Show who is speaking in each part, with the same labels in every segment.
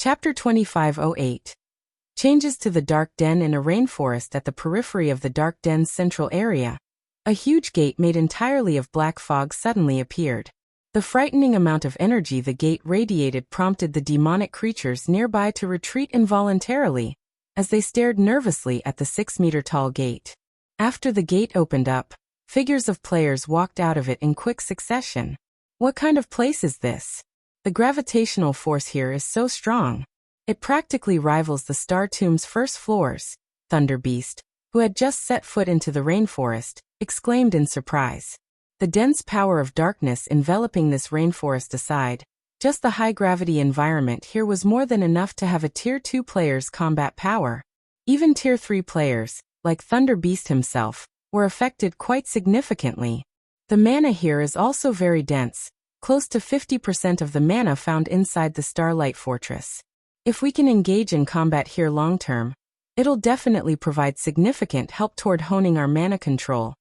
Speaker 1: Chapter 2508. Changes to the Dark Den. In a rainforest at the periphery of the Dark Den's central area, a huge gate made entirely of black fog suddenly appeared. The frightening amount of energy the gate radiated prompted the demonic creatures nearby to retreat involuntarily, as they stared nervously at the 6-meter-tall gate. After the gate opened up, figures of players walked out of it in quick succession. What kind of place is this? The gravitational force here is so strong. It practically rivals the Star Tomb's first floors. Thunderbeast, who had just set foot into the rainforest, exclaimed in surprise. The dense power of darkness enveloping this rainforest aside, just the high-gravity environment here was more than enough to have a Tier 2 player's combat power. Even Tier 3 players, like Thunderbeast himself, were affected quite significantly. The mana here is also very dense, close to 50% of the mana found inside the Starlight Fortress. If we can engage in combat here long-term, it'll definitely provide significant help toward honing our mana control,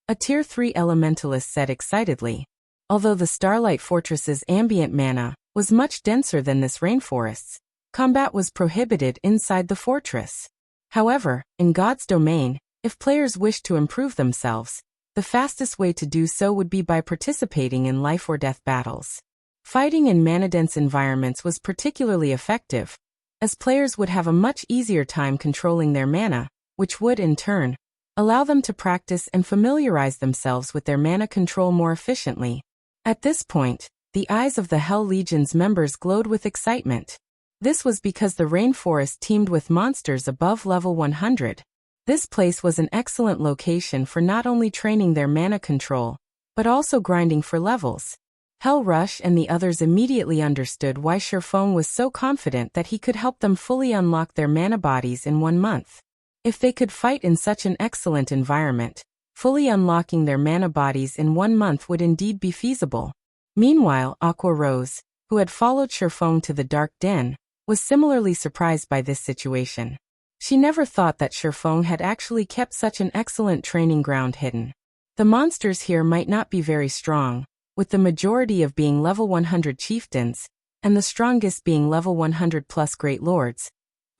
Speaker 1: a Tier 3 elementalist said excitedly. Although the Starlight Fortress's ambient mana was much denser than this rainforest's, combat was prohibited inside the fortress. However, in God's domain, if players wished to improve themselves, the fastest way to do so would be by participating in life-or-death battles. Fighting in mana-dense environments was particularly effective, as players would have a much easier time controlling their mana, which would, in turn, allow them to practice and familiarize themselves with their mana control more efficiently. At this point, the eyes of the Hell Legion's members glowed with excitement. This was because the rainforest teemed with monsters above level 100. This place was an excellent location for not only training their mana control, but also grinding for levels. Hell Rush and the others immediately understood why Sherfong was so confident that he could help them fully unlock their mana bodies in 1 month. If they could fight in such an excellent environment, fully unlocking their mana bodies in 1 month would indeed be feasible. Meanwhile, Aqua Rose, who had followed Sherfong to the Dark Den, was similarly surprised by this situation. She never thought that Sherfong had actually kept such an excellent training ground hidden. The monsters here might not be very strong, with the majority of being level 100 chieftains, and the strongest being level 100 plus great lords,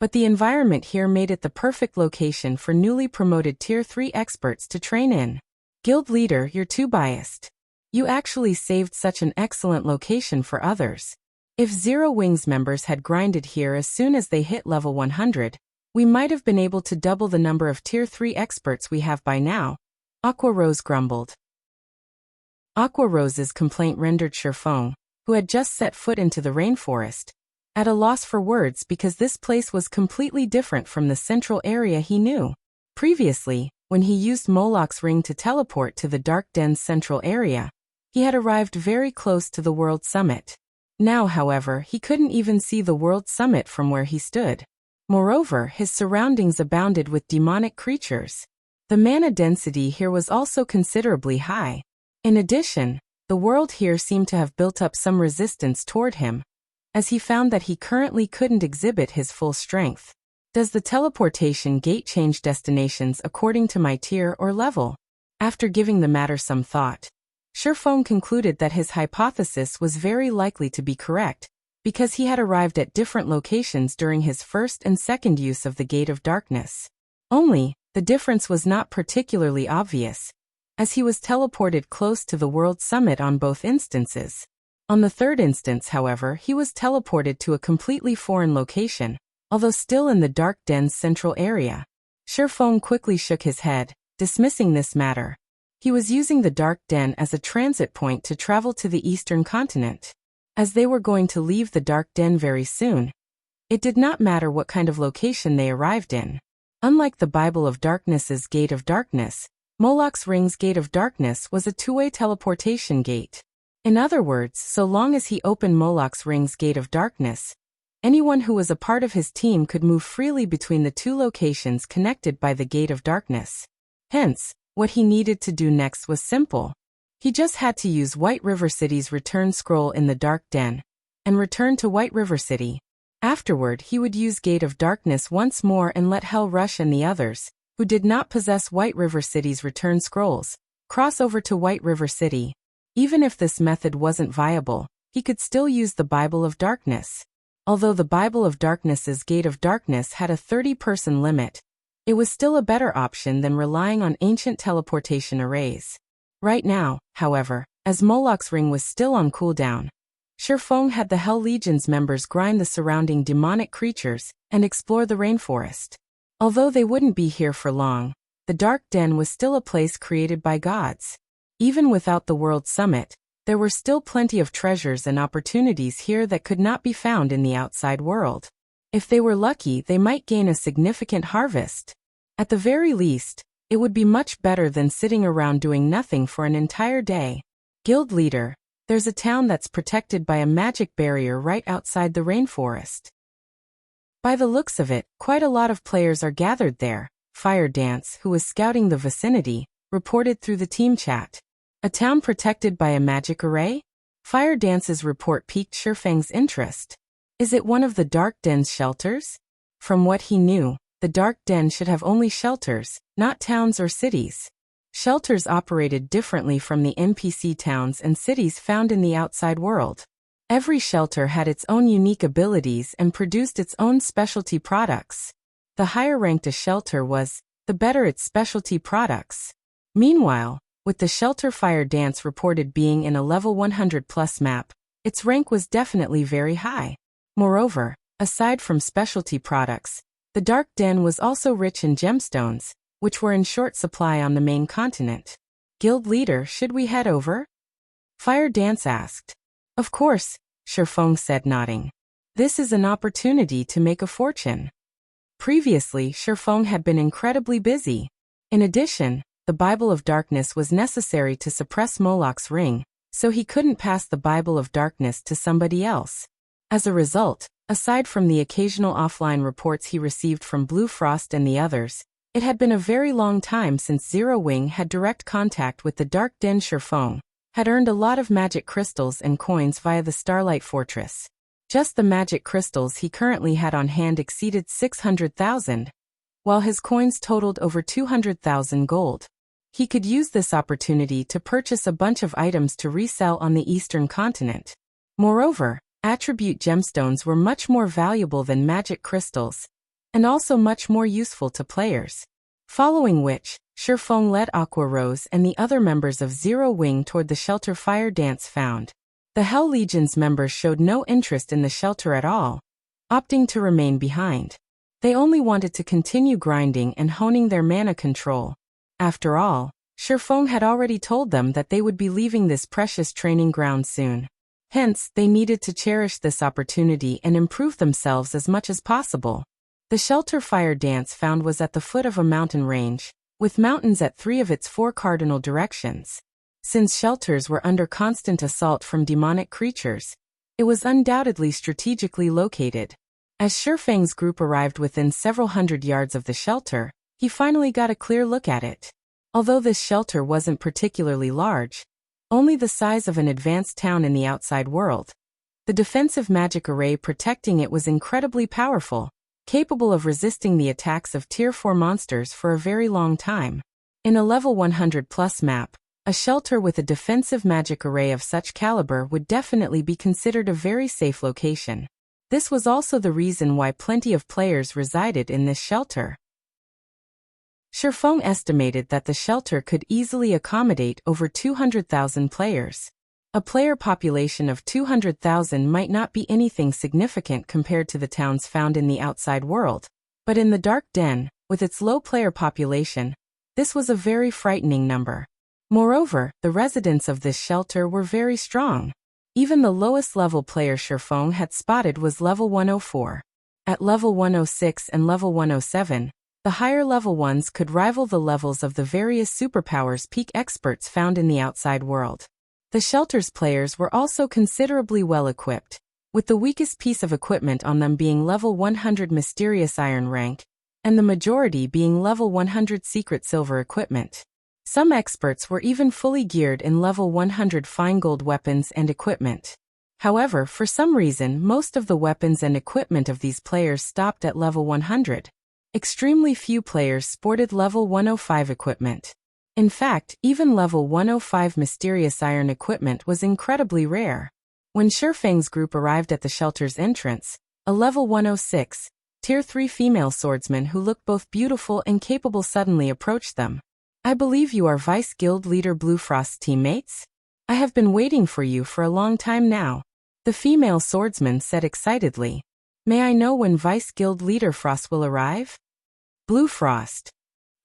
Speaker 1: but the environment here made it the perfect location for newly promoted Tier 3 experts to train in. Guild leader, you're too biased. You actually saved such an excellent location for others. If Zero Wings members had grinded here as soon as they hit level 100, we might have been able to double the number of Tier 3 experts we have by now, Aqua Rose grumbled. Aqua Rose's complaint rendered Sherfong, who had just set foot into the rainforest, at a loss for words because this place was completely different from the central area he knew. Previously, when he used Moloch's ring to teleport to the Dark Den's central area, he had arrived very close to the World Summit. Now, however, he couldn't even see the World Summit from where he stood. Moreover, his surroundings abounded with demonic creatures. The mana density here was also considerably high. In addition, the world here seemed to have built up some resistance toward him, as he found that he currently couldn't exhibit his full strength. Does the teleportation gate change destinations according to my tier or level? After giving the matter some thought, Sherfong concluded that his hypothesis was very likely to be correct, because he had arrived at different locations during his first and second use of the Gate of Darkness. Only, the difference was not particularly obvious, as he was teleported close to the World Summit on both instances. On the third instance, however, he was teleported to a completely foreign location, although still in the Dark Den's central area. Sherfong quickly shook his head, dismissing this matter. He was using the Dark Den as a transit point to travel to the eastern continent. As they were going to leave the Dark Den very soon, it did not matter what kind of location they arrived in. Unlike the Bible of Darkness's Gate of Darkness, Moloch's Ring's Gate of Darkness was a two-way teleportation gate. In other words, so long as he opened Moloch's Ring's Gate of Darkness, anyone who was a part of his team could move freely between the two locations connected by the Gate of Darkness. Hence, what he needed to do next was simple. He just had to use White River City's return scroll in the Dark Den, and return to White River City. Afterward, he would use Gate of Darkness once more and let Hell Rush and the others, who did not possess White River City's return scrolls, cross over to White River City. Even if this method wasn't viable, he could still use the Bible of Darkness. Although the Bible of Darkness's Gate of Darkness had a 30-person limit, it was still a better option than relying on ancient teleportation arrays. Right now, however, as Moloch's ring was still on cooldown, Shifeng had the Hell Legion's members grind the surrounding demonic creatures and explore the rainforest. Although they wouldn't be here for long, the Dark Den was still a place created by gods. Even without the World Summit, there were still plenty of treasures and opportunities here that could not be found in the outside world. If they were lucky, they might gain a significant harvest. At the very least, it would be much better than sitting around doing nothing for an entire day. Guild leader, there's a town that's protected by a magic barrier right outside the rainforest. By the looks of it, quite a lot of players are gathered there, Fire Dance, who was scouting the vicinity, reported through the team chat. A town protected by a magic array? Fire Dance's report piqued Shifeng's interest. Is it one of the Dark Den's shelters? From what he knew, the Dark Den should have only shelters, not towns or cities. Shelters operated differently from the NPC towns and cities found in the outside world. Every shelter had its own unique abilities and produced its own specialty products. The higher ranked a shelter was, the better its specialty products. Meanwhile, with the shelter Fire Dance reported being in a level 100+ map, its rank was definitely very high. Moreover, aside from specialty products, the Dark Den was also rich in gemstones, which were in short supply on the main continent. Guild leader, should we head over? Fire Dance asked. Of course, Shifeng said, nodding. This is an opportunity to make a fortune. Previously, Shifeng had been incredibly busy. In addition, the Bible of Darkness was necessary to suppress Moloch's ring, so he couldn't pass the Bible of Darkness to somebody else. As a result, aside from the occasional offline reports he received from Blue Frost and the others, it had been a very long time since Zero Wing had direct contact with the Dark Den. Shifeng had earned a lot of magic crystals and coins via the Starlight Fortress. Just the magic crystals he currently had on hand exceeded 600,000, while his coins totaled over 200,000 gold. He could use this opportunity to purchase a bunch of items to resell on the eastern continent. Moreover, attribute gemstones were much more valuable than magic crystals, and also much more useful to players. Following which, Shifeng led Aqua Rose and the other members of Zero Wing toward the shelter Fire Dance found. The Hell Legion's members showed no interest in the shelter at all, opting to remain behind. They only wanted to continue grinding and honing their mana control. After all, Shifeng had already told them that they would be leaving this precious training ground soon. Hence, they needed to cherish this opportunity and improve themselves as much as possible. The shelter Fire Dance found was at the foot of a mountain range, with mountains at 3 of its 4 cardinal directions. Since shelters were under constant assault from demonic creatures, it was undoubtedly strategically located. As Shifeng's group arrived within several hundred yards of the shelter, he finally got a clear look at it. Although this shelter wasn't particularly large, only the size of an advanced town in the outside world, the defensive magic array protecting it was incredibly powerful, capable of resisting the attacks of Tier 4 monsters for a very long time. In a level 100+ map, a shelter with a defensive magic array of such caliber would definitely be considered a very safe location. This was also the reason why plenty of players resided in this shelter. Shifeng estimated that the shelter could easily accommodate over 200,000 players. A player population of 200,000 might not be anything significant compared to the towns found in the outside world, but in the Dark Den, with its low player population, this was a very frightening number. Moreover, the residents of this shelter were very strong. Even the lowest level player Shifeng had spotted was level 104. At level 106 and level 107, the higher level ones could rival the levels of the various superpowers peak experts found in the outside world. The shelter's players were also considerably well equipped, with the weakest piece of equipment on them being level 100 Mysterious Iron rank, and the majority being level 100 Secret Silver equipment. Some experts were even fully geared in level 100 Fine Gold weapons and equipment. However, for some reason, most of the weapons and equipment of these players stopped at level 100. Extremely few players sported level 105 equipment. In fact, even level 105 Mysterious Iron equipment was incredibly rare. When Shifeng's group arrived at the shelter's entrance, A level 106, Tier 3 female swordsman who looked both beautiful and capable suddenly approached them. I believe you are Vice Guild Leader Bluefrost's teammates? I have been waiting for you for a long time now. The female swordsman said excitedly. May I know when Vice Guild Leader Frost will arrive? Bluefrost.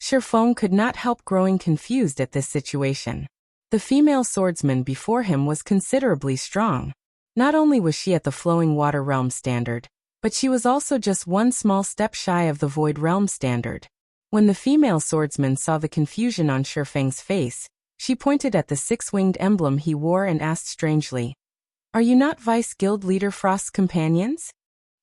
Speaker 1: Shifeng could not help growing confused at this situation. The female swordsman before him was considerably strong. Not only was she at the Flowing Water Realm standard, but she was also just one small step shy of the Void Realm standard. When the female swordsman saw the confusion on Shifeng's face, she pointed at the six-winged emblem he wore and asked strangely, Are you not Vice Guild Leader Frost's companions?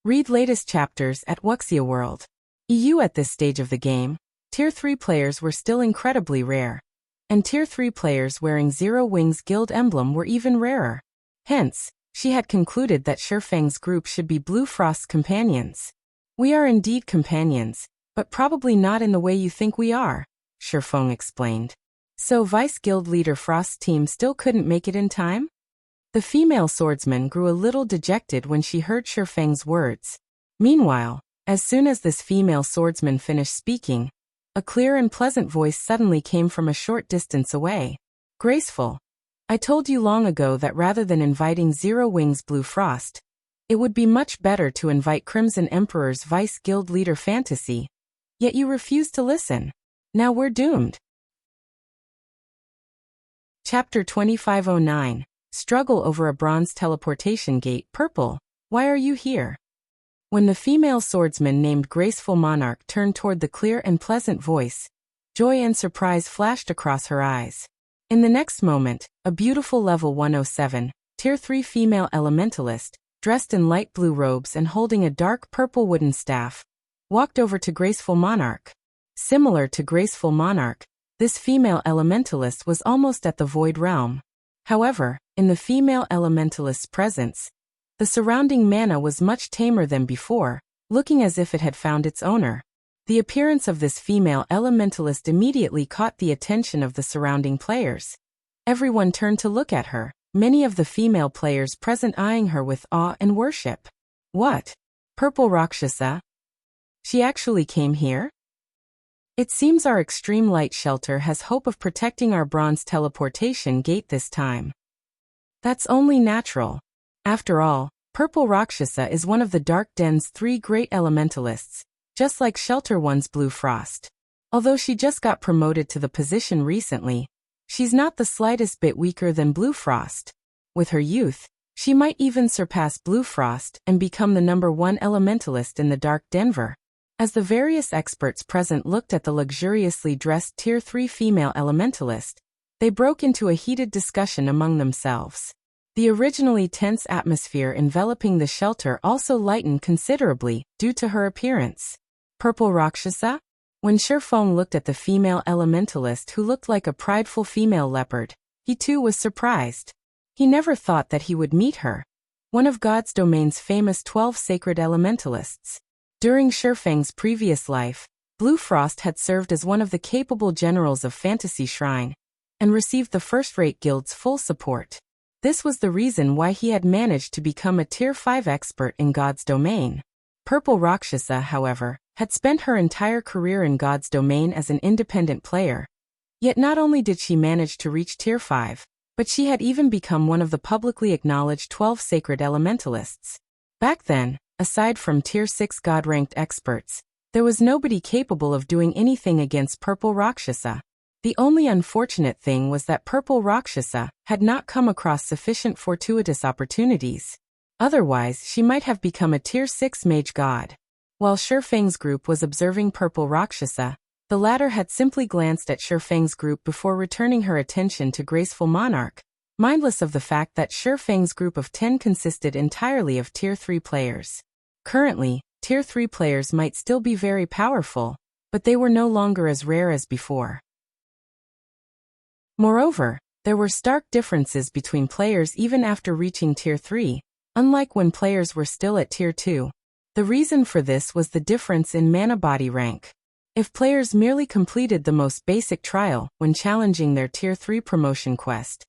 Speaker 1: Read latest chapters at Wuxia World. EU. At this stage of the game, Tier 3 players were still incredibly rare, and Tier 3 players wearing Zero Wings Guild emblem were even rarer. Hence, she had concluded that Shifeng's group should be Bluefrost's companions. We are indeed companions, but probably not in the way you think we are, Shifeng explained. So Vice Guild Leader Frost's team still couldn't make it in time? The female swordsman grew a little dejected when she heard Shifeng's words. Meanwhile, as soon as this female swordsman finished speaking, a clear and pleasant voice suddenly came from a short distance away. Graceful. I told you long ago that rather than inviting Zero Wings Bluefrost, it would be much better to invite Crimson Emperor's Vice Guild Leader Fantasy. Yet you refused to listen. Now we're doomed. Chapter 2509. Struggle over a bronze teleportation gate. Purple, why are you here? When the female swordsman named Graceful Monarch turned toward the clear and pleasant voice, joy and surprise flashed across her eyes. In the next moment, a beautiful level 107, Tier 3 female elementalist, dressed in light blue robes and holding a dark purple wooden staff, walked over to Graceful Monarch. Similar to Graceful Monarch, this female elementalist was almost at the Void Realm. However, in the female elementalist's presence, the surrounding mana was much tamer than before, looking as if it had found its owner. The appearance of this female elementalist immediately caught the attention of the surrounding players. Everyone turned to look at her, many of the female players present eyeing her with awe and worship. What? Purple Rakshasa? She actually came here? It seems our extreme light shelter has hope of protecting our bronze teleportation gate this time. That's only natural. After all, Purple Rakshasa is one of the Dark Den's 3 great elementalists, just like Shelter One's Bluefrost. Although she just got promoted to the position recently, she's not the slightest bit weaker than Bluefrost. With her youth, she might even surpass Bluefrost and become the #1 elementalist in the Dark Denver. As the various experts present looked at the luxuriously dressed Tier 3 female elementalist, they broke into a heated discussion among themselves. The originally tense atmosphere enveloping the shelter also lightened considerably due to her appearance. Purple Rakshasa? When Shifeng looked at the female elementalist who looked like a prideful female leopard, he too was surprised. He never thought that he would meet her, one of God's domain's famous 12 sacred elementalists. During Shifeng's previous life, Bluefrost had served as one of the capable generals of Fantasy Shrine, and received the first-rate guild's full support. This was the reason why he had managed to become a Tier 5 expert in God's domain. Purple Rakshasa, however, had spent her entire career in God's domain as an independent player. Yet not only did she manage to reach Tier 5, but she had even become one of the publicly acknowledged 12 sacred elementalists. Back then, aside from Tier 6 God-ranked experts, there was nobody capable of doing anything against Purple Rakshasa. The only unfortunate thing was that Purple Rakshasa had not come across sufficient fortuitous opportunities. Otherwise, she might have become a Tier 6 mage god. While Shifeng's group was observing Purple Rakshasa, the latter had simply glanced at Shifeng's group before returning her attention to Graceful Monarch, mindless of the fact that Shifeng's group of 10 consisted entirely of Tier 3 players. Currently, Tier 3 players might still be very powerful, but they were no longer as rare as before. Moreover, there were stark differences between players even after reaching Tier 3, unlike when players were still at Tier 2. The reason for this was the difference in mana body rank. If players merely completed the most basic trial when challenging their Tier 3 promotion quest,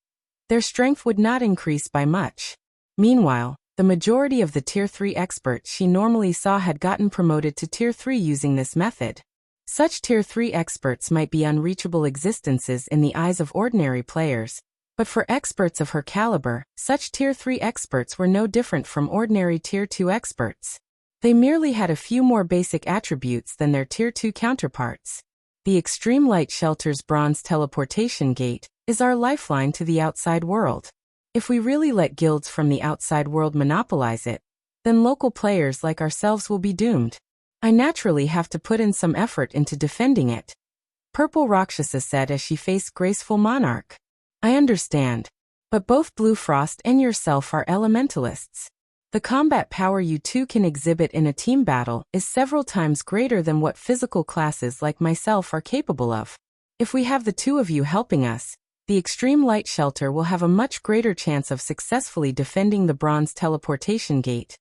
Speaker 1: their strength would not increase by much. Meanwhile, The majority of the Tier 3 experts she normally saw had gotten promoted to Tier 3 using this method. Such Tier 3 experts might be unreachable existences in the eyes of ordinary players, but for experts of her caliber, such Tier 3 experts were no different from ordinary Tier 2 experts. They merely had a few more basic attributes than their Tier 2 counterparts. The Extreme Light Shelter's Bronze Teleportation Gate is our lifeline to the outside world. If we really let guilds from the outside world monopolize it, then local players like ourselves will be doomed. I naturally have to put in some effort into defending it. Purple Rakshasa said as she faced Graceful Monarch. I understand. But both Blue Frost and yourself are elementalists. The combat power you two can exhibit in a team battle is several times greater than what physical classes like myself are capable of. If we have the two of you helping us, the Extreme Light Shelter will have a much greater chance of successfully defending the Bronze Teleportation Gate.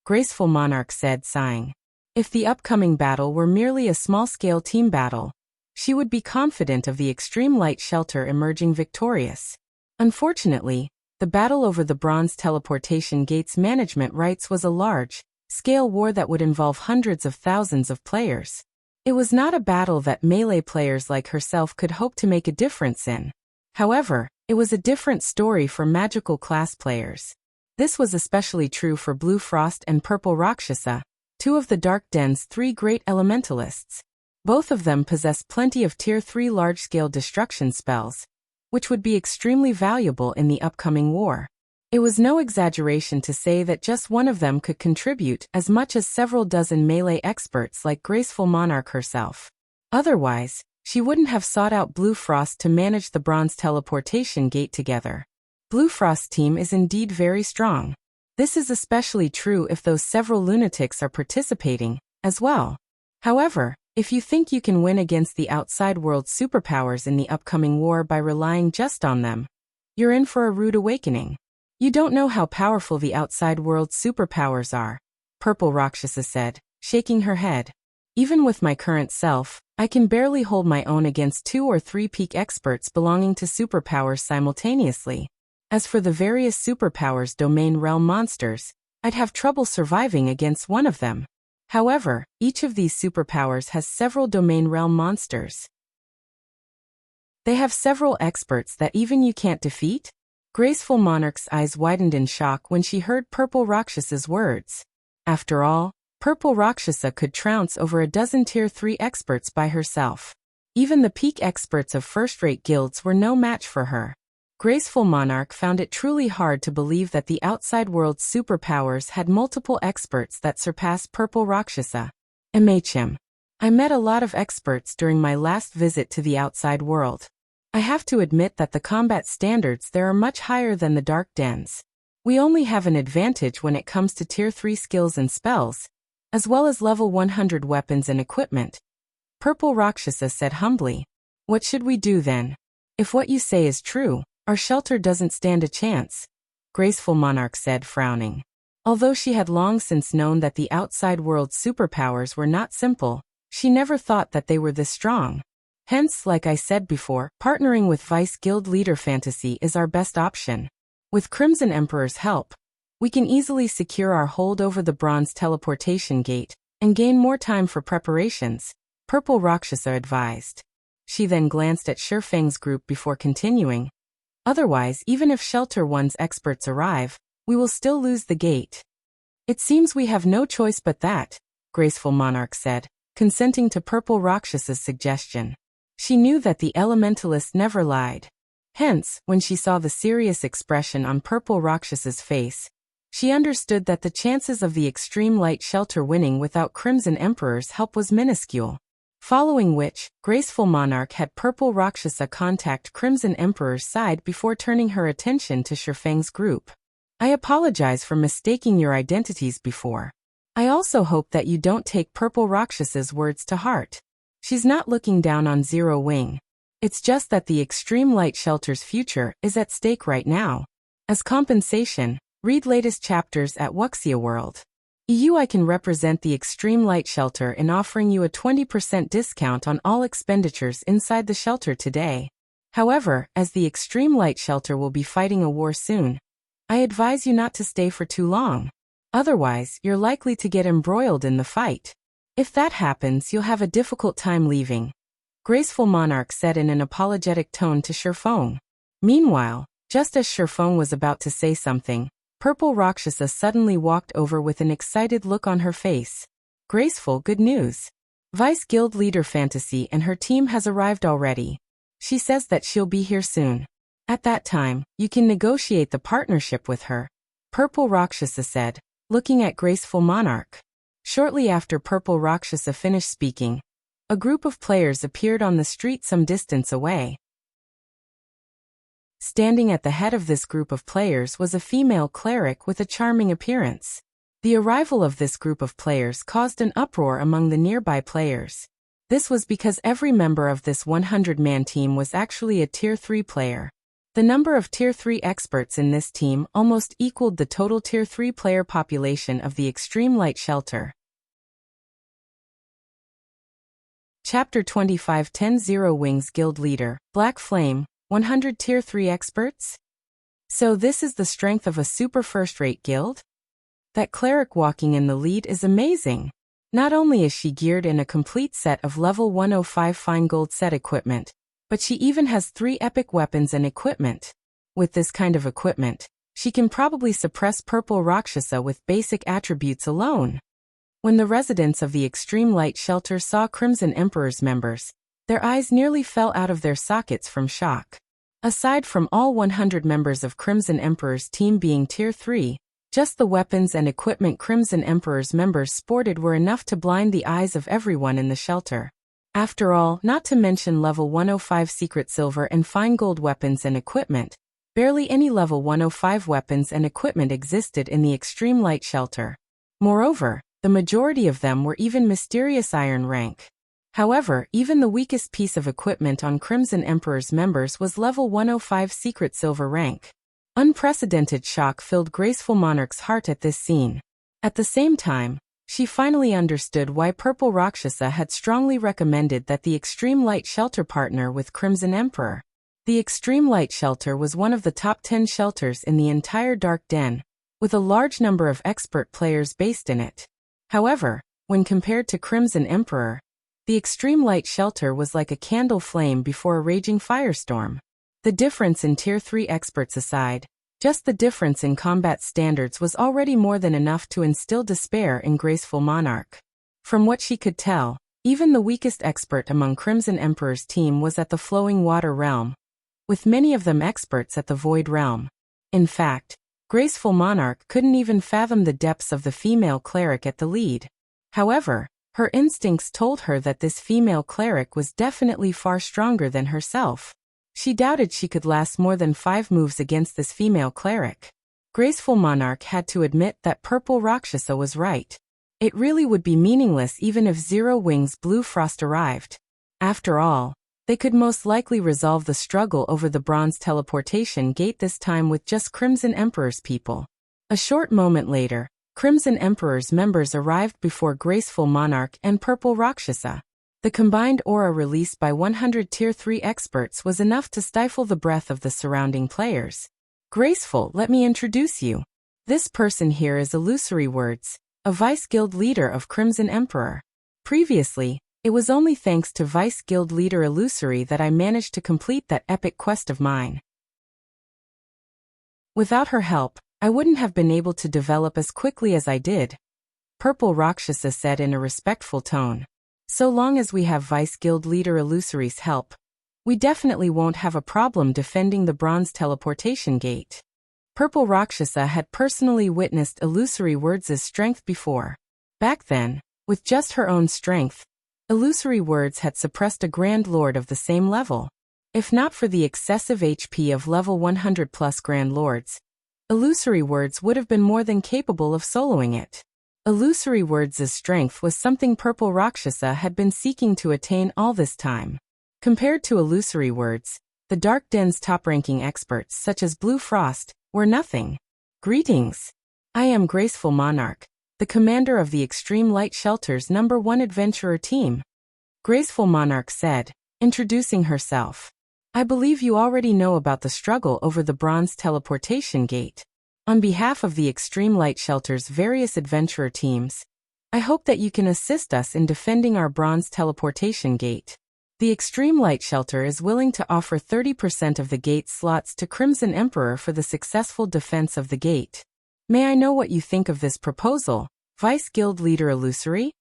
Speaker 1: Graceful Monarch said, sighing. If the upcoming battle were merely a small-scale team battle, she would be confident of the Extreme Light Shelter emerging victorious. Unfortunately, the battle over the Bronze Teleportation Gate's management rights was a large-scale war that would involve hundreds of thousands of players. It was not a battle that melee players like herself could hope to make a difference in. However, it was a different story for magical class players. This was especially true for Blue Frost and Purple Rakshasa, two of the Dark Den's three great elementalists. Both of them possess plenty of Tier 3 large-scale destruction spells, which would be extremely valuable in the upcoming war. It was no exaggeration to say that just one of them could contribute as much as several dozen melee experts like Graceful Monarch herself. Otherwise, she wouldn't have sought out Blue Frost to manage the Bronze Teleportation Gate together. Blue Frost's team is indeed very strong. This is especially true if those several lunatics are participating, as well. However, if you think you can win against the outside world superpowers in the upcoming war by relying just on them, you're in for a rude awakening. You don't know how powerful the outside world superpowers are, Purple Rakshasa said, shaking her head. Even with my current self, I can barely hold my own against 2 or 3 peak experts belonging to superpowers simultaneously. As for the various superpowers domain realm monsters, I'd have trouble surviving against one of them. However, each of these superpowers has several domain realm monsters. They have several experts that even you can't defeat? Graceful Monarch's eyes widened in shock when she heard Purple Rakshasa's words. After all, Purple Rakshasa could trounce over a dozen Tier 3 experts by herself. Even the peak experts of first-rate guilds were no match for her. Graceful Monarch found it truly hard to believe that the outside world's superpowers had multiple experts that surpassed Purple Rakshasa. MHM. I met a lot of experts during my last visit to the outside world. I have to admit that the combat standards there are much higher than the Dark Den's. We only have an advantage when it comes to Tier 3 skills and spells, as well as level 100 weapons and equipment. Purple Rakshasa said humbly. What should we do then? If what you say is true, our shelter doesn't stand a chance, Graceful Monarch said, frowning. Although she had long since known that the outside world's superpowers were not simple, she never thought that they were this strong. Hence, like I said before, partnering with Vice Guild Leader Fantasy is our best option. With Crimson Emperor's help, we can easily secure our hold over the Bronze Teleportation Gate and gain more time for preparations, Purple Rakshasa advised. She then glanced at Shifeng's group before continuing. Otherwise, even if Shelter 1's experts arrive, we will still lose the gate. It seems we have no choice but that, Graceful Monarch said, consenting to Purple Rakshasa's suggestion. She knew that the elementalist never lied. Hence, when she saw the serious expression on Purple Rakshasa's face, she understood that the chances of the Extreme Light Shelter winning without Crimson Emperor's help was minuscule. Following which, Graceful Monarch had Purple Rakshasa contact Crimson Emperor's side before turning her attention to Shifeng's group. I apologize for mistaking your identities before. I also hope that you don't take Purple Rakshasa's words to heart. She's not looking down on Zero Wing. It's just that the Extreme Light Shelter's future is at stake right now. As compensation, read latest chapters at Wuxia World. I can represent the Extreme Light Shelter in offering you a 20% discount on all expenditures inside the shelter today. However, as the Extreme Light Shelter will be fighting a war soon, I advise you not to stay for too long. Otherwise, you're likely to get embroiled in the fight. If that happens, you'll have a difficult time leaving, Graceful Monarch said in an apologetic tone to Shifeng. Meanwhile, just as Shifeng was about to say something, Purple Rakshasa suddenly walked over with an excited look on her face. Graceful, good news. Vice Guild Leader Fantasy and her team has arrived already. She says that she'll be here soon. At that time, you can negotiate the partnership with her, Purple Rakshasa said, looking at Graceful Monarch. Shortly after Purple Rakshasa finished speaking, a group of players appeared on the street some distance away. Standing at the head of this group of players was a female cleric with a charming appearance. The arrival of this group of players caused an uproar among the nearby players. This was because every member of this 100-man team was actually a Tier 3 player. The number of Tier 3 experts in this team almost equaled the total Tier 3 player population of the Extreme Light Shelter. Chapter 25 10 Zero Wings Guild Leader, Black Flame, 100 Tier 3 experts? So this is the strength of a super first-rate guild? That cleric walking in the lead is amazing. Not only is she geared in a complete set of level 105 fine gold set equipment, but she even has 3 epic weapons and equipment. With this kind of equipment, she can probably suppress Purple Rakshasa with basic attributes alone. When the residents of the Extreme Light Shelter saw Crimson Emperor's members, their eyes nearly fell out of their sockets from shock. Aside from all 100 members of Crimson Emperor's team being Tier 3, just the weapons and equipment Crimson Emperor's members sported were enough to blind the eyes of everyone in the shelter. After all, not to mention level 105 secret silver and fine gold weapons and equipment, barely any level 105 weapons and equipment existed in the Extreme Light Shelter. Moreover, the majority of them were even mysterious iron rank. However, even the weakest piece of equipment on Crimson Emperor's members was level 105 secret silver rank. Unprecedented shock filled Graceful Monarch's heart at this scene. At the same time, she finally understood why Purple Rakshasa had strongly recommended that the Extreme Light Shelter partner with Crimson Emperor. The Extreme Light Shelter was one of the top 10 shelters in the entire Dark Den, with a large number of expert players based in it. However, when compared to Crimson Emperor, the Extreme Light Shelter was like a candle flame before a raging firestorm. The difference in Tier 3 experts aside, just the difference in combat standards was already more than enough to instill despair in Graceful Monarch. From what she could tell, even the weakest expert among Crimson Emperor's team was at the Flowing Water Realm, with many of them experts at the Void Realm. In fact, Graceful Monarch couldn't even fathom the depths of the female cleric at the lead. However, her instincts told her that this female cleric was definitely far stronger than herself. She doubted she could last more than 5 moves against this female cleric. Graceful Monarch had to admit that Purple Rakshasa was right. It really would be meaningless even if Zero Wings Blue Frost arrived. After all, they could most likely resolve the struggle over the bronze teleportation gate this time with just Crimson Emperor's people. A short moment later, Crimson Emperor's members arrived before Graceful Monarch and Purple Rakshasa. The combined aura released by 100 Tier 3 experts was enough to stifle the breath of the surrounding players. Graceful, let me introduce you. This person here is Illusory Words, a Vice Guild leader of Crimson Emperor. Previously, it was only thanks to Vice Guild leader Illusory that I managed to complete that epic quest of mine. Without her help, I wouldn't have been able to develop as quickly as I did, Purple Rakshasa said in a respectful tone. So long as we have Vice Guild leader Illusory's help, we definitely won't have a problem defending the bronze teleportation gate. Purple Rakshasa had personally witnessed Illusory Words' strength before. Back then, with just her own strength, Illusory Words had suppressed a Grand Lord of the same level. If not for the excessive HP of level 100 plus Grand Lords, Illusory Words would have been more than capable of soloing it. Illusory Words' strength was something Purple Rakshasa had been seeking to attain all this time. Compared to Illusory Words, the Dark Den's top-ranking experts such as Blue Frost were nothing. Greetings. I am Graceful Monarch, the commander of the Extreme Light Shelter's #1 adventurer team. Graceful Monarch said, introducing herself. I believe you already know about the struggle over the bronze teleportation gate. On behalf of the Extreme Light Shelter's various adventurer teams, I hope that you can assist us in defending our bronze teleportation gate. The Extreme Light Shelter is willing to offer 30% of the gate slots to Crimson Emperor for the successful defense of the gate. May I know what you think of this proposal, Vice Guild Leader Illusory?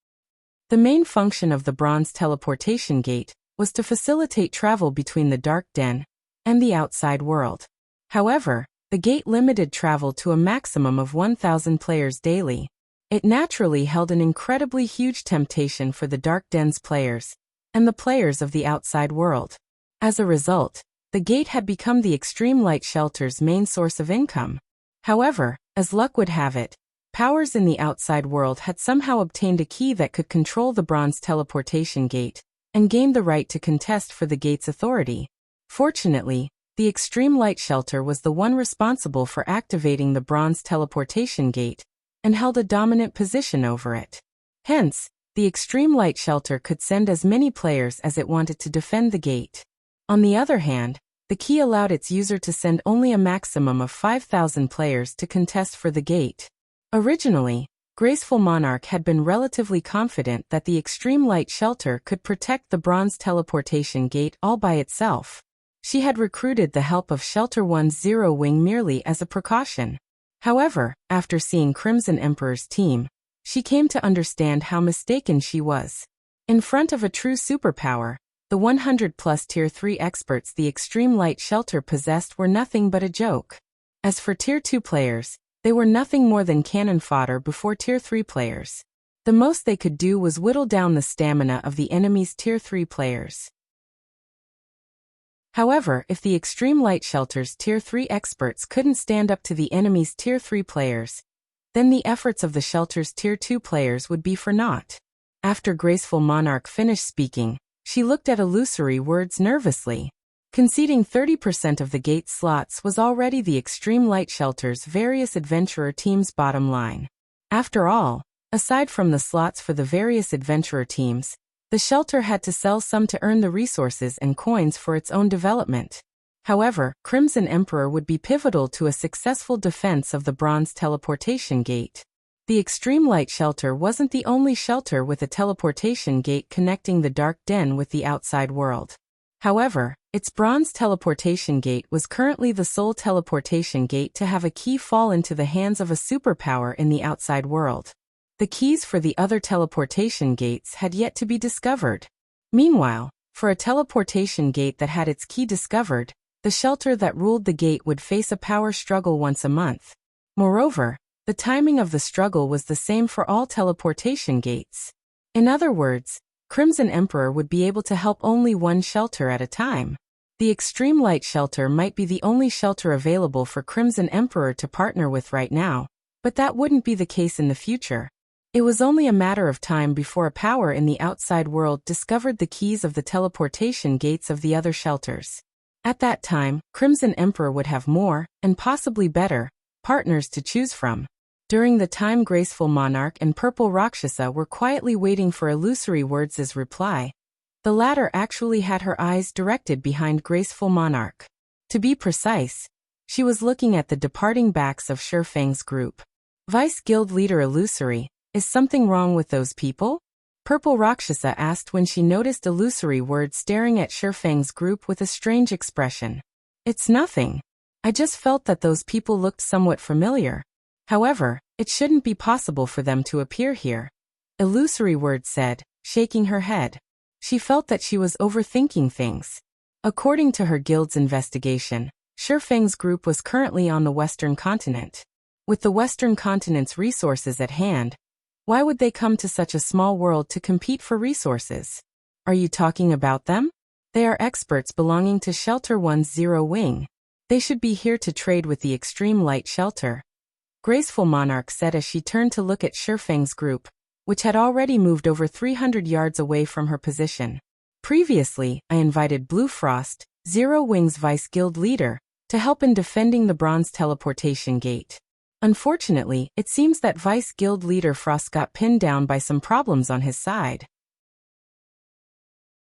Speaker 1: The main function of the bronze teleportation gate was to facilitate travel between the Dark Den and the outside world. However, the gate limited travel to a maximum of 1,000 players daily. It naturally held an incredibly huge temptation for the Dark Den's players and the players of the outside world. As a result, the gate had become the Extreme Light Shelter's main source of income. However, as luck would have it, powers in the outside world had somehow obtained a key that could control the bronze teleportation gate and gained the right to contest for the gate's authority. Fortunately, the Extreme Light Shelter was the one responsible for activating the bronze teleportation gate and held a dominant position over it. Hence, the Extreme Light Shelter could send as many players as it wanted to defend the gate. On the other hand, the key allowed its user to send only a maximum of 5,000 players to contest for the gate. Originally, Graceful Monarch had been relatively confident that the Extreme Light Shelter could protect the bronze teleportation gate all by itself. She had recruited the help of Shelter 1's Zero Wing merely as a precaution. However, after seeing Crimson Emperor's team, she came to understand how mistaken she was. In front of a true superpower, the 100+ Tier 3 experts the Extreme Light Shelter possessed were nothing but a joke. As for Tier 2 players, they were nothing more than cannon fodder before Tier 3 players. The most they could do was whittle down the stamina of the enemy's Tier 3 players. However, if the Extreme Light Shelter's Tier 3 experts couldn't stand up to the enemy's Tier 3 players, then the efforts of the Shelter's Tier 2 players would be for naught. After Graceful Monarch finished speaking, she looked at Illusory Words nervously. Conceding 30% of the gate slots was already the Extreme Light Shelter's various adventurer teams' bottom line. After all, aside from the slots for the various adventurer teams, the Shelter had to sell some to earn the resources and coins for its own development. However, Crimson Emperor would be pivotal to a successful defense of the bronze teleportation gate. The Extreme Light Shelter wasn't the only shelter with a teleportation gate connecting the Dark Den with the outside world. However, its bronze teleportation gate was currently the sole teleportation gate to have a key fall into the hands of a superpower in the outside world. The keys for the other teleportation gates had yet to be discovered. Meanwhile, for a teleportation gate that had its key discovered, the shelter that ruled the gate would face a power struggle once a month. Moreover, the timing of the struggle was the same for all teleportation gates. In other words, Crimson Emperor would be able to help only one shelter at a time. The Extreme Light Shelter might be the only shelter available for Crimson Emperor to partner with right now, but that wouldn't be the case in the future. It was only a matter of time before a power in the outside world discovered the keys of the teleportation gates of the other shelters. At that time, Crimson Emperor would have more, and possibly better, partners to choose from. During the time Graceful Monarch and Purple Rakshasa were quietly waiting for Illusory Words' reply, the latter actually had her eyes directed behind Graceful Monarch. To be precise, she was looking at the departing backs of Shurfang's group. Vice Guild Leader Illusory, is something wrong with those people? Purple Rakshasa asked when she noticed Illusory Words staring at Shurfang's group with a strange expression. It's nothing. I just felt that those people looked somewhat familiar. However, it shouldn't be possible for them to appear here. Illusory Words said, shaking her head. She felt that she was overthinking things. According to her guild's investigation, Shurfang's group was currently on the Western continent. With the Western continent's resources at hand, why would they come to such a small world to compete for resources? Are you talking about them? They are experts belonging to Shelter 1's Zero Wing. They should be here to trade with the Extreme Light Shelter. Graceful Monarch said as she turned to look at Shurfang's group, which had already moved over 300 yards away from her position. Previously, I invited Blue Frost, Zero Wing's Vice Guild leader, to help in defending the bronze teleportation gate. Unfortunately, it seems that Vice Guild leader Frost got pinned down by some problems on his side.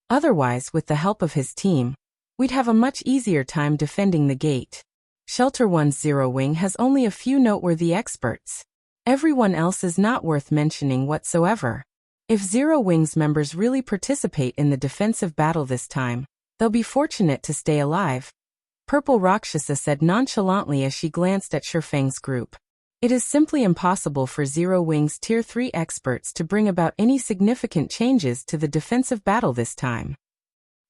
Speaker 1: Otherwise, with the help of his team, we'd have a much easier time defending the gate. Shelter 1's Zero Wing has only a few noteworthy experts. Everyone else is not worth mentioning whatsoever. If Zero Wing's members really participate in the defensive battle this time, they'll be fortunate to stay alive, Purple Rakshasa said nonchalantly as she glanced at Shifeng's group. It is simply impossible for Zero Wing's Tier 3 experts to bring about any significant changes to the defensive battle this time.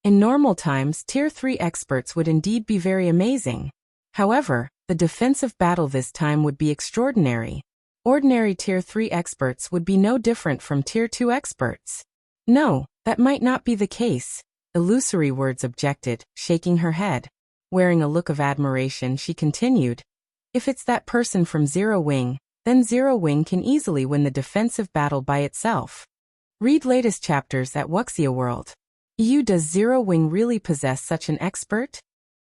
Speaker 1: In normal times, Tier 3 experts would indeed be very amazing. However, the defensive battle this time would be extraordinary. Ordinary Tier 3 experts would be no different from Tier 2 experts. No, that might not be the case, Illusory Words objected, shaking her head. Wearing a look of admiration, she continued, if it's that person from Zero Wing, then Zero Wing can easily win the defensive battle by itself. Read latest chapters at Wuxia World. Does Zero Wing really possess such an expert?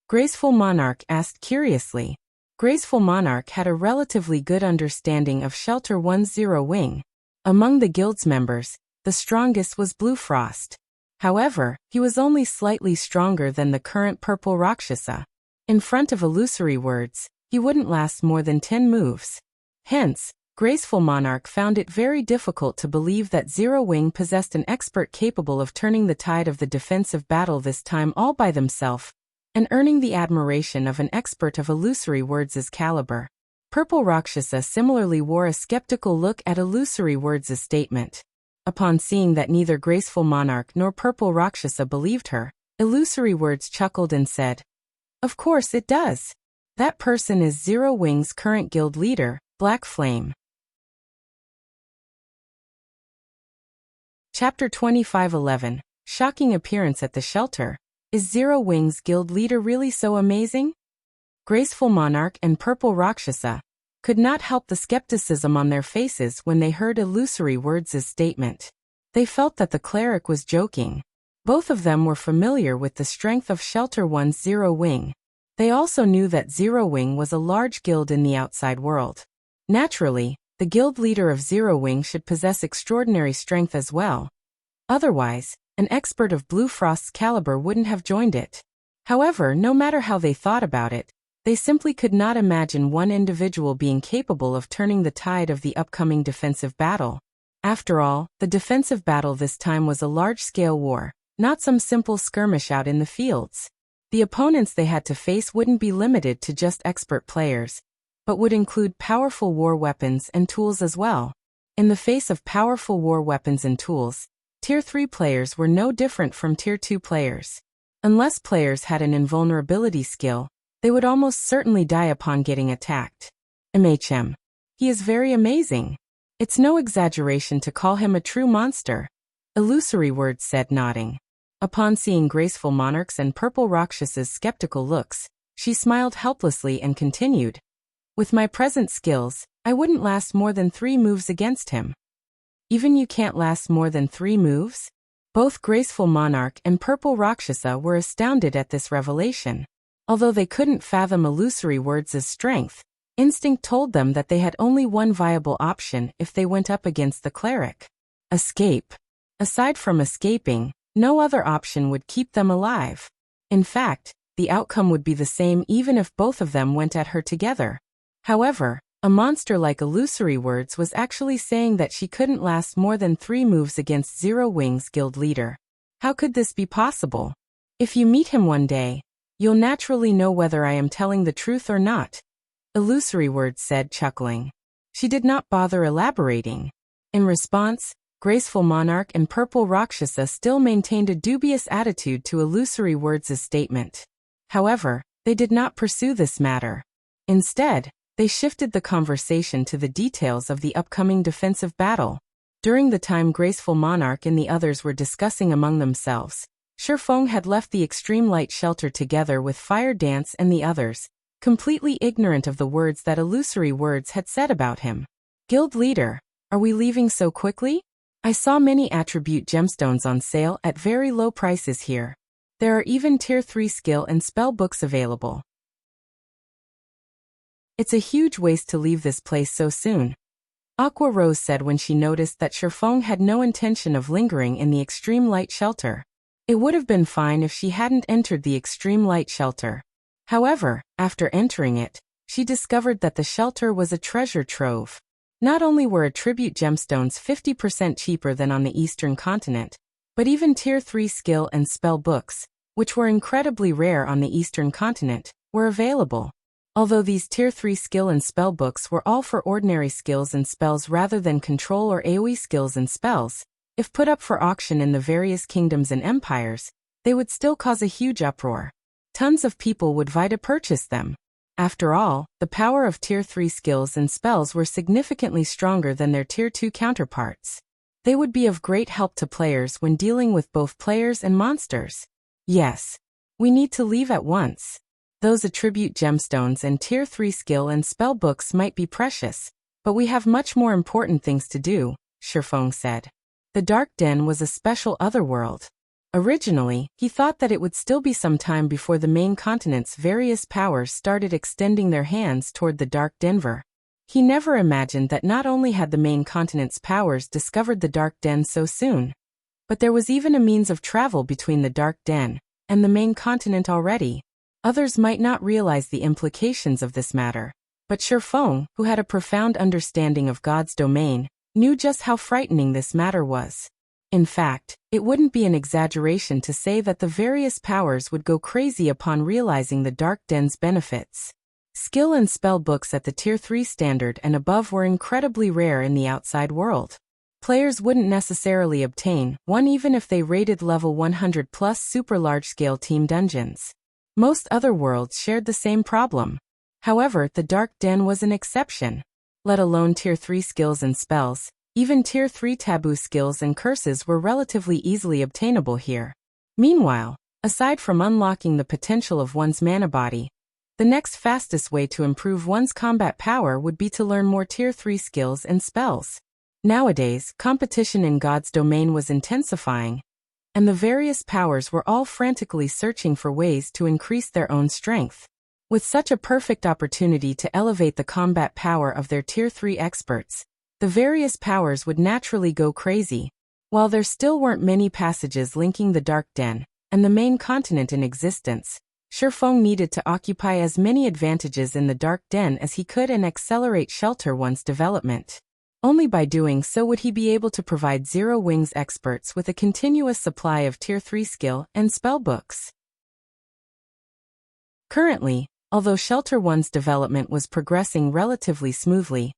Speaker 1: Graceful Monarch asked curiously. Graceful Monarch had a relatively good understanding of Shelter 1's Zero Wing. Among the guild's members, the strongest was Blue Frost. However, he was only slightly stronger than the current Purple Rakshasa. In front of Illusory Words, he wouldn't last more than 10 moves. Hence, Graceful Monarch found it very difficult to believe that Zero Wing possessed an expert capable of turning the tide of the defensive battle this time all by themselves, and earning the admiration of an expert of Illusory Words' caliber. Purple Rakshasa similarly wore a skeptical look at Illusory Words' statement. Upon seeing that neither Graceful Monarch nor Purple Rakshasa believed her, Illusory Words chuckled and said, of course it does. That person is Zero Wing's current guild leader, Black Flame. Chapter 25:11. Shocking appearance at the shelter. Is Zero Wing's guild leader really so amazing? Graceful Monarch and Purple Rakshasa could not help the skepticism on their faces when they heard Illusory Words' statement. They felt that the cleric was joking. Both of them were familiar with the strength of Shelter 1's Zero Wing. They also knew that Zero Wing was a large guild in the outside world. Naturally, the guild leader of Zero Wing should possess extraordinary strength as well. Otherwise, an expert of Blue Frost's caliber wouldn't have joined it. However, no matter how they thought about it, they simply could not imagine one individual being capable of turning the tide of the upcoming defensive battle. After all, the defensive battle this time was a large-scale war, not some simple skirmish out in the fields. The opponents they had to face wouldn't be limited to just expert players, but would include powerful war weapons and tools as well. In the face of powerful war weapons and tools, Tier 3 players were no different from Tier 2 players. Unless players had an invulnerability skill, they would almost certainly die upon getting attacked. He is very amazing. It's no exaggeration to call him a true monster, Illusory Words said, nodding. Upon seeing Graceful Monarch's and Purple Rakshas's skeptical looks, she smiled helplessly and continued, with my present skills, I wouldn't last more than 3 moves against him. Even you can't last more than 3 moves? Both Graceful Monarch and Purple Rakshasa were astounded at this revelation. Although they couldn't fathom Illusory Words' strength, instinct told them that they had only one viable option if they went up against the cleric. Escape. Aside from escaping, no other option would keep them alive. In fact, the outcome would be the same even if both of them went at her together. However, a monster like Illusory Words was actually saying that she couldn't last more than 3 moves against Zero Wing's guild leader. How could this be possible? If you meet him one day, you'll naturally know whether I am telling the truth or not, Illusory Words said, chuckling. She did not bother elaborating. In response, Graceful Monarch and Purple Rakshasa still maintained a dubious attitude to Illusory Words' statement. However, they did not pursue this matter. Instead, they shifted the conversation to the details of the upcoming defensive battle. During the time Graceful Monarch and the others were discussing among themselves, Shifeng had left the Extreme Light Shelter together with Fire Dance and the others, completely ignorant of the words that Illusory Words had said about him. Guild leader, are we leaving so quickly? I saw many attribute gemstones on sale at very low prices here. There are even Tier 3 skill and spell books available. It's a huge waste to leave this place so soon, Aqua Rose said when she noticed that Shifeng had no intention of lingering in the Extreme Light Shelter. It would have been fine if she hadn't entered the Extreme Light Shelter. However, after entering it, she discovered that the shelter was a treasure trove. Not only were attribute gemstones 50% cheaper than on the Eastern continent, but even Tier 3 skill and spell books, which were incredibly rare on the Eastern continent, were available. Although these Tier 3 skill and spell books were all for ordinary skills and spells rather than control or AoE skills and spells, if put up for auction in the various kingdoms and empires, they would still cause a huge uproar. Tons of people would vie to purchase them. After all, the power of Tier 3 skills and spells were significantly stronger than their Tier 2 counterparts. They would be of great help to players when dealing with both players and monsters. Yes. We need to leave at once. Those attribute gemstones and Tier 3 skill and spell books might be precious, but we have much more important things to do, Shifeng said. The Dark Den was a special otherworld. Originally, he thought that it would still be some time before the main continent's various powers started extending their hands toward the Dark Denver. He never imagined that not only had the main continent's powers discovered the Dark Den so soon, but there was even a means of travel between the Dark Den and the main continent already. Others might not realize the implications of this matter, but Shifeng, who had a profound understanding of God's domain, knew just how frightening this matter was. In fact, it wouldn't be an exaggeration to say that the various powers would go crazy upon realizing the Dark Den's benefits. Skill and spell books at the Tier 3 standard and above were incredibly rare in the outside world. Players wouldn't necessarily obtain one even if they raided level 100 plus super large-scale team dungeons. Most other worlds shared the same problem. However, the Dark Den was an exception. Let alone Tier 3 skills and spells, even Tier 3 taboo skills and curses were relatively easily obtainable here. Meanwhile, aside from unlocking the potential of one's mana body, the next fastest way to improve one's combat power would be to learn more Tier 3 skills and spells. Nowadays, competition in God's domain was intensifying, and the various powers were all frantically searching for ways to increase their own strength. With such a perfect opportunity to elevate the combat power of their Tier 3 experts, the various powers would naturally go crazy. While there still weren't many passages linking the Dark Den and the main continent in existence, Shifeng needed to occupy as many advantages in the Dark Den as he could and accelerate Shelter One's development. Only by doing so would he be able to provide Zero Wings experts with a continuous supply of Tier 3 skill and spell books. Currently, although Shelter One's development was progressing relatively smoothly,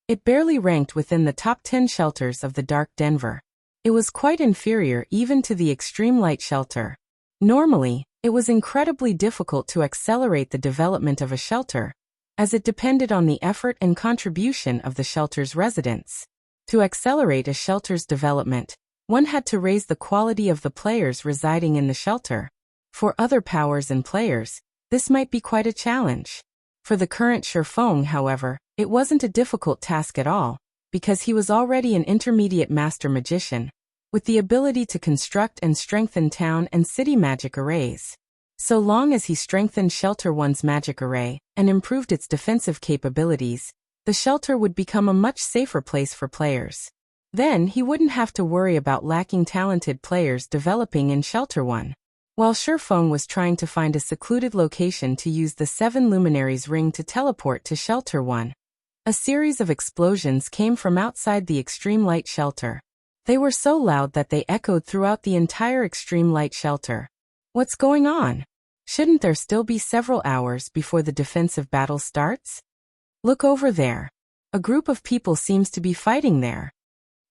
Speaker 1: it barely ranked within the top 10 shelters of the Dark Denver. It was quite inferior even to the Extreme Light Shelter. Normally, it was incredibly difficult to accelerate the development of a shelter, as it depended on the effort and contribution of the shelter's residents. To accelerate a shelter's development, one had to raise the quality of the players residing in the shelter. For other powers and players, this might be quite a challenge. For the current Shifeng, however, it wasn't a difficult task at all, because he was already an intermediate master magician, with the ability to construct and strengthen town and city magic arrays. So long as he strengthened Shelter One's magic array and improved its defensive capabilities, the shelter would become a much safer place for players. Then he wouldn't have to worry about lacking talented players developing in Shelter One. While Shifeng was trying to find a secluded location to use the 7 Luminaries ring to teleport to Shelter One, a series of explosions came from outside the Extreme Light Shelter. They were so loud that they echoed throughout the entire Extreme Light Shelter. What's going on? Shouldn't there still be several hours before the defensive battle starts? Look over there. A group of people seems to be fighting there.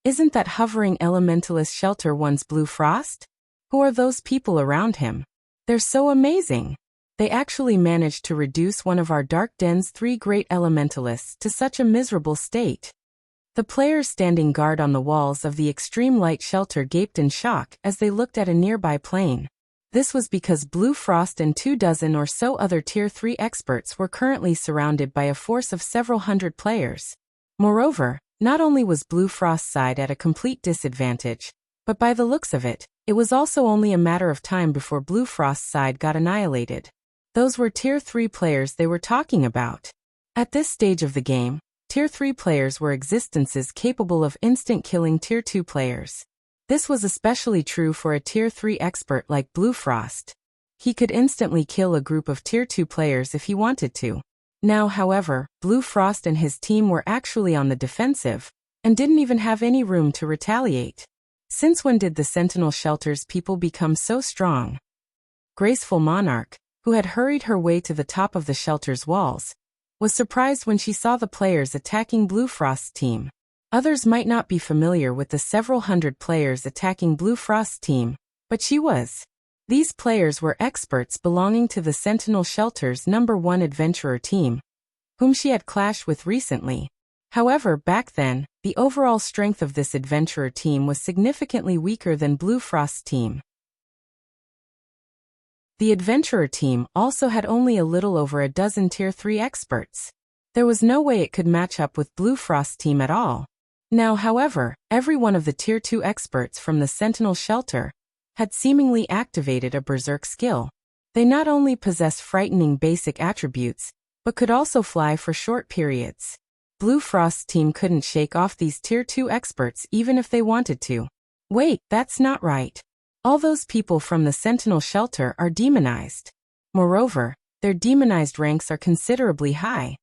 Speaker 1: Isn't that hovering elementalist Shelter One's Blue Frost? Who are those people around him? They're so amazing. They actually managed to reduce one of our Dark Den's 3 great elementalists to such a miserable state. The players standing guard on the walls of the Extreme Light Shelter gaped in shock as they looked at a nearby plane. This was because Blue Frost and 24 or so other Tier 3 experts were currently surrounded by a force of several hundred players. Moreover, not only was Blue Frost's side at a complete disadvantage, but by the looks of it, it was also only a matter of time before Blue Frost's side got annihilated. Those were Tier 3 players they were talking about. At this stage of the game, Tier 3 players were existences capable of instant killing Tier 2 players. This was especially true for a Tier 3 expert like Blue Frost. He could instantly kill a group of Tier 2 players if he wanted to. Now, however, Blue Frost and his team were actually on the defensive, and didn't even have any room to retaliate. Since when did the Sentinel Shelter's people become so strong? Graceful Monarch, who had hurried her way to the top of the shelter's walls, was surprised when she saw the players attacking Blue Frost's team. Others might not be familiar with the several hundred players attacking Blue Frost's team, but she was. These players were experts belonging to the Sentinel Shelter's #1 adventurer team, whom she had clashed with recently. However, back then, the overall strength of this adventurer team was significantly weaker than Blue Frost's team. The adventurer team also had only a little over a dozen Tier 3 experts. There was no way it could match up with Blue Frost's team at all. Now, however, every one of the Tier 2 experts from the Sentinel Shelter had seemingly activated a berserk skill. They not only possessed frightening basic attributes, but could also fly for short periods. Blue Frost's team couldn't shake off these Tier 2 experts even if they wanted to. Wait, that's not right. All those people from the Sentinel Shelter are demonized. Moreover, their demonized ranks are considerably high.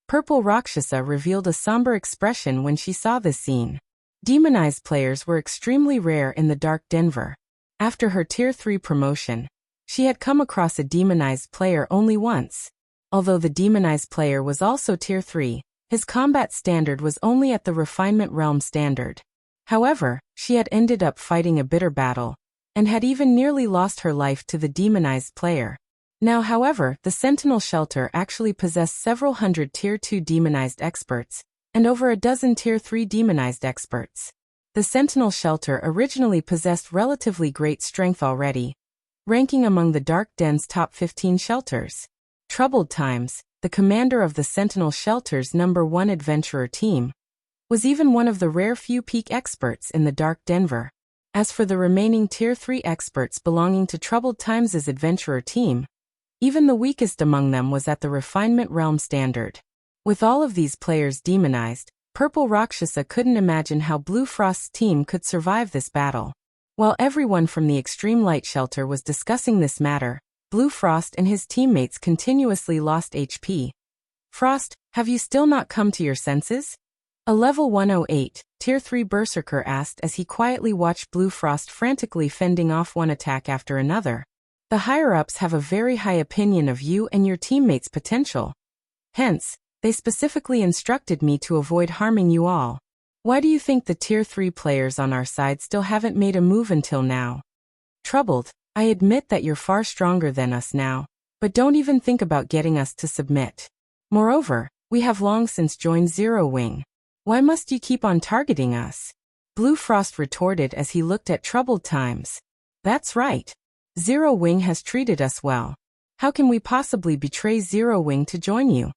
Speaker 1: Purple Rakshasa revealed a somber expression when she saw this scene. Demonized players were extremely rare in the Dark Denver. After her Tier 3 promotion, she had come across a demonized player only once. Although the demonized player was also Tier 3, his combat standard was only at the Refinement Realm standard. However, she had ended up fighting a bitter battle, and had even nearly lost her life to the demonized player. Now, however, the Sentinel Shelter actually possessed several hundred Tier 2 demonized experts, and over a dozen Tier 3 demonized experts. The Sentinel Shelter originally possessed relatively great strength already, ranking among the Dark Den's top 15 shelters. Troubled Times, the commander of the Sentinel Shelter's #1 adventurer team, was even one of the rare few peak experts in the Dark Denver. As for the remaining Tier 3 experts belonging to Troubled Times' adventurer team, even the weakest among them was at the Refinement Realm standard. With all of these players demonized, Purple Rakshasa couldn't imagine how Blue Frost's team could survive this battle. While everyone from the Extreme Light Shelter was discussing this matter, Blue Frost and his teammates continuously lost HP. Frost, have you still not come to your senses? A level 108, Tier 3 Berserker asked as he quietly watched Blue Frost frantically fending off one attack after another. The higher-ups have a very high opinion of you and your teammates' potential. Hence, they specifically instructed me to avoid harming you all. Why do you think the Tier 3 players on our side still haven't made a move until now? Troubled, I admit that you're far stronger than us now, but don't even think about getting us to submit. Moreover, we have long since joined Zero Wing. Why must you keep on targeting us? Blue Frost retorted as he looked at Troubled Times. That's right. Zero Wing has treated us well. How can we possibly betray Zero Wing to join you?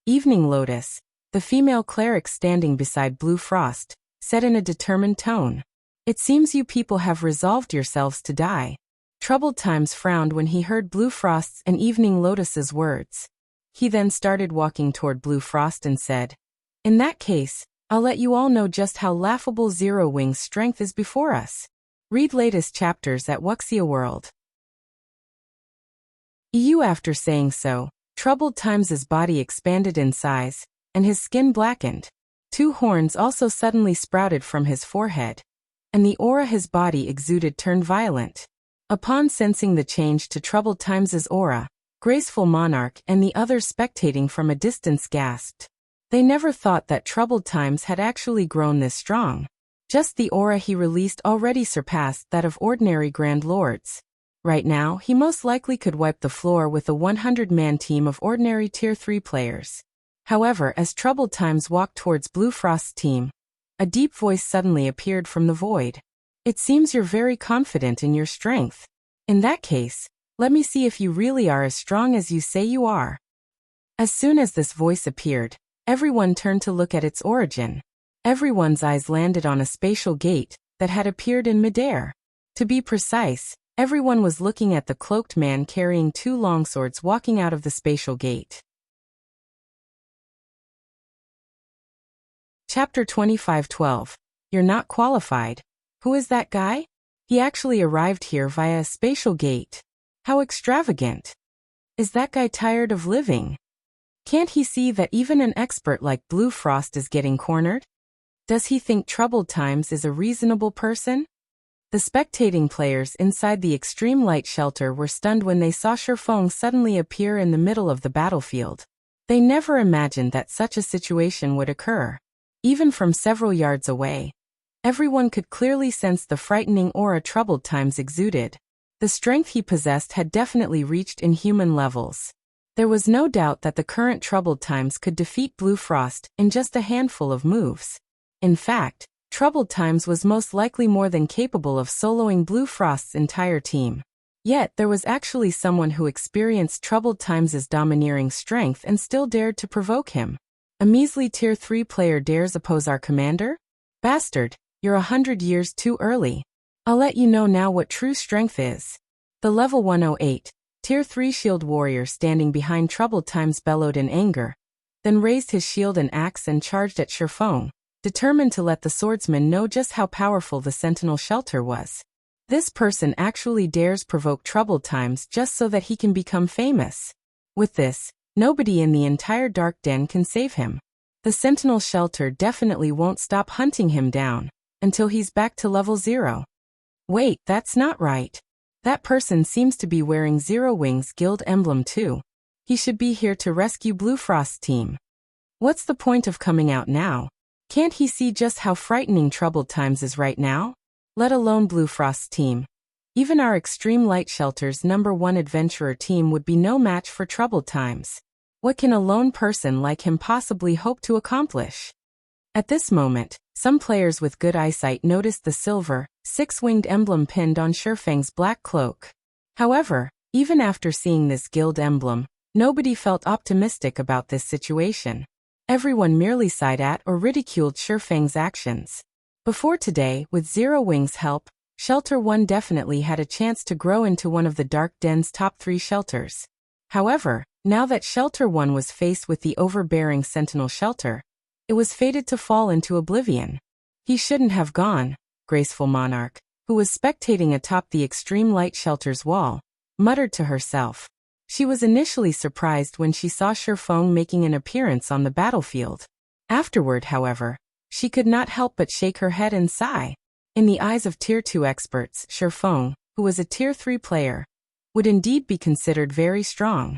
Speaker 1: Evening Lotus, the female cleric standing beside Blue Frost, said in a determined tone. It seems you people have resolved yourselves to die. Troubled Times frowned when he heard Blue Frost's and Evening Lotus's words. He then started walking toward Blue Frost and said, in that case, I'll let you all know just how laughable Zero Wing's strength is before us. Read latest chapters at Wuxia World. After saying so, Troubled Times' body expanded in size, and his skin blackened. 2 horns also suddenly sprouted from his forehead, and the aura his body exuded turned violent. Upon sensing the change to Troubled Times' aura, Graceful Monarch and the others spectating from a distance gasped. They never thought that Troubled Times had actually grown this strong. Just the aura he released already surpassed that of ordinary Grand Lords. Right now, he most likely could wipe the floor with a 100-man team of ordinary Tier 3 players. However, as Troubled Times walked towards Blue Frost's team, a deep voice suddenly appeared from the void. It seems you're very confident in your strength. In that case, let me see if you really are as strong as you say you are. As soon as this voice appeared, everyone turned to look at its origin. Everyone's eyes landed on a spatial gate that had appeared in midair. To be precise, everyone was looking at the cloaked man carrying 2 longswords walking out of the spatial gate. Chapter 25:12. You're not qualified. Who is that guy? He actually arrived here via a spatial gate. How extravagant. Is that guy tired of living? Can't he see that even an expert like Blue Frost is getting cornered? Does he think Troubled Times is a reasonable person? The spectating players inside the extreme light shelter were stunned when they saw Shifeng suddenly appear in the middle of the battlefield. They never imagined that such a situation would occur. Even from several yards away, everyone could clearly sense the frightening aura Troubled Times exuded. The strength he possessed had definitely reached inhuman levels. There was no doubt that the current Troubled Times could defeat Blue Frost in just a handful of moves. In fact, Troubled Times was most likely more than capable of soloing Blue Frost's entire team. Yet there was actually someone who experienced Troubled Times' domineering strength and still dared to provoke him. A measly Tier 3 player dares oppose our commander? Bastard, you're 100 years too early. I'll let you know now what true strength is. The level 108, Tier 3 shield warrior standing behind Troubled Times bellowed in anger, then raised his shield and axe and charged at Shifeng, determined to let the swordsman know just how powerful the sentinel shelter was. This person actually dares provoke Troubled Times just so that he can become famous. With this, nobody in the entire Dark Den can save him. The sentinel shelter definitely won't stop hunting him down until he's back to level 0. Wait, that's not right. That person seems to be wearing Zero Wings Guild emblem too. He should be here to rescue Blue Frost's team. What's the point of coming out now? Can't he see just how frightening Troubled Times is right now? Let alone Blue Frost's team. Even our Extreme Light Shelter's #1 adventurer team would be no match for Troubled Times. What can a lone person like him possibly hope to accomplish? At this moment, some players with good eyesight noticed the silver, six-winged emblem pinned on Shifeng's black cloak. However, even after seeing this guild emblem, nobody felt optimistic about this situation. Everyone merely sighed at or ridiculed Shifeng's actions. Before today, with Zero Wings' help, Shelter 1 definitely had a chance to grow into one of the Dark Den's top 3 shelters. However, now that Shelter 1 was faced with the overbearing Sentinel Shelter, it was fated to fall into oblivion. He shouldn't have gone, Graceful Monarch, who was spectating atop the Extreme Light Shelter's wall, muttered to herself. She was initially surprised when she saw Shifeng making an appearance on the battlefield. Afterward, however, she could not help but shake her head and sigh. In the eyes of Tier 2 experts, Shifeng, who was a Tier 3 player, would indeed be considered very strong.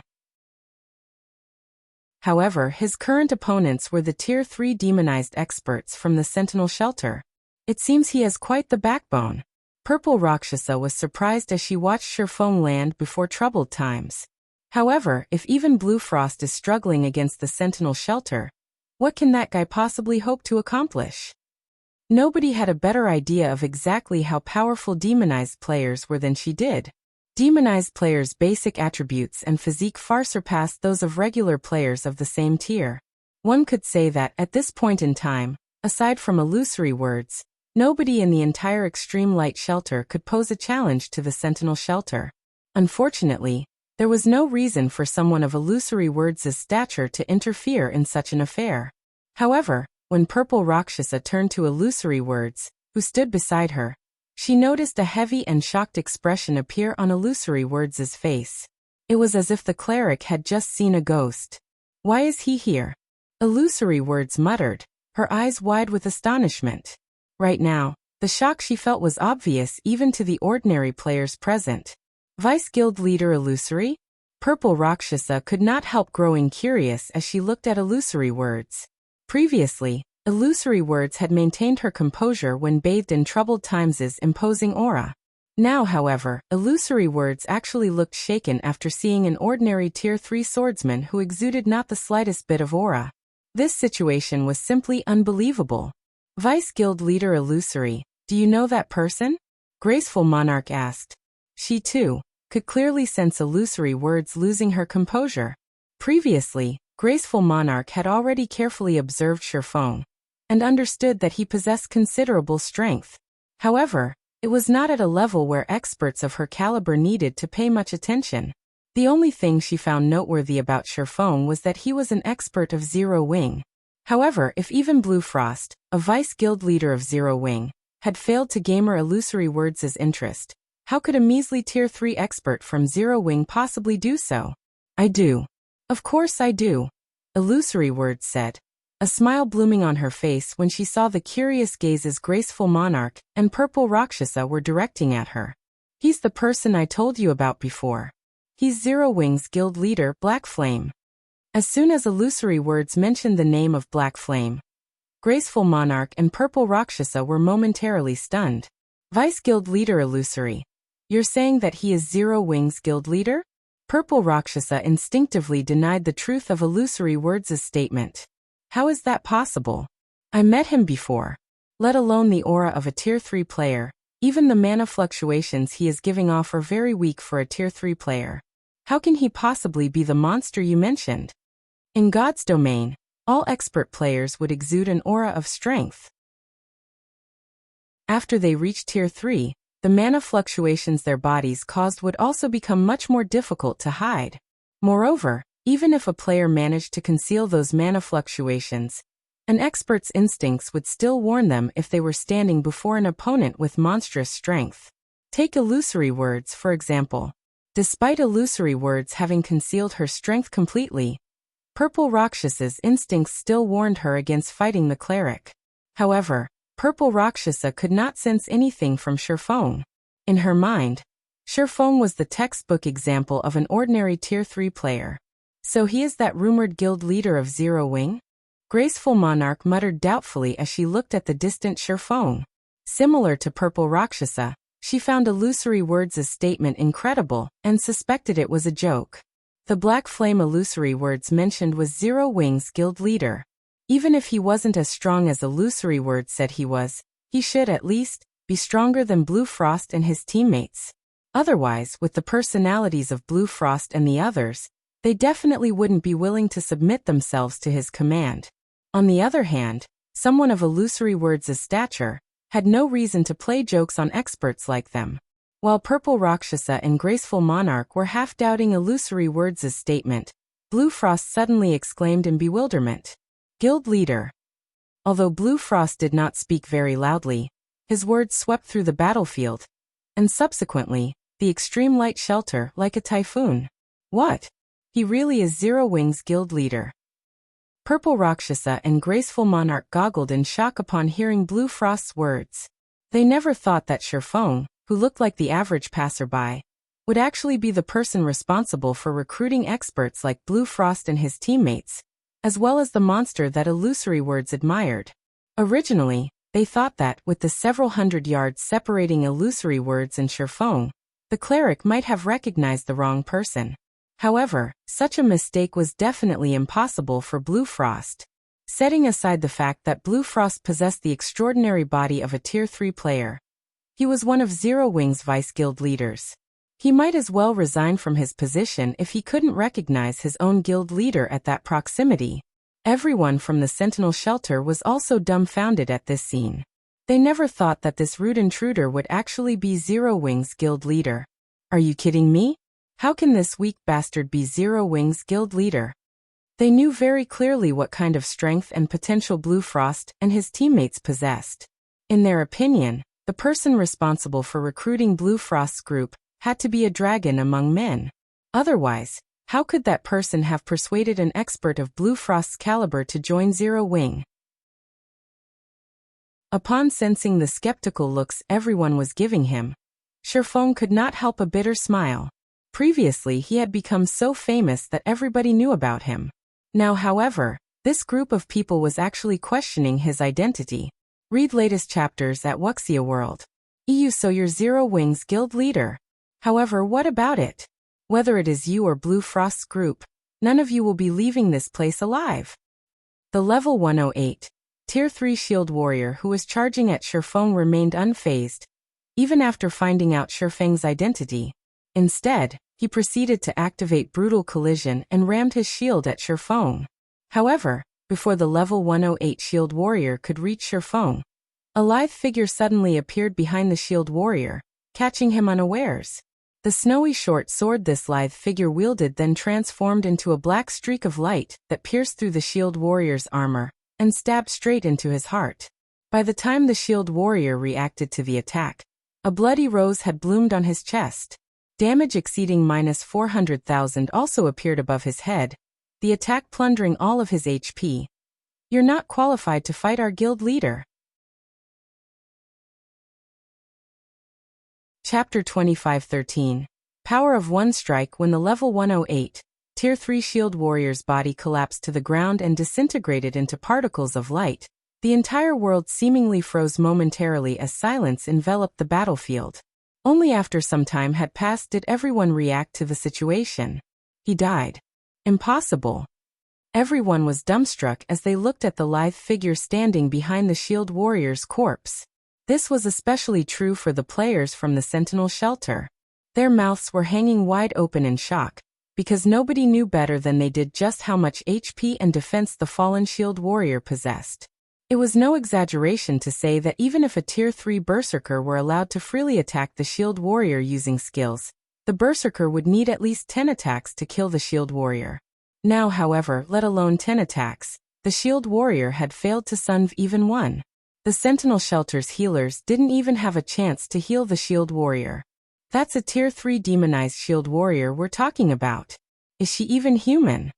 Speaker 1: However, his current opponents were the Tier 3 demonized experts from the Sentinel Shelter. It seems he has quite the backbone. Purple Rakshasa was surprised as she watched Shifeng land before Troubled Times. However, if even Blue Frost is struggling against the Sentinel Shelter, what can that guy possibly hope to accomplish? Nobody had a better idea of exactly how powerful demonized players were than she did. Demonized players' basic attributes and physique far surpassed those of regular players of the same tier. One could say that, at this point in time, aside from illusory words, nobody in the entire Extreme Light Shelter could pose a challenge to the Sentinel Shelter. Unfortunately, there was no reason for someone of illusory words' stature to interfere in such an affair. However, when Purple Rakshasa turned to illusory words, who stood beside her, she noticed a heavy and shocked expression appear on illusory words' face. It was as if the cleric had just seen a ghost. Why is he here? Illusory words muttered, her eyes wide with astonishment. Right now, the shock she felt was obvious even to the ordinary players present. Vice Guild Leader Illusory? Purple Rakshasa could not help growing curious as she looked at illusory words. Previously, illusory words had maintained her composure when bathed in Troubled Times' imposing aura. Now, however, illusory words actually looked shaken after seeing an ordinary Tier 3 swordsman who exuded not the slightest bit of aura. This situation was simply unbelievable. Vice Guild Leader Illusory, do you know that person? Graceful Monarch asked. She, too, could clearly sense illusory words losing her composure. Previously, Graceful Monarch had already carefully observed Shifeng, and understood that he possessed considerable strength. However, it was not at a level where experts of her caliber needed to pay much attention. The only thing she found noteworthy about Shifeng was that he was an expert of Zero Wing. However, if even Blue Frost, a vice guild leader of Zero Wing, had failed to gamer illusory words' interest, How could a measly Tier 3 expert from Zero Wing possibly do so? I do. Of course I do. Illusory Words said, a smile blooming on her face when she saw the curious gazes Graceful Monarch and Purple Rakshasa were directing at her. He's the person I told you about before. He's Zero Wing's guild leader, Black Flame. As soon as Illusory Words mentioned the name of Black Flame, Graceful Monarch and Purple Rakshasa were momentarily stunned. Vice Guild Leader Illusory. You're saying that he is Zero Wing's guild leader? Purple Rakshasa instinctively denied the truth of Illusory Words' statement. How is that possible? I met him before. Let alone the aura of a Tier 3 player, even the mana fluctuations he is giving off are very weak for a Tier 3 player. How can he possibly be the monster you mentioned? In God's domain, all expert players would exude an aura of strength. After they reached Tier 3, the mana fluctuations their bodies caused would also become much more difficult to hide. Moreover, even if a player managed to conceal those mana fluctuations, an expert's instincts would still warn them if they were standing before an opponent with monstrous strength. Take Illusory Words, for example. Despite Illusory Words having concealed her strength completely, Purple Rakshasa's instincts still warned her against fighting the cleric. However, Purple Rakshasa could not sense anything from Shurfeng. In her mind, Shurfeng was the textbook example of an ordinary Tier 3 player. So he is that rumored guild leader of Zero Wing? Graceful Monarch muttered doubtfully as she looked at the distant Shurfeng. Similar to Purple Rakshasa, she found Illusory Words' statement incredible and suspected it was a joke. The Black Flame Illusory Words mentioned was Zero Wing's guild leader. Even if he wasn't as strong as Illusory Words said he was, he should at least be stronger than Blue Frost and his teammates. Otherwise, with the personalities of Blue Frost and the others, they definitely wouldn't be willing to submit themselves to his command. On the other hand, someone of Illusory Words' stature had no reason to play jokes on experts like them. While Purple Rakshasa and Graceful Monarch were half-doubting Illusory Words' statement, Blue Frost suddenly exclaimed in bewilderment. Guild leader. Although Blue Frost did not speak very loudly, his words swept through the battlefield, and subsequently, the extreme light shelter like a typhoon. What? He really is Zero Wing's guild leader. Purple Rakshasa and Graceful Monarch goggled in shock upon hearing Blue Frost's words. They never thought that Shurfeng, who looked like the average passerby, would actually be the person responsible for recruiting experts like Blue Frost and his teammates, as well as the monster that Illusory Words admired. Originally, they thought that, with the several hundred yards separating Illusory Words and Shurfeng, the cleric might have recognized the wrong person. However, such a mistake was definitely impossible for Blue Frost. Setting aside the fact that Blue Frost possessed the extraordinary body of a Tier 3 player, he was one of Zero Wing's vice guild leaders. He might as well resign from his position if he couldn't recognize his own guild leader at that proximity. Everyone from the Sentinel shelter was also dumbfounded at this scene. They never thought that this rude intruder would actually be Zero Wing's guild leader. Are you kidding me? How can this weak bastard be Zero Wing's guild leader? They knew very clearly what kind of strength and potential Blue Frost and his teammates possessed. In their opinion, the person responsible for recruiting Blue Frost's group had to be a dragon among men. Otherwise, how could that person have persuaded an expert of Blue Frost's caliber to join Zero Wing? Upon sensing the skeptical looks everyone was giving him, Shurfeng could not help a bitter smile. Previously he had become so famous that everybody knew about him. Now, however, this group of people was actually questioning his identity. Read latest chapters at Wuxia World. So you're Zero Wing's guild leader. However, what about it? Whether it is you or Blue Frost's group, none of you will be leaving this place alive. The level 108, Tier 3 shield warrior who was charging at Shurfeng remained unfazed, even after finding out Shurfeng's identity. Instead, he proceeded to activate Brutal Collision and rammed his shield at Shurfeng. However, before the level 108 shield warrior could reach Shurfeng, a lithe figure suddenly appeared behind the shield warrior, catching him unawares. The snowy short sword this lithe figure wielded then transformed into a black streak of light that pierced through the shield warrior's armor and stabbed straight into his heart. By the time the shield warrior reacted to the attack, A bloody rose had bloomed on his chest. Damage exceeding -400,000 also appeared above his head, the attack plundering all of his HP. You're not qualified to fight our guild leader. Chapter 25:13. Power of One Strike. When the level 108, Tier 3 Shield Warrior's body collapsed to the ground and disintegrated into particles of light, the entire world seemingly froze momentarily as silence enveloped the battlefield. Only after some time had passed did everyone react to the situation. He died. Impossible. Everyone was dumbstruck as they looked at the lithe figure standing behind the Shield Warrior's corpse. This was especially true for the players from the Sentinel shelter. Their mouths were hanging wide open in shock, because nobody knew better than they did just how much HP and defense the fallen Shield Warrior possessed. It was no exaggeration to say that even if a Tier 3 Berserker were allowed to freely attack the Shield Warrior using skills, the Berserker would need at least 10 attacks to kill the Shield Warrior. Now, however, let alone 10 attacks, the Shield Warrior had failed to sunv even one. The Sentinel shelter's healers didn't even have a chance to heal the Shield Warrior. That's a Tier 3 demonized Shield Warrior we're talking about. Is she even human?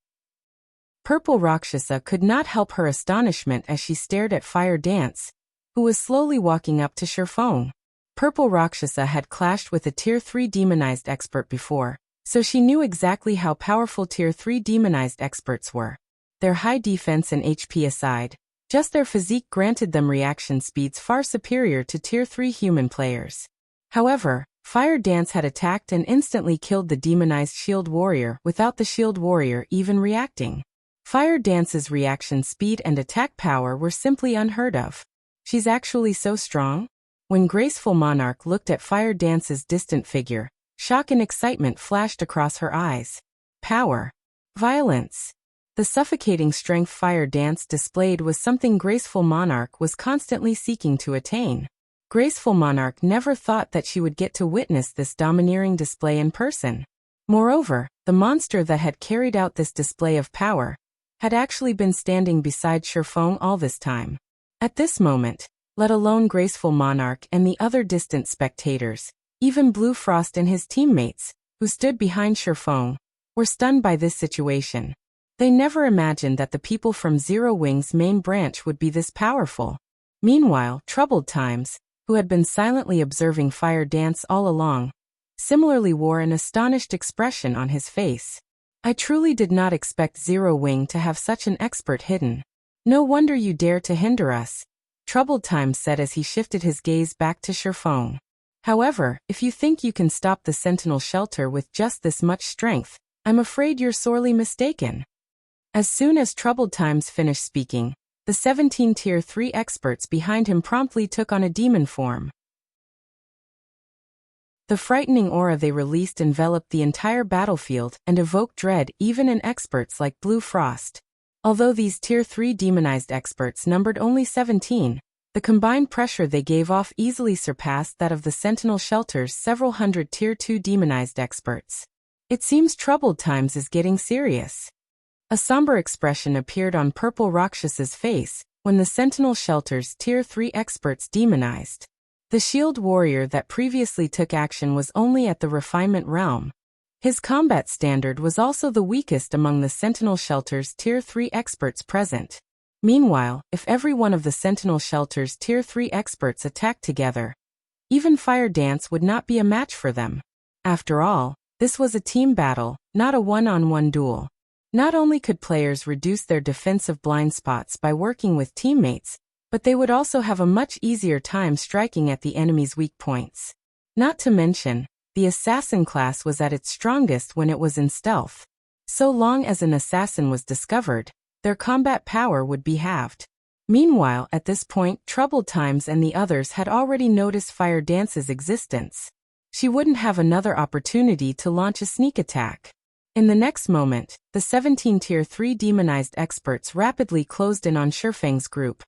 Speaker 1: Purple Rakshasa could not help her astonishment as she stared at Fire Dance, who was slowly walking up to Sherfong. Purple Rakshasa had clashed with a Tier 3 demonized expert before, so she knew exactly how powerful Tier 3 demonized experts were. Their high defense and HP aside, just their physique granted them reaction speeds far superior to Tier 3 human players. However, Fire Dance had attacked and instantly killed the demonized Shield Warrior without the Shield Warrior even reacting. Fire Dance's reaction speed and attack power were simply unheard of. She's actually so strong? When Graceful Monarch looked at Fire Dance's distant figure, shock and excitement flashed across her eyes. Power. Violence. The suffocating strength Fire Dance displayed was something Graceful Monarch was constantly seeking to attain. Graceful Monarch never thought that she would get to witness this domineering display in person. Moreover, the monster that had carried out this display of power had actually been standing beside Sherfong all this time. At this moment, let alone Graceful Monarch and the other distant spectators, even Blue Frost and his teammates, who stood behind Sherfong, were stunned by this situation. They never imagined that the people from Zero Wing's main branch would be this powerful. Meanwhile, Troubled Times, who had been silently observing Fire Dance all along, similarly wore an astonished expression on his face. I truly did not expect Zero Wing to have such an expert hidden. No wonder you dare to hinder us, Troubled Times said as he shifted his gaze back to Sherfong. However, if you think you can stop the Sentinel shelter with just this much strength, I'm afraid you're sorely mistaken. As soon as Troubled Times finished speaking, the 17 Tier 3 experts behind him promptly took on a demon form. The frightening aura they released enveloped the entire battlefield and evoked dread even in experts like Blue Frost. Although these Tier 3 demonized experts numbered only 17, the combined pressure they gave off easily surpassed that of the Sentinel shelter's several hundred Tier 2 demonized experts. It seems Troubled Times is getting serious. A somber expression appeared on Purple Rakshasa's face when the Sentinel shelter's Tier 3 experts demonized. The Shield Warrior that previously took action was only at the refinement realm. His combat standard was also the weakest among the Sentinel shelter's Tier 3 experts present. Meanwhile, if every one of the Sentinel shelter's Tier 3 experts attacked together, even Fire Dance would not be a match for them. After all, this was a team battle, not a one-on-one duel. Not only could players reduce their defensive blind spots by working with teammates, but they would also have a much easier time striking at the enemy's weak points. Not to mention, the assassin class was at its strongest when it was in stealth. So long as an assassin was discovered, their combat power would be halved. Meanwhile, at this point, Troubled Times and the others had already noticed Fire Dance's existence. She wouldn't have another opportunity to launch a sneak attack. In the next moment, the 17 Tier 3 demonized experts rapidly closed in on Sherfang's group,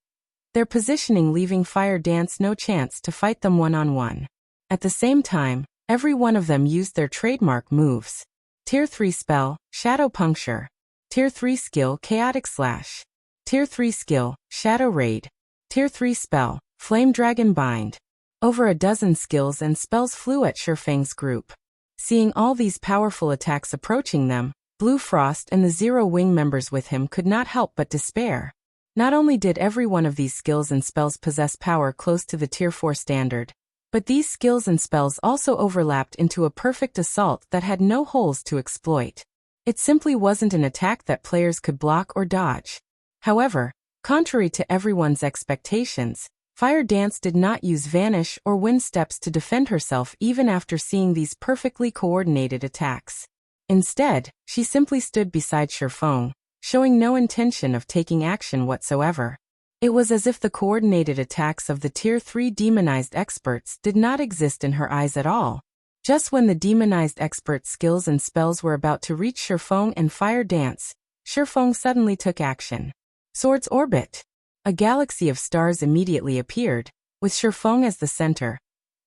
Speaker 1: their positioning leaving Fire Dance no chance to fight them one-on-one. At the same time, every one of them used their trademark moves. Tier 3 spell, Shadow Puncture. Tier 3 skill, Chaotic Slash. Tier 3 skill, Shadow Raid. Tier 3 spell, Flame Dragon Bind. Over a dozen skills and spells flew at Shifeng's group. Seeing all these powerful attacks approaching them, Blue Frost and the Zero Wing members with him could not help but despair. Not only did every one of these skills and spells possess power close to the Tier 4 standard, but these skills and spells also overlapped into a perfect assault that had no holes to exploit. It simply wasn't an attack that players could block or dodge. However, contrary to everyone's expectations, Fire Dance did not use Vanish or Wind Steps to defend herself even after seeing these perfectly coordinated attacks. Instead, she simply stood beside Shifeng, showing no intention of taking action whatsoever. It was as if the coordinated attacks of the Tier 3 demonized experts did not exist in her eyes at all. Just when the demonized expert's skills and spells were about to reach Shifeng and Fire Dance, Shifeng suddenly took action. Sword's Orbit. A galaxy of stars immediately appeared, with Shifeng as the center.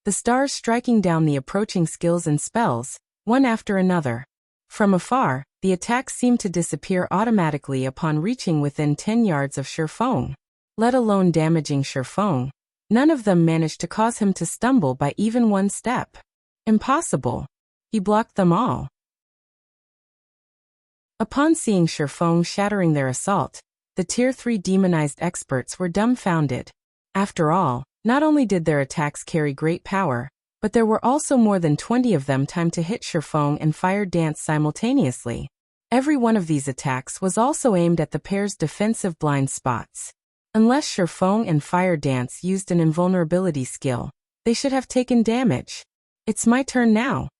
Speaker 1: The stars striking down the approaching skills and spells, one after another. From afar, the attacks seemed to disappear automatically upon reaching within 10 yards of Shifeng. Let alone damaging Shifeng, none of them managed to cause him to stumble by even one step. Impossible. He blocked them all. Upon seeing Shifeng shattering their assault, the Tier 3 demonized experts were dumbfounded. After all, not only did their attacks carry great power, but there were also more than 20 of them timed to hit Shifeng and Fire Dance simultaneously. Every one of these attacks was also aimed at the pair's defensive blind spots. Unless Shifeng and Fire Dance used an invulnerability skill, they should have taken damage. It's my turn now.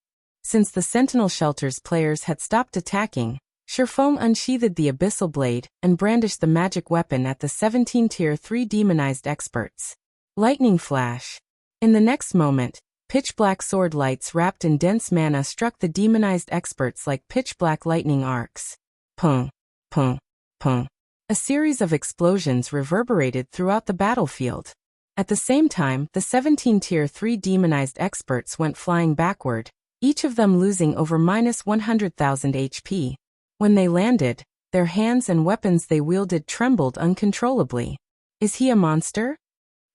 Speaker 1: Since the Sentinel Shelter's players had stopped attacking, Shifeng unsheathed the Abyssal Blade and brandished the magic weapon at the 17 Tier 3 demonized experts. Lightning Flash. In the next moment, pitch-black sword lights wrapped in dense mana struck the demonized experts like pitch-black lightning arcs. Pung, pung, pung. A series of explosions reverberated throughout the battlefield. At the same time, the 17 Tier 3 demonized experts went flying backward, each of them losing over -100,000 HP. When they landed, their hands and weapons they wielded trembled uncontrollably. Is he a monster?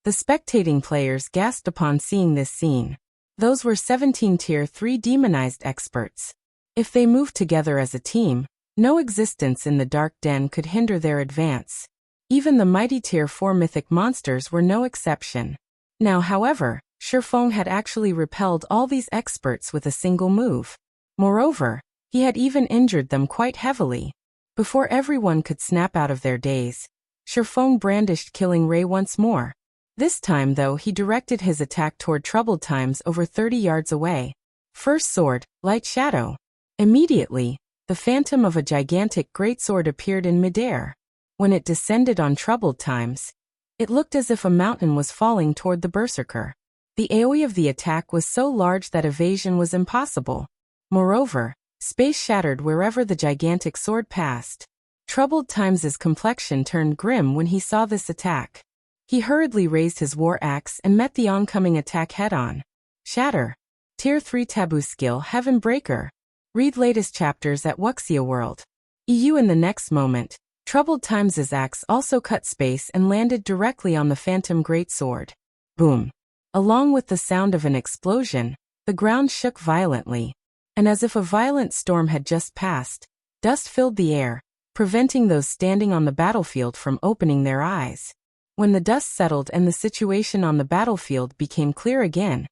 Speaker 1: The spectating players gasped upon seeing this scene. Those were 17 Tier 3 demonized experts. If they moved together as a team, no existence in the Dark Den could hinder their advance. Even the mighty Tier 4 mythic monsters were no exception. Now, however, Shifeng had actually repelled all these experts with a single move. Moreover, he had even injured them quite heavily. Before everyone could snap out of their daze, Shifeng brandished Killing Ray once more. This time, though, he directed his attack toward Troubled Times over 30 yards away. First sword, Light Shadow. Immediately, the phantom of a gigantic greatsword appeared in midair. When it descended on Troubled Times, it looked as if a mountain was falling toward the berserker. The AoE of the attack was so large that evasion was impossible. Moreover, space shattered wherever the gigantic sword passed. Troubled Times' complexion turned grim when he saw this attack. He hurriedly raised his war axe and met the oncoming attack head-on. Shatter. Tier 3 taboo skill Heaven Breaker. Read latest chapters at Wuxia World. EU. In the next moment, Troubled Times' axe also cut space and landed directly on the phantom greatsword. Boom. Along with the sound of an explosion, the ground shook violently. And as if a violent storm had just passed, dust filled the air, preventing those standing on the battlefield from opening their eyes. When the dust settled and the situation on the battlefield became clear again,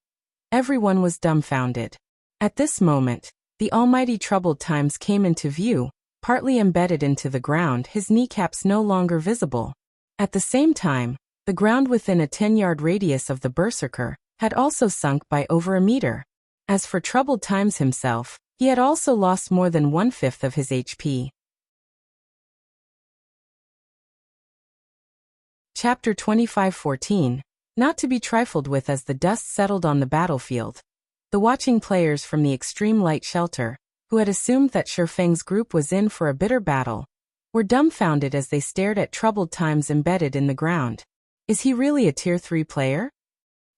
Speaker 1: everyone was dumbfounded. At this moment, the almighty Troubled Times came into view, partly embedded into the ground, his kneecaps no longer visible. At the same time, the ground within a 10-yard radius of the berserker had also sunk by over a meter. As for Troubled Times himself, he had also lost more than 1/5 of his HP. Chapter 25:14. Not to be trifled with. As the dust settled on the battlefield, the watching players from the extreme light shelter, who had assumed that Shifeng's group was in for a bitter battle, were dumbfounded as they stared at Troubled Times embedded in the ground. Is he really a Tier 3 player?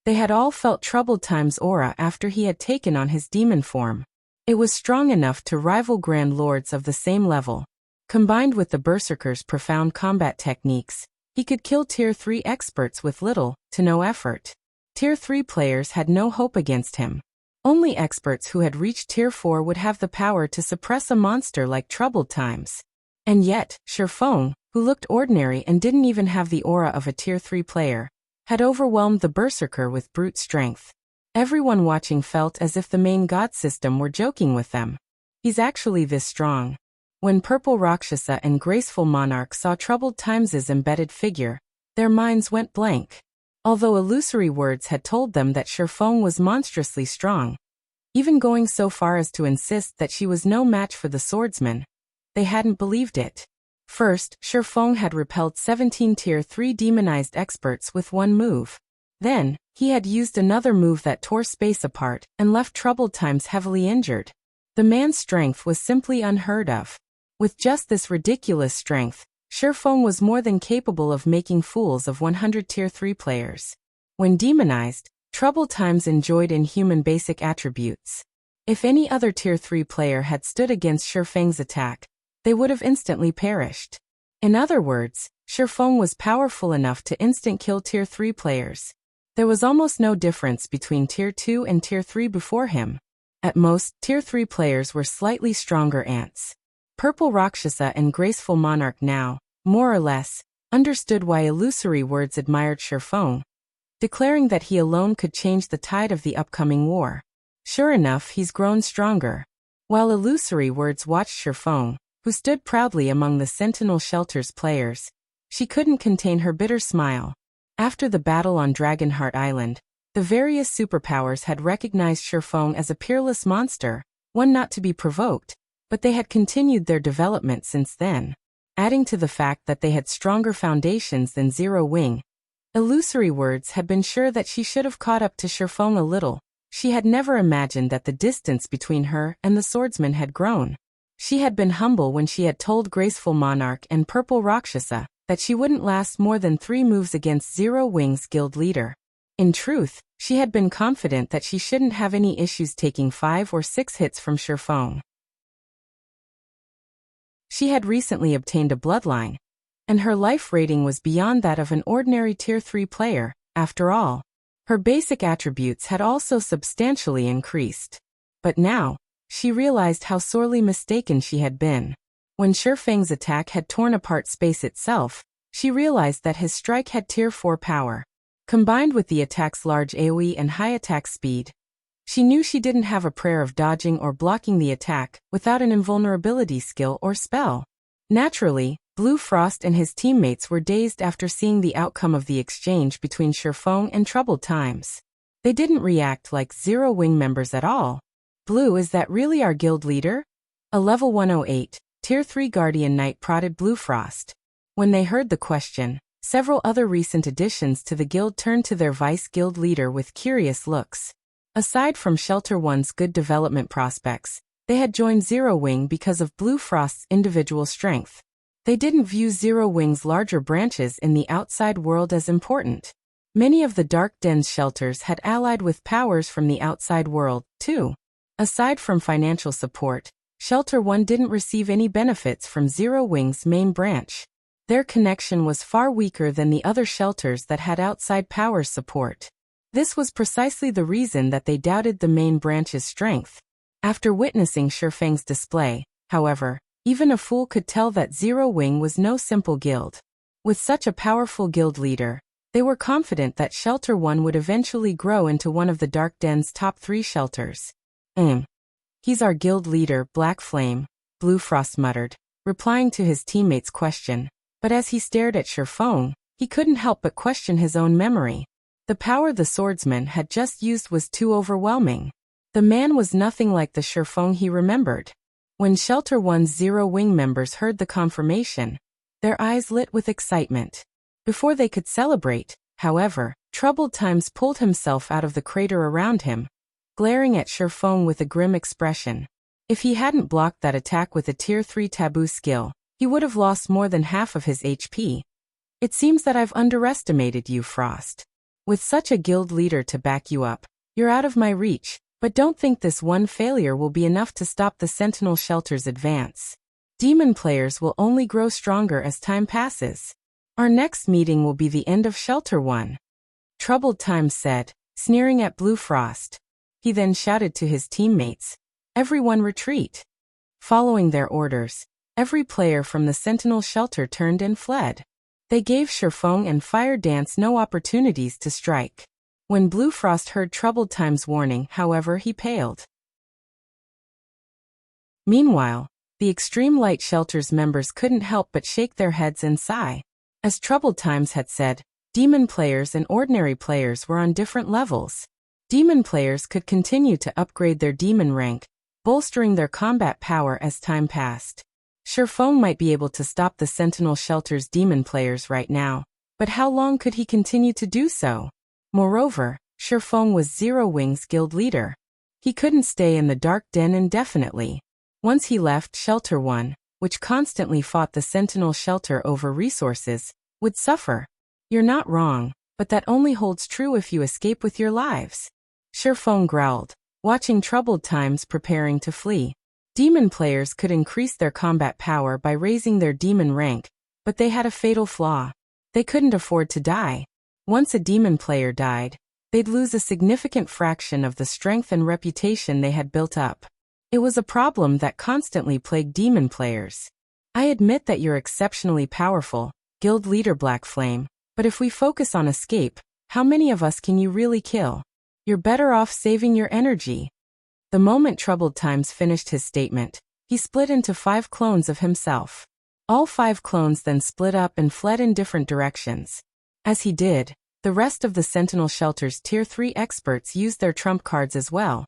Speaker 1: They had all felt Troubled Times' aura after he had taken on his demon form. It was strong enough to rival Grand Lords of the same level. Combined with the Berserker's profound combat techniques, he could kill Tier 3 experts with little to no effort. Tier 3 players had no hope against him. Only experts who had reached Tier 4 would have the power to suppress a monster like Troubled Times. And yet, Shifeng, who looked ordinary and didn't even have the aura of a Tier 3 player, had overwhelmed the Berserker with brute strength. Everyone watching felt as if the main god system were joking with them. He's actually this strong. When Purple Rakshasa and Graceful Monarch saw Troubled Times' embedded figure, their minds went blank. Although illusory words had told them that Shifeng was monstrously strong, even going so far as to insist that she was no match for the swordsman, they hadn't believed it. First, Shifeng had repelled 17 Tier 3 demonized experts with one move. Then, he had used another move that tore space apart and left Troubled Times heavily injured. The man's strength was simply unheard of. With just this ridiculous strength, Shifeng was more than capable of making fools of 100 Tier 3 players. When demonized, Troubled Times enjoyed inhuman basic attributes. If any other Tier 3 player had stood against Shifeng's attack, they would have instantly perished. In other words, Shifeng was powerful enough to instant-kill Tier 3 players. There was almost no difference between Tier 2 and Tier 3 before him. At most, Tier 3 players were slightly stronger ants. Purple Rakshasa and Graceful Monarch now, more or less, understood why illusory words admired Shifeng, declaring that he alone could change the tide of the upcoming war. Sure enough, he's grown stronger. While illusory words watched Shifeng, who stood proudly among the Sentinel Shelter's players, she couldn't contain her bitter smile. After the battle on Dragonheart Island, the various superpowers had recognized Shifeng as a peerless monster, one not to be provoked, but they had continued their development since then. Adding to the fact that they had stronger foundations than Zero Wing, illusory words had been sure that she should have caught up to Shifeng a little. She had never imagined that the distance between her and the swordsman had grown. She had been humble when she had told Graceful Monarch and Purple Rakshasa that she wouldn't last more than 3 moves against Zero Wing's guild leader. In truth, she had been confident that she shouldn't have any issues taking 5 or 6 hits from Shifeng. She had recently obtained a bloodline, and her life rating was beyond that of an ordinary Tier 3 player. After all, her basic attributes had also substantially increased. But now, she realized how sorely mistaken she had been. When Shifeng's attack had torn apart space itself, she realized that his strike had Tier 4 power. Combined with the attack's large AoE and high attack speed, she knew she didn't have a prayer of dodging or blocking the attack without an invulnerability skill or spell. Naturally, Blue Frost and his teammates were dazed after seeing the outcome of the exchange between Shifeng and Troubled Times. They didn't react like Zero Wing members at all. Blue, is that really our guild leader? A level 108, Tier 3 Guardian Knight prodded Blue Frost. When they heard the question, several other recent additions to the guild turned to their vice guild leader with curious looks. Aside from Shelter One's good development prospects, they had joined Zero Wing because of Blue Frost's individual strength. They didn't view Zero Wing's larger branches in the outside world as important. Many of the Dark Den's shelters had allied with powers from the outside world, too. Aside from financial support, Shelter One didn't receive any benefits from Zero Wing's main branch. Their connection was far weaker than the other shelters that had outside powers support. This was precisely the reason that they doubted the main branch's strength. After witnessing Shifeng's display, however, even a fool could tell that Zero Wing was no simple guild. With such a powerful guild leader, they were confident that Shelter One would eventually grow into one of the Dark Den's top 3 shelters. He's our guild leader, Black Flame, Blue Frost muttered, replying to his teammate's question. But as he stared at Shifeng, he couldn't help but question his own memory. The power the swordsman had just used was too overwhelming. The man was nothing like the Shifeng he remembered. When Shelter One's Zero Wing members heard the confirmation, their eyes lit with excitement. Before they could celebrate, however, Troubled Times pulled himself out of the crater around him, glaring at Shifeng with a grim expression. If he hadn't blocked that attack with a Tier 3 taboo skill, he would have lost more than half of his HP. It seems that I've underestimated you, Frost. With such a guild leader to back you up, you're out of my reach, but don't think this one failure will be enough to stop the Sentinel Shelter's advance. Demon players will only grow stronger as time passes. Our next meeting will be the end of Shelter One. Troubled Times said, sneering at Blue Frost. He then shouted to his teammates, "Everyone retreat." Following their orders, every player from the Sentinel shelter turned and fled. They gave Sherfeng and Fire Dance no opportunities to strike. When Blue Frost heard Troubled Time's warning, however, he paled. Meanwhile, the Extreme Light Shelter's members couldn't help but shake their heads and sigh. As Troubled Times had said, demon players and ordinary players were on different levels. Demon players could continue to upgrade their demon rank, bolstering their combat power as time passed. Sherfeng might be able to stop the Sentinel Shelter's demon players right now, but how long could he continue to do so? Moreover, Sherfeng was Zero Wing's guild leader. He couldn't stay in the Dark Den indefinitely. Once he left Shelter 1, which constantly fought the Sentinel Shelter over resources, would suffer. You're not wrong, but that only holds true if you escape with your lives. Sherfeng growled, watching Troubled Times preparing to flee. Demon players could increase their combat power by raising their demon rank, but they had a fatal flaw. They couldn't afford to die. Once a demon player died, they'd lose a significant fraction of the strength and reputation they had built up. It was a problem that constantly plagued demon players. I admit that you're exceptionally powerful, Guild Leader Black Flame, but if we focus on escape, how many of us can you really kill? You're better off saving your energy. The moment Troubled Times finished his statement, he split into 5 clones of himself. All 5 clones then split up and fled in different directions. As he did, the rest of the Sentinel Shelter's Tier 3 experts used their trump cards as well,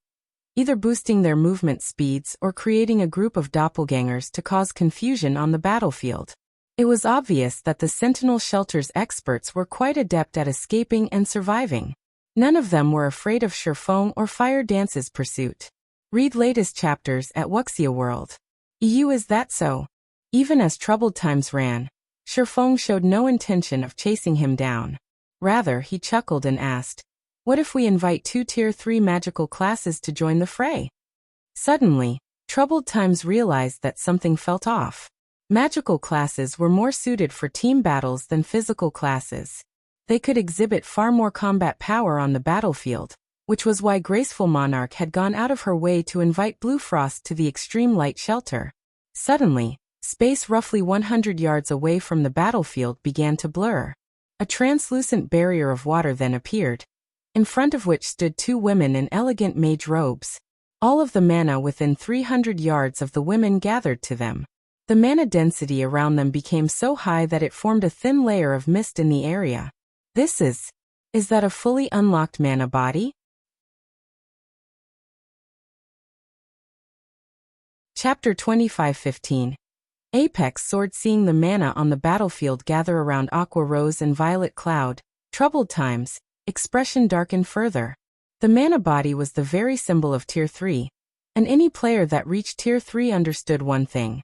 Speaker 1: either boosting their movement speeds or creating a group of doppelgangers to cause confusion on the battlefield. It was obvious that the Sentinel Shelter's experts were quite adept at escaping and surviving. None of them were afraid of Sherfeng or Fire Dance's pursuit. Read latest chapters at Wuxia World. EU Is that so? Even as Troubled Times ran, Sherfeng showed no intention of chasing him down. Rather, he chuckled and asked, "What if we invite 2 Tier 3 magical classes to join the fray?" Suddenly, Troubled Times realized that something felt off. Magical classes were more suited for team battles than physical classes. They could exhibit far more combat power on the battlefield, which was why Graceful Monarch had gone out of her way to invite Blue Frost to the Extreme Light Shelter. Suddenly, space roughly 100 yards away from the battlefield began to blur. A translucent barrier of water then appeared, in front of which stood 2 women in elegant mage robes. All of the mana within 300 yards of the women gathered to them. The mana density around them became so high that it formed a thin layer of mist in the area. Is that a fully unlocked mana body? Chapter 25:15. Apex Sword. Seeing the mana on the battlefield gather around Aqua Rose and Violet Cloud, Troubled Times, expression darkened further. The mana body was the very symbol of Tier 3, and any player that reached Tier 3 understood one thing.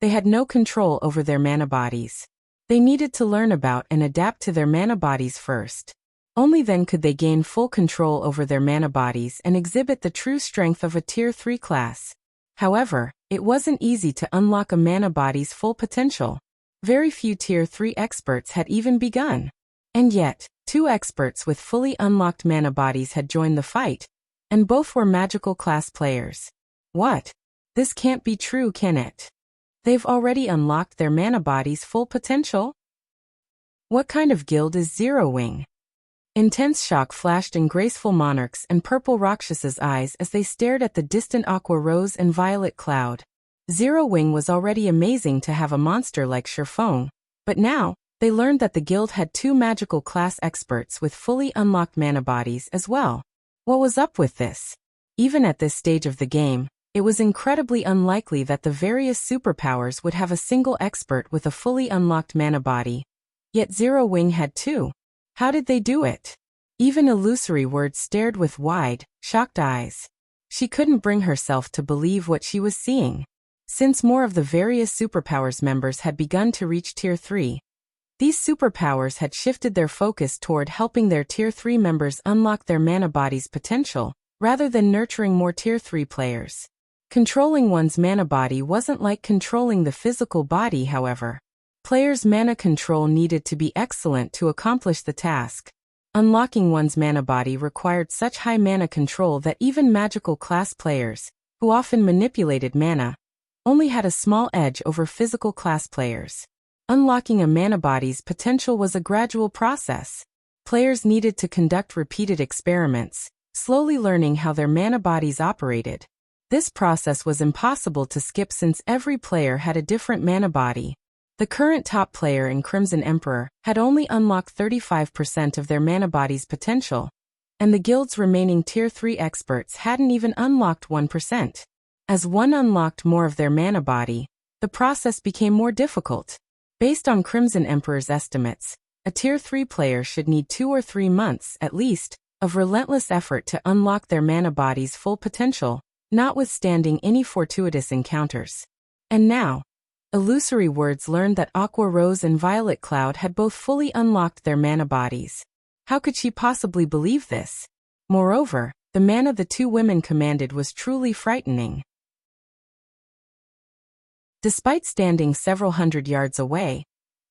Speaker 1: They had no control over their mana bodies. They needed to learn about and adapt to their mana bodies first. Only then could they gain full control over their mana bodies and exhibit the true strength of a Tier 3 class. However, it wasn't easy to unlock a mana body's full potential. Very few Tier 3 experts had even begun. And yet, 2 experts with fully unlocked mana bodies had joined the fight, and both were magical class players. What? This can't be true, can it? They've already unlocked their mana body's full potential? What kind of guild is Zero Wing? Intense shock flashed in Graceful Monarch's and Purple Rakshas's eyes as they stared at the distant Aqua Rose and Violet Cloud. Zero Wing was already amazing to have a monster like Sherfeng, but now, they learned that the guild had 2 magical class experts with fully unlocked mana bodies as well. What was up with this? Even at this stage of the game, it was incredibly unlikely that the various superpowers would have a single expert with a fully unlocked mana body. Yet Zero Wing had 2. How did they do it? Even Illusory Word stared with wide, shocked eyes. She couldn't bring herself to believe what she was seeing. Since more of the various superpowers members had begun to reach Tier 3, these superpowers had shifted their focus toward helping their Tier 3 members unlock their mana body's potential, rather than nurturing more Tier 3 players. Controlling one's mana body wasn't like controlling the physical body, however. Players' mana control needed to be excellent to accomplish the task. Unlocking one's mana body required such high mana control that even magical class players, who often manipulated mana, only had a small edge over physical class players. Unlocking a mana body's potential was a gradual process. Players needed to conduct repeated experiments, slowly learning how their mana bodies operated. This process was impossible to skip since every player had a different mana body. The current top player in Crimson Emperor had only unlocked 35% of their mana body's potential, and the guild's remaining Tier 3 experts hadn't even unlocked 1%. As one unlocked more of their mana body, the process became more difficult. Based on Crimson Emperor's estimates, a Tier 3 player should need 2 or 3 months, at least, of relentless effort to unlock their mana body's full potential, notwithstanding any fortuitous encounters. And now, Illusory Words learned that Aqua Rose and Violet Cloud had both fully unlocked their mana bodies. How could she possibly believe this? Moreover, the mana the two women commanded was truly frightening. Despite standing several hundred yards away,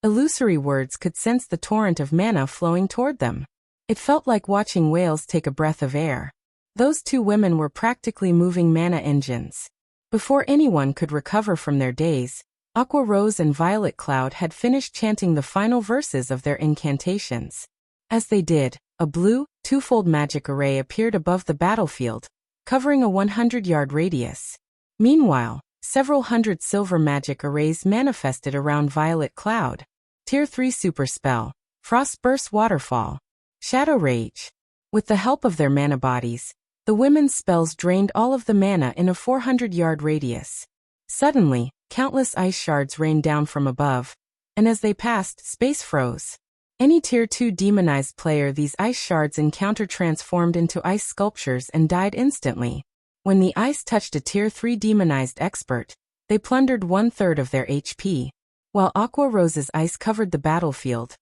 Speaker 1: Illusory Words could sense the torrent of mana flowing toward them. It felt like watching whales take a breath of air. Those two women were practically moving mana engines. Before anyone could recover from their daze, Aqua Rose and Violet Cloud had finished chanting the final verses of their incantations. As they did, a blue, twofold magic array appeared above the battlefield, covering a 100-yard radius. Meanwhile, several hundred silver magic arrays manifested around Violet Cloud. Tier 3 Super Spell, Frostburst Waterfall, Shadow Rage. With the help of their mana bodies, the women's spells drained all of the mana in a 400-yard radius. Suddenly, countless ice shards rained down from above, and as they passed, space froze. Any Tier 2 demonized player these ice shards encountered transformed into ice sculptures and died instantly. When the ice touched a Tier 3 demonized expert, they plundered 1/3 of their HP. While Aqua Rose's ice covered the battlefield,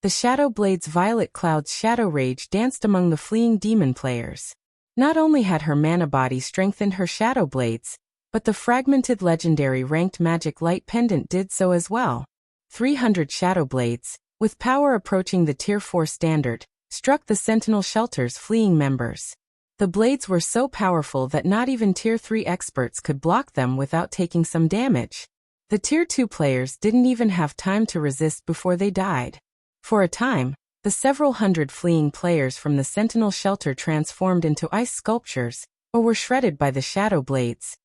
Speaker 1: the Shadow Blade's Violet Cloud's Shadow Rage danced among the fleeing demon players. Not only had her mana body strengthened her Shadow Blades, but the fragmented legendary ranked magic light pendant did so as well. 300 Shadow Blades, with power approaching the Tier 4 standard, struck the Sentinel Shelter's fleeing members. The blades were so powerful that not even Tier 3 experts could block them without taking some damage. The Tier 2 players didn't even have time to resist before they died. For a time, the several hundred fleeing players from the Sentinel Shelter transformed into ice sculptures, or were shredded by the Shadow Blades.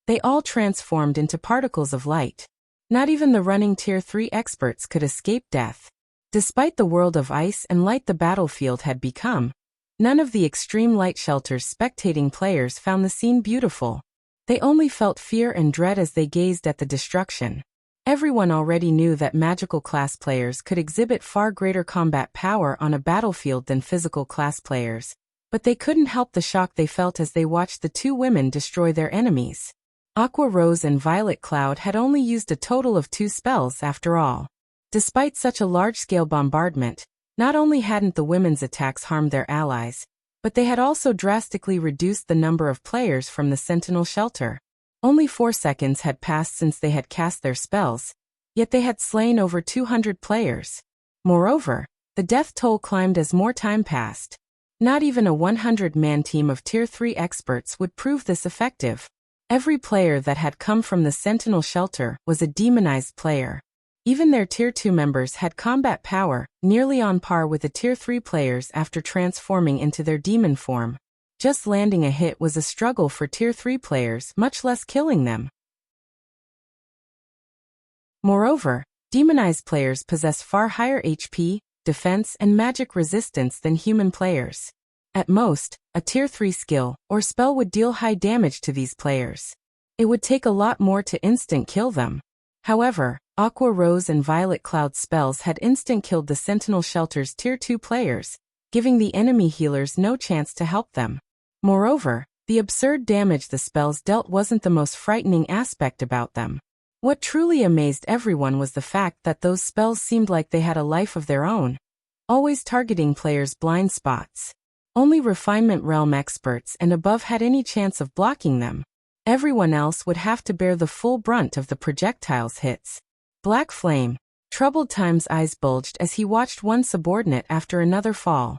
Speaker 1: They all transformed into particles of light. Not even the running Tier 3 experts could escape death. Despite the world of ice and light the battlefield had become, none of the extreme light shelter's spectating players found the scene beautiful. They only felt fear and dread as they gazed at the destruction. Everyone already knew that magical class players could exhibit far greater combat power on a battlefield than physical class players, but they couldn't help the shock they felt as they watched the two women destroy their enemies. Aqua Rose and Violet Cloud had only used a total of 2 spells after all. Despite such a large-scale bombardment, not only hadn't the women's attacks harmed their allies, but they had also drastically reduced the number of players from the Sentinel Shelter. Only 4 seconds had passed since they had cast their spells, yet they had slain over 200 players. Moreover, the death toll climbed as more time passed. Not even a 100-man team of Tier 3 experts would prove this effective. Every player that had come from the Sentinel Shelter was a demonized player. Even their Tier 2 members had combat power, nearly on par with the Tier 3 players after transforming into their demon form. Just landing a hit was a struggle for Tier 3 players, much less killing them. Moreover, demonized players possess far higher HP, defense, and magic resistance than human players. At most, a Tier 3 skill or spell would deal high damage to these players. It would take a lot more to instant kill them. However, Aqua Rose and Violet Cloud spells had instant-killed the Sentinel Shelter's Tier 2 players, giving the enemy healers no chance to help them. Moreover, the absurd damage the spells dealt wasn't the most frightening aspect about them. What truly amazed everyone was the fact that those spells seemed like they had a life of their own, always targeting players' blind spots. Only Refinement Realm experts and above had any chance of blocking them. Everyone else would have to bear the full brunt of the projectile's hits. Black Flame. Troubled Time's eyes bulged as he watched one subordinate after another fall.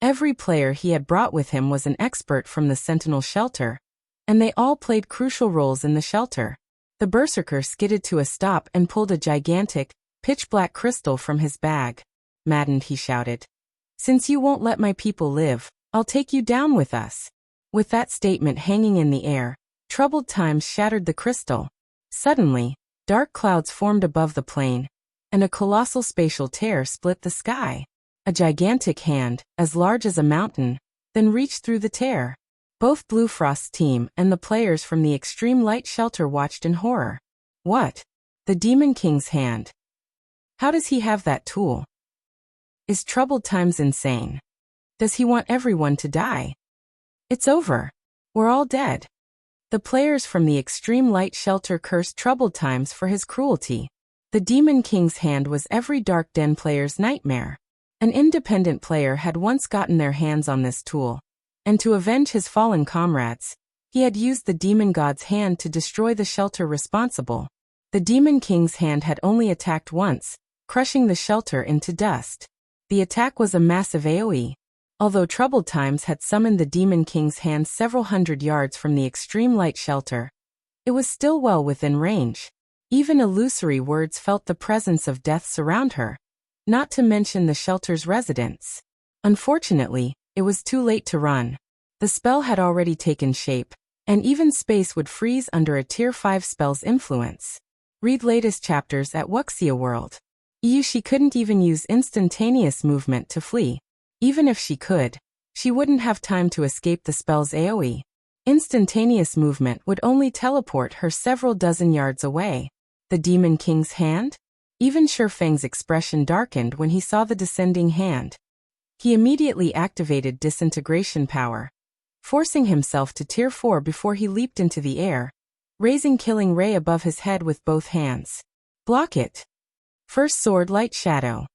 Speaker 1: Every player he had brought with him was an expert from the Sentinel shelter, and they all played crucial roles in the shelter. The berserker skidded to a stop and pulled a gigantic, pitch-black crystal from his bag. Maddened, he shouted, "Since you won't let my people live, I'll take you down with us." With that statement hanging in the air, Troubled Times shattered the crystal. Suddenly, dark clouds formed above the plane, and a colossal spatial tear split the sky. A gigantic hand, as large as a mountain, then reached through the tear. Both Blue Frost's team and the players from the Extreme Light Shelter watched in horror. What? The Demon King's hand. How does he have that tool? Is Troubled Times insane? Does he want everyone to die? It's over. We're all dead. The players from the Extreme Light Shelter cursed Troubled Times for his cruelty. The Demon King's hand was every Dark Den player's nightmare. An independent player had once gotten their hands on this tool, and to avenge his fallen comrades, he had used the Demon God's hand to destroy the shelter responsible. The Demon King's hand had only attacked once, crushing the shelter into dust. The attack was a massive AoE. Although Troubled Times had summoned the Demon King's hand several hundred yards from the Extreme Light Shelter, it was still well within range. Even illusory words felt the presence of death surround her, not to mention the shelter's residents. Unfortunately, it was too late to run. The spell had already taken shape, and even space would freeze under a Tier 5 spell's influence. Read latest chapters at Wuxia World. She couldn't even use instantaneous movement to flee. Even if she could, she wouldn't have time to escape the spell's AoE. Instantaneous movement would only teleport her several dozen yards away. The Demon King's hand? Even Shifeng's expression darkened when he saw the descending hand. He immediately activated disintegration power, forcing himself to Tier 4 before he leaped into the air, raising Killing Ray above his head with both hands. Block it. First Sword Light Shadow.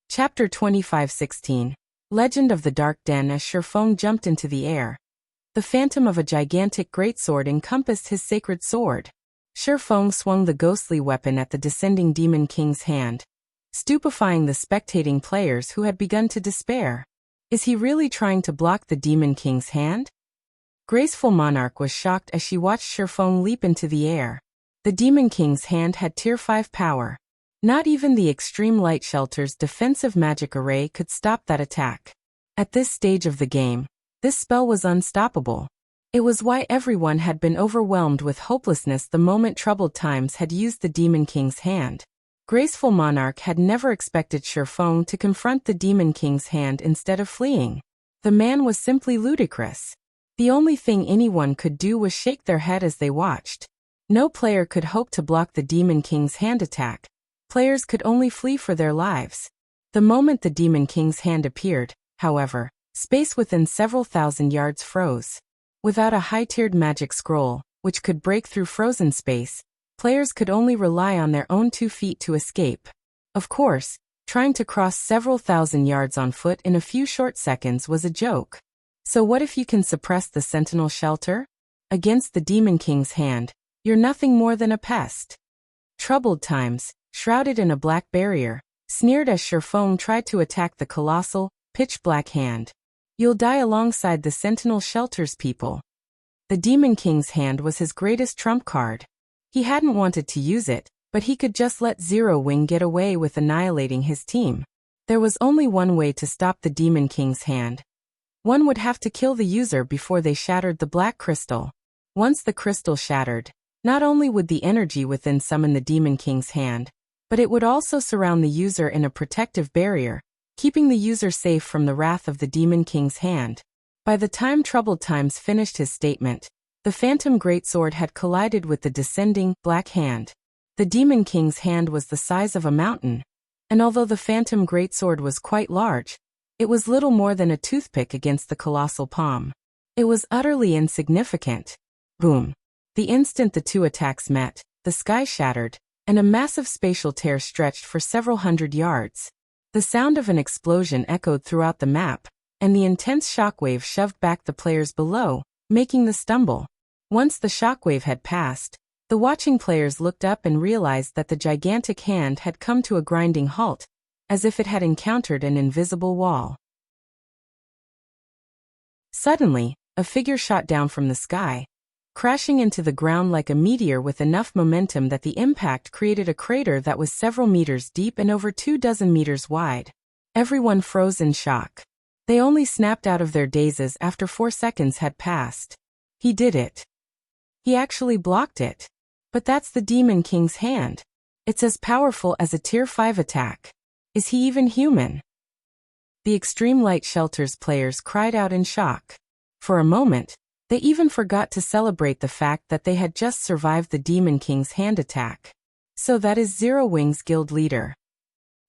Speaker 1: Chapter 25:16. Legend of the Dark Den. As Shifeng jumped into the air, the phantom of a gigantic greatsword encompassed his sacred sword. Shifeng swung the ghostly weapon at the descending Demon King's hand, stupefying the spectating players who had begun to despair. Is he really trying to block the Demon King's hand? Graceful Monarch was shocked as she watched Shifeng leap into the air. The Demon King's hand had Tier 5 power. Not even the Extreme Light Shelter's defensive magic array could stop that attack. At this stage of the game, this spell was unstoppable. It was why everyone had been overwhelmed with hopelessness the moment Troubled Times had used the Demon King's hand. Graceful Monarch had never expected Shifeng to confront the Demon King's hand instead of fleeing. The man was simply ludicrous. The only thing anyone could do was shake their head as they watched. No player could hope to block the Demon King's hand attack. Players could only flee for their lives. The moment the Demon King's hand appeared, however, space within several thousand yards froze. Without a high-tiered magic scroll, which could break through frozen space, players could only rely on their own 2 feet to escape. Of course, trying to cross several thousand yards on foot in a few short seconds was a joke. So what if you can suppress the Sentinel shelter? Against the Demon King's hand, you're nothing more than a pest. Troubled Times, shrouded in a black barrier, sneered as Shifeng tried to attack the colossal, pitch-black hand. You'll die alongside the Sentinel shelter's people. The Demon King's hand was his greatest trump card. He hadn't wanted to use it, but he could just let Zero Wing get away with annihilating his team. There was only one way to stop the Demon King's hand. One would have to kill the user before they shattered the black crystal. Once the crystal shattered, not only would the energy within summon the Demon King's hand, but it would also surround the user in a protective barrier, keeping the user safe from the wrath of the Demon King's hand. By the time Troubled Times finished his statement, the Phantom Greatsword had collided with the descending, black hand. The Demon King's hand was the size of a mountain, and although the Phantom Greatsword was quite large, it was little more than a toothpick against the colossal palm. It was utterly insignificant. Boom. The instant the two attacks met, the sky shattered, and a massive spatial tear stretched for several hundred yards. The sound of an explosion echoed throughout the map, and the intense shockwave shoved back the players below, making them stumble. Once the shockwave had passed, The watching players looked up and realized that the gigantic hand had come to a grinding halt, as if it had encountered an invisible wall. Suddenly, a figure shot down from the sky, crashing into the ground like a meteor with enough momentum that the impact created a crater that was several meters deep and over 24 meters wide. Everyone froze in shock. They only snapped out of their dazes after 4 seconds had passed. He did it. He actually blocked it. But that's the Demon King's hand. It's as powerful as a Tier 5 attack. Is he even human? The Extreme Light Shelter's players cried out in shock. For a moment, they even forgot to celebrate the fact that they had just survived the Demon King's hand attack. So that is Zero Wing's guild leader.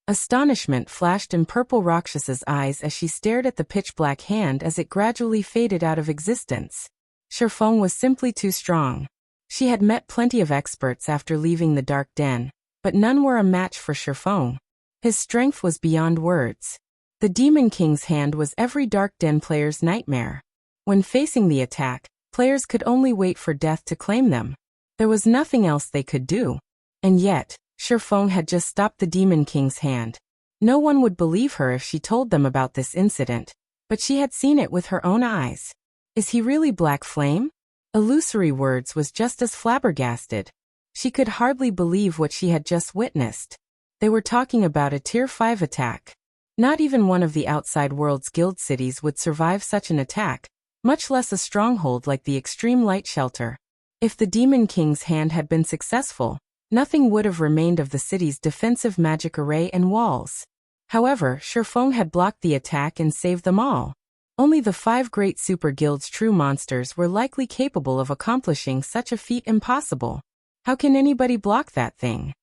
Speaker 1: Astonishment flashed in Purple Rakshas's eyes as she stared at the pitch-black hand as it gradually faded out of existence. Shifeng was simply too strong. She had met plenty of experts after leaving the Dark Den, but none were a match for Shifeng. His strength was beyond words. The Demon King's hand was every Dark Den player's nightmare. When facing the attack, players could only wait for death to claim them. There was nothing else they could do. And yet, Shifeng had just stopped the Demon King's hand. No one would believe her if she told them about this incident, but she had seen it with her own eyes. Is he really Black Flame? Illusory Words was just as flabbergasted. She could hardly believe what she had just witnessed. They were talking about a Tier 5 attack. Not even one of the outside world's guild cities would survive such an attack, much less a stronghold like the Extreme Light Shelter. If the Demon King's hand had been successful, nothing would have remained of the city's defensive magic array and walls. However, Shifeng had blocked the attack and saved them all. Only the 5 great super guild's true monsters were likely capable of accomplishing such a feat impossible. How can anybody block that thing?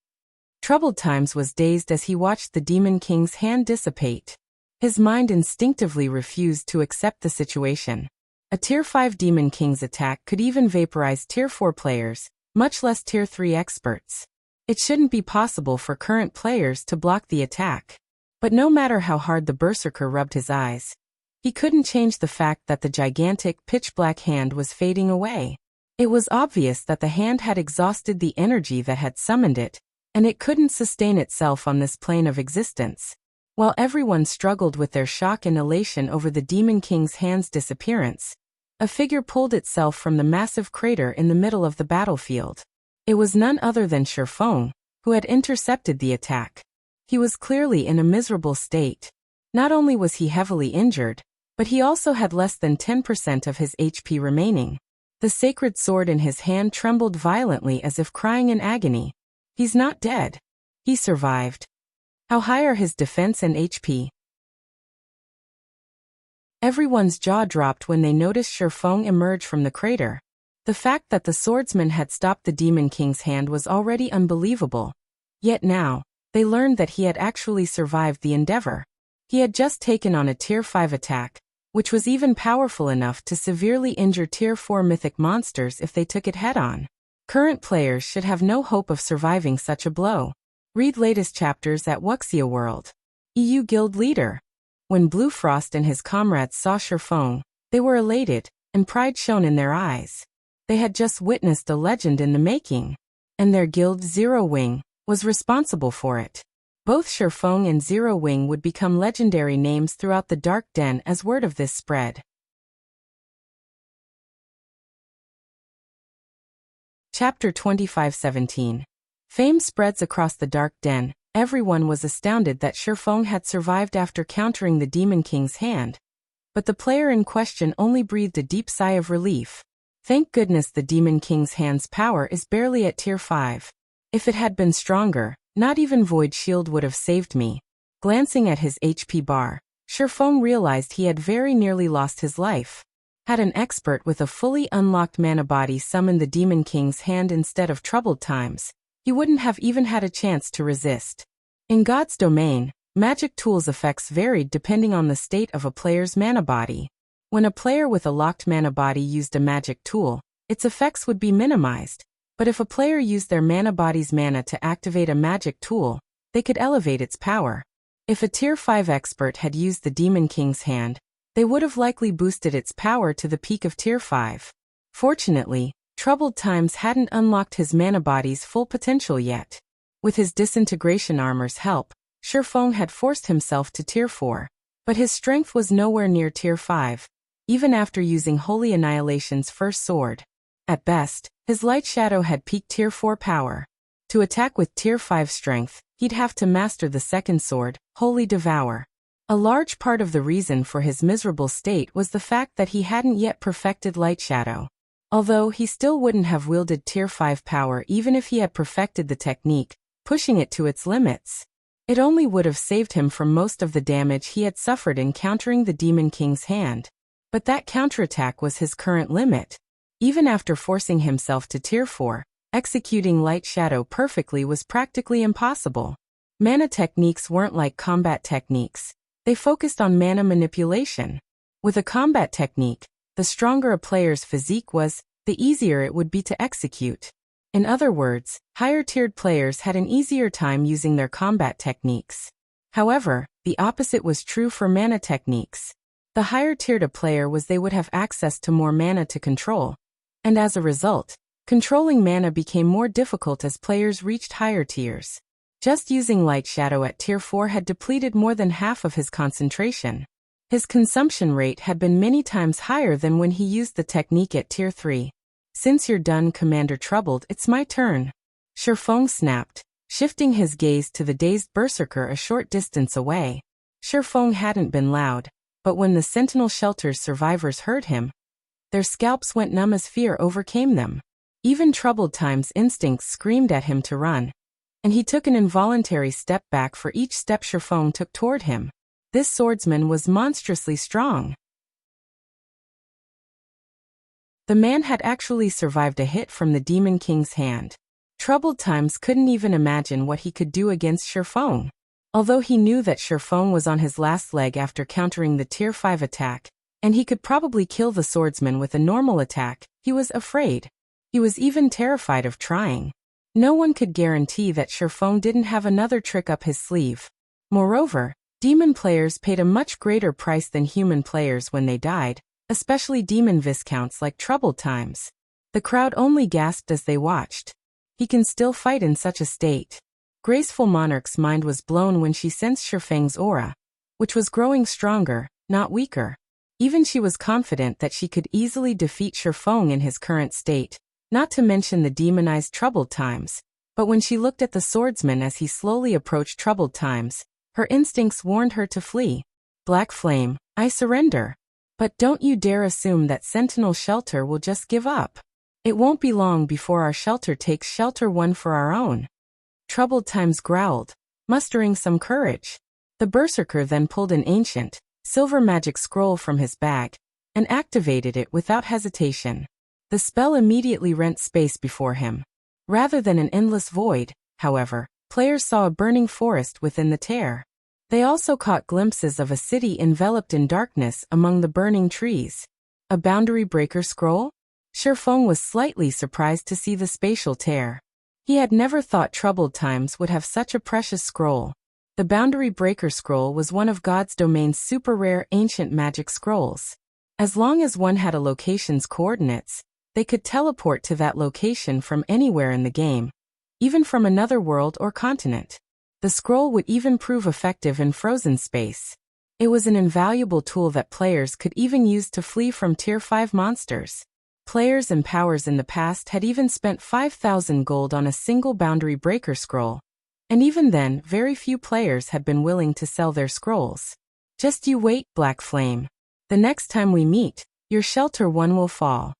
Speaker 1: Troubled Times was dazed as he watched the Demon King's hand dissipate. His mind instinctively refused to accept the situation. A Tier 5 Demon King's attack could even vaporize Tier 4 players, much less Tier 3 experts. It shouldn't be possible for current players to block the attack. But no matter how hard the Berserker rubbed his eyes, he couldn't change the fact that the gigantic, pitch-black hand was fading away. It was obvious that the hand had exhausted the energy that had summoned it, and it couldn't sustain itself on this plane of existence. While everyone struggled with their shock and elation over the Demon King's hand's disappearance, a figure pulled itself from the massive crater in the middle of the battlefield. It was none other than Shifeng, who had intercepted the attack. He was clearly in a miserable state. Not only was he heavily injured, but he also had less than 10% of his HP remaining. The sacred sword in his hand trembled violently as if crying in agony. He's not dead. He survived. How high are his defense and HP? Everyone's jaw dropped when they noticed Shifeng emerge from the crater. The fact that the swordsman had stopped the Demon King's hand was already unbelievable. Yet now, they learned that he had actually survived the endeavor. He had just taken on a Tier 5 attack, which was even powerful enough to severely injure Tier 4 mythic monsters if they took it head-on. Current players should have no hope of surviving such a blow. Read latest chapters at Wuxia World. EU Guild Leader. When Blue Frost and his comrades saw Shifeng, they were elated, and pride shone in their eyes. They had just witnessed a legend in the making, and their guild Zero Wing was responsible for it. Both Shifeng and Zero Wing would become legendary names throughout the Dark Den as word of this spread. Chapter 25:17. Fame spreads across the Dark Den. Everyone was astounded that Shifeng had survived after countering the Demon King's hand. But the player in question only breathed a deep sigh of relief. Thank goodness the Demon King's hand's power is barely at Tier 5. If it had been stronger, not even Void Shield would have saved me. Glancing at his HP bar, Shifeng realized he had very nearly lost his life. Had an expert with a fully unlocked mana body summoned the Demon King's hand instead of Troubled Times, he wouldn't have even had a chance to resist. In God's domain, magic tools' effects varied depending on the state of a player's mana body. When a player with a locked mana body used a magic tool, its effects would be minimized. But if a player used their mana body's mana to activate a magic tool, they could elevate its power. If a Tier 5 expert had used the Demon King's hand, they would have likely boosted its power to the peak of Tier 5. Fortunately, Troubled Times hadn't unlocked his mana body's full potential yet. With his disintegration armor's help, Shifeng had forced himself to Tier 4. But his strength was nowhere near Tier 5, even after using Holy Annihilation's first sword. At best, his Light Shadow had peaked Tier 4 power. To attack with Tier 5 strength, he'd have to master the second sword, Holy Devour. A large part of the reason for his miserable state was the fact that he hadn't yet perfected Light Shadow. Although he still wouldn't have wielded Tier 5 power even if he had perfected the technique, pushing it to its limits. It only would have saved him from most of the damage he had suffered in countering the Demon King's hand. But that counterattack was his current limit. Even after forcing himself to Tier 4, executing Light Shadow perfectly was practically impossible. Mana techniques weren't like combat techniques. They focused on mana manipulation. With a combat technique, the stronger a player's physique was, the easier it would be to execute. In other words, higher-tiered players had an easier time using their combat techniques. However, the opposite was true for mana techniques. The higher-tiered a player was, they would have access to more mana to control. And as a result, controlling mana became more difficult as players reached higher tiers. Just using Light Shadow at Tier 4 had depleted more than half of his concentration. His consumption rate had been many times higher than when he used the technique at Tier 3. "Since you're done, Commander Troubled, it's my turn." Shifeng snapped, shifting his gaze to the dazed berserker a short distance away. Shifeng hadn't been loud, but when the Sentinel Shelter's survivors heard him, their scalps went numb as fear overcame them. Even Troubled Times' instincts screamed at him to run, and he took an involuntary step back for each step Shifeng took toward him. This swordsman was monstrously strong. The man had actually survived a hit from the Demon King's hand. Troubled Times couldn't even imagine what he could do against Shifeng. Although he knew that Shifeng was on his last leg after countering the Tier 5 attack, and he could probably kill the swordsman with a normal attack, he was afraid. He was even terrified of trying. No one could guarantee that Shifeng didn't have another trick up his sleeve. Moreover, demon players paid a much greater price than human players when they died, especially demon viscounts like Troubled Times. The crowd only gasped as they watched. He can still fight in such a state. Graceful Monarch's mind was blown when she sensed Shifeng's aura, which was growing stronger, not weaker. Even she was confident that she could easily defeat Shifeng in his current state, not to mention the demonized Troubled Times. But when she looked at the swordsman as he slowly approached Troubled Times, her instincts warned her to flee. "Black Flame, I surrender. But don't you dare assume that Sentinel Shelter will just give up. It won't be long before our shelter takes Shelter 1 for our own." Troubled Times growled, mustering some courage. The berserker then pulled an ancient, silver magic scroll from his bag, and activated it without hesitation. The spell immediately rent space before him. Rather than an endless void, however, players saw a burning forest within the tear. They also caught glimpses of a city enveloped in darkness among the burning trees. A boundary breaker scroll? Shifeng was slightly surprised to see the spatial tear. He had never thought Troubled Times would have such a precious scroll. The boundary breaker scroll was one of God's domain's super rare ancient magic scrolls. As long as one had a location's coordinates, they could teleport to that location from anywhere in the game, even from another world or continent. The scroll would even prove effective in frozen space. It was an invaluable tool that players could even use to flee from Tier 5 monsters. Players and powers in the past had even spent 5,000 gold on a single boundary breaker scroll. And even then, very few players had been willing to sell their scrolls. "Just you wait, Black Flame. The next time we meet, your Shelter 1 will fall."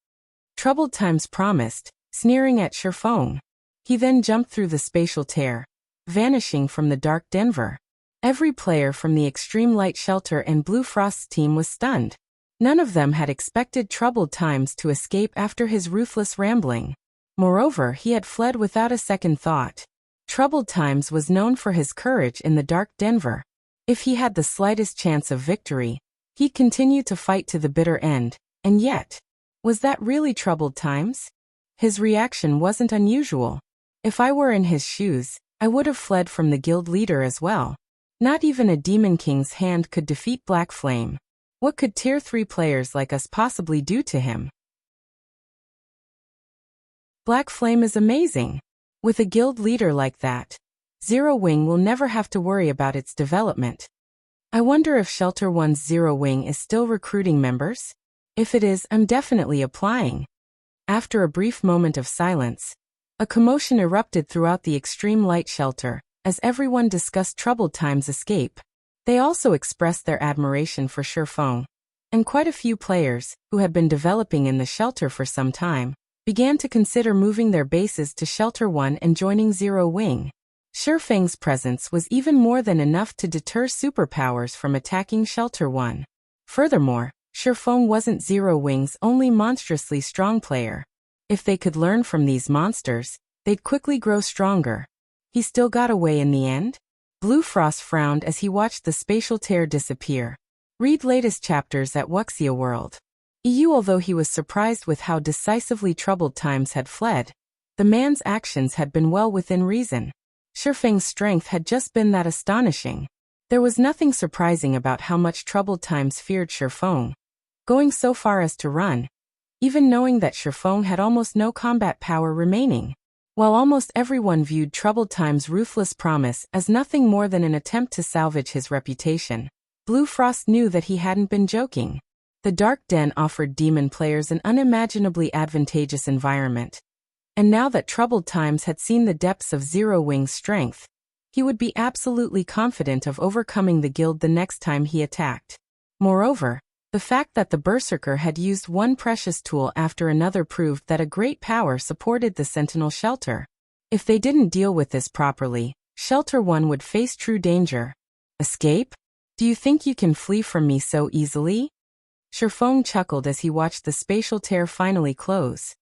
Speaker 1: Troubled Times promised, sneering at Shifeng. He then jumped through the spatial tear, vanishing from the Dark Denver. Every player from the Extreme Light Shelter and Blue Frost's team was stunned. None of them had expected Troubled Times to escape after his ruthless rambling. Moreover, he had fled without a second thought. Troubled Times was known for his courage in the Dark Denver. If he had the slightest chance of victory, he'd continue to fight to the bitter end. And yet, was that really Troubled Times? His reaction wasn't unusual. If I were in his shoes, I would have fled from the guild leader as well. Not even a Demon King's hand could defeat Black Flame. What could Tier 3 players like us possibly do to him? Black Flame is amazing. With a guild leader like that, Zero Wing will never have to worry about its development. I wonder if Shelter 1's Zero Wing is still recruiting members? If it is, I'm definitely applying. After a brief moment of silence, a commotion erupted throughout the extreme light shelter, as everyone discussed Troubled Time's escape. They also expressed their admiration for Shifeng, and quite a few players, who had been developing in the shelter for some time, began to consider moving their bases to Shelter 1 and joining Zero Wing. Shifeng's presence was even more than enough to deter superpowers from attacking Shelter 1. Furthermore, Shifeng wasn't Zero Wing's only monstrously strong player. If they could learn from these monsters, they'd quickly grow stronger. He still got away in the end? Blue Frost frowned as he watched the spatial tear disappear. Read latest chapters at Wuxia World. Although he was surprised with how decisively Troubled Times had fled, the man's actions had been well within reason. Shifeng's strength had just been that astonishing. There was nothing surprising about how much Troubled Times feared Shifeng, going so far as to run, even knowing that Shifeng had almost no combat power remaining. While almost everyone viewed Troubled Time's ruthless promise as nothing more than an attempt to salvage his reputation, Blue Frost knew that he hadn't been joking. The Dark Den offered demon players an unimaginably advantageous environment. And now that Troubled Times had seen the depths of Zero Wing's strength, he would be absolutely confident of overcoming the guild the next time he attacked. Moreover, the fact that the Berserker had used one precious tool after another proved that a great power supported the Sentinel Shelter. If they didn't deal with this properly, Shelter 1 would face true danger. Escape? Do you think you can flee from me so easily? Shifeng chuckled as he watched the spatial tear finally close.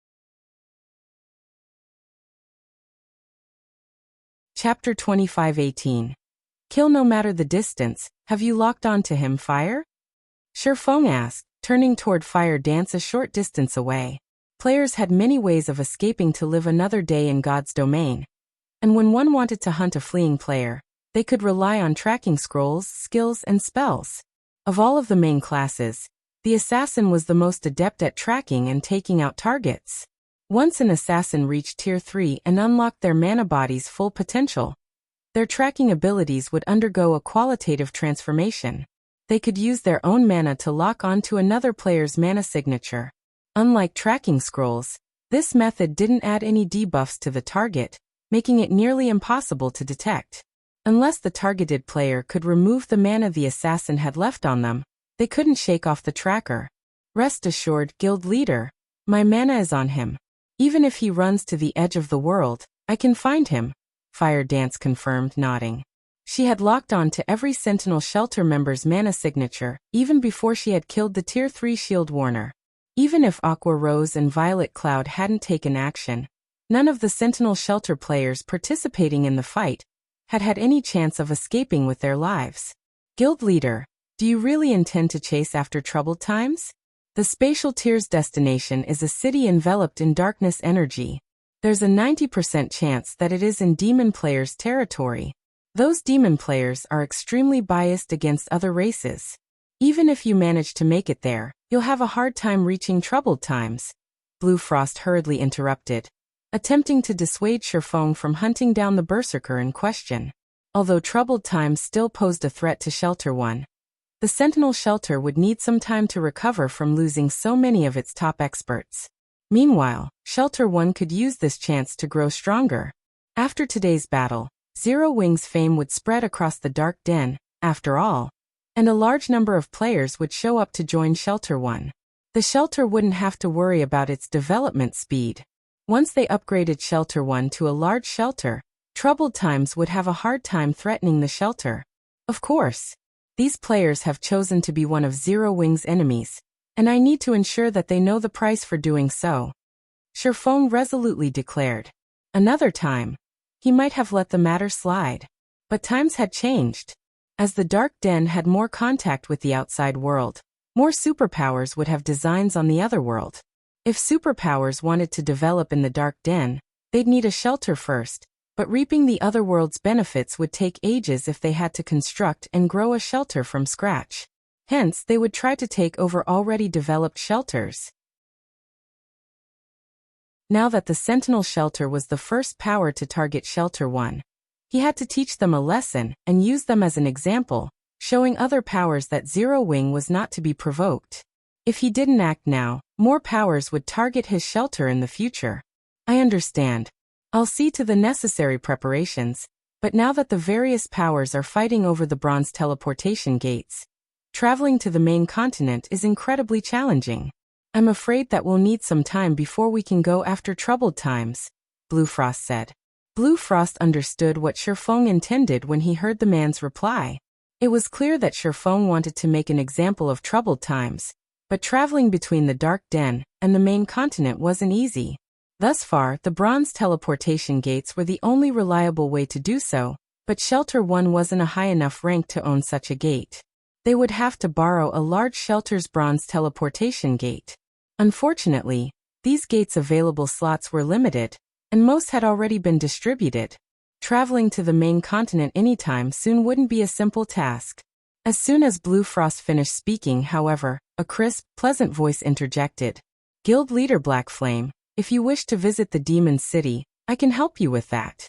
Speaker 1: Chapter 25:18. Kill no matter the distance. Have you locked on to him, Fire? Shifeng asked, turning toward Fire Dance a short distance away. Players had many ways of escaping to live another day in God's domain. And when one wanted to hunt a fleeing player, they could rely on tracking scrolls, skills, and spells. Of all of the main classes, the assassin was the most adept at tracking and taking out targets. Once an assassin reached Tier 3 and unlocked their mana body's full potential, their tracking abilities would undergo a qualitative transformation. They could use their own mana to lock onto another player's mana signature. Unlike tracking scrolls, this method didn't add any debuffs to the target, making it nearly impossible to detect. Unless the targeted player could remove the mana the assassin had left on them, they couldn't shake off the tracker. Rest assured, guild leader, my mana is on him. Even if he runs to the edge of the world, I can find him, Fire Dance confirmed, nodding. She had locked on to every Sentinel Shelter member's mana signature, even before she had killed the Tier 3 Shield Warner. Even if Aqua Rose and Violet Cloud hadn't taken action, none of the Sentinel Shelter players participating in the fight had had any chance of escaping with their lives. Guild leader, do you really intend to chase after Troubled Times? The Spatial Tier's destination is a city enveloped in darkness energy. There's a 90% chance that it is in demon players' territory. Those demon players are extremely biased against other races. Even if you manage to make it there, you'll have a hard time reaching Troubled Times. Blue Frost hurriedly interrupted, attempting to dissuade Shifeng from hunting down the Berserker in question. Although Troubled Times still posed a threat to Shelter 1, the Sentinel Shelter would need some time to recover from losing so many of its top experts. Meanwhile, Shelter 1 could use this chance to grow stronger. After today's battle, Zero Wing's fame would spread across the Dark Den, after all, and a large number of players would show up to join Shelter 1. The shelter wouldn't have to worry about its development speed. Once they upgraded Shelter 1 to a large shelter, Troubled Times would have a hard time threatening the shelter. Of course, these players have chosen to be one of Zero Wing's enemies, and I need to ensure that they know the price for doing so, Shifeng resolutely declared. Another time, he might have let the matter slide. But times had changed. As the Dark Den had more contact with the outside world, more superpowers would have designs on the other world. If superpowers wanted to develop in the Dark Den, they'd need a shelter first, but reaping the other world's benefits would take ages if they had to construct and grow a shelter from scratch. Hence, they would try to take over already developed shelters. now that the Sentinel Shelter was the first power to target Shelter 1. He had to teach them a lesson and use them as an example, showing other powers that Zero Wing was not to be provoked. If he didn't act now, more powers would target his shelter in the future. I understand. I'll see to the necessary preparations, but now that the various powers are fighting over the bronze teleportation gates, traveling to the main continent is incredibly challenging. I'm afraid that we'll need some time before we can go after troubled times, Blue Frost said. Blue Frost understood what Shifeng intended when he heard the man's reply. It was clear that Shifeng wanted to make an example of troubled times, but traveling between the Dark Den and the main continent wasn't easy. Thus far, the bronze teleportation gates were the only reliable way to do so, but Shelter 1 wasn't a high enough rank to own such a gate. They would have to borrow a large shelter's bronze teleportation gate. Unfortunately, these gates' available slots were limited, and most had already been distributed. Traveling to the main continent anytime soon wouldn't be a simple task. As soon as Blue Frost finished speaking, however, a crisp, pleasant voice interjected. Guild Leader Black Flame, if you wish to visit the Demon City, I can help you with that.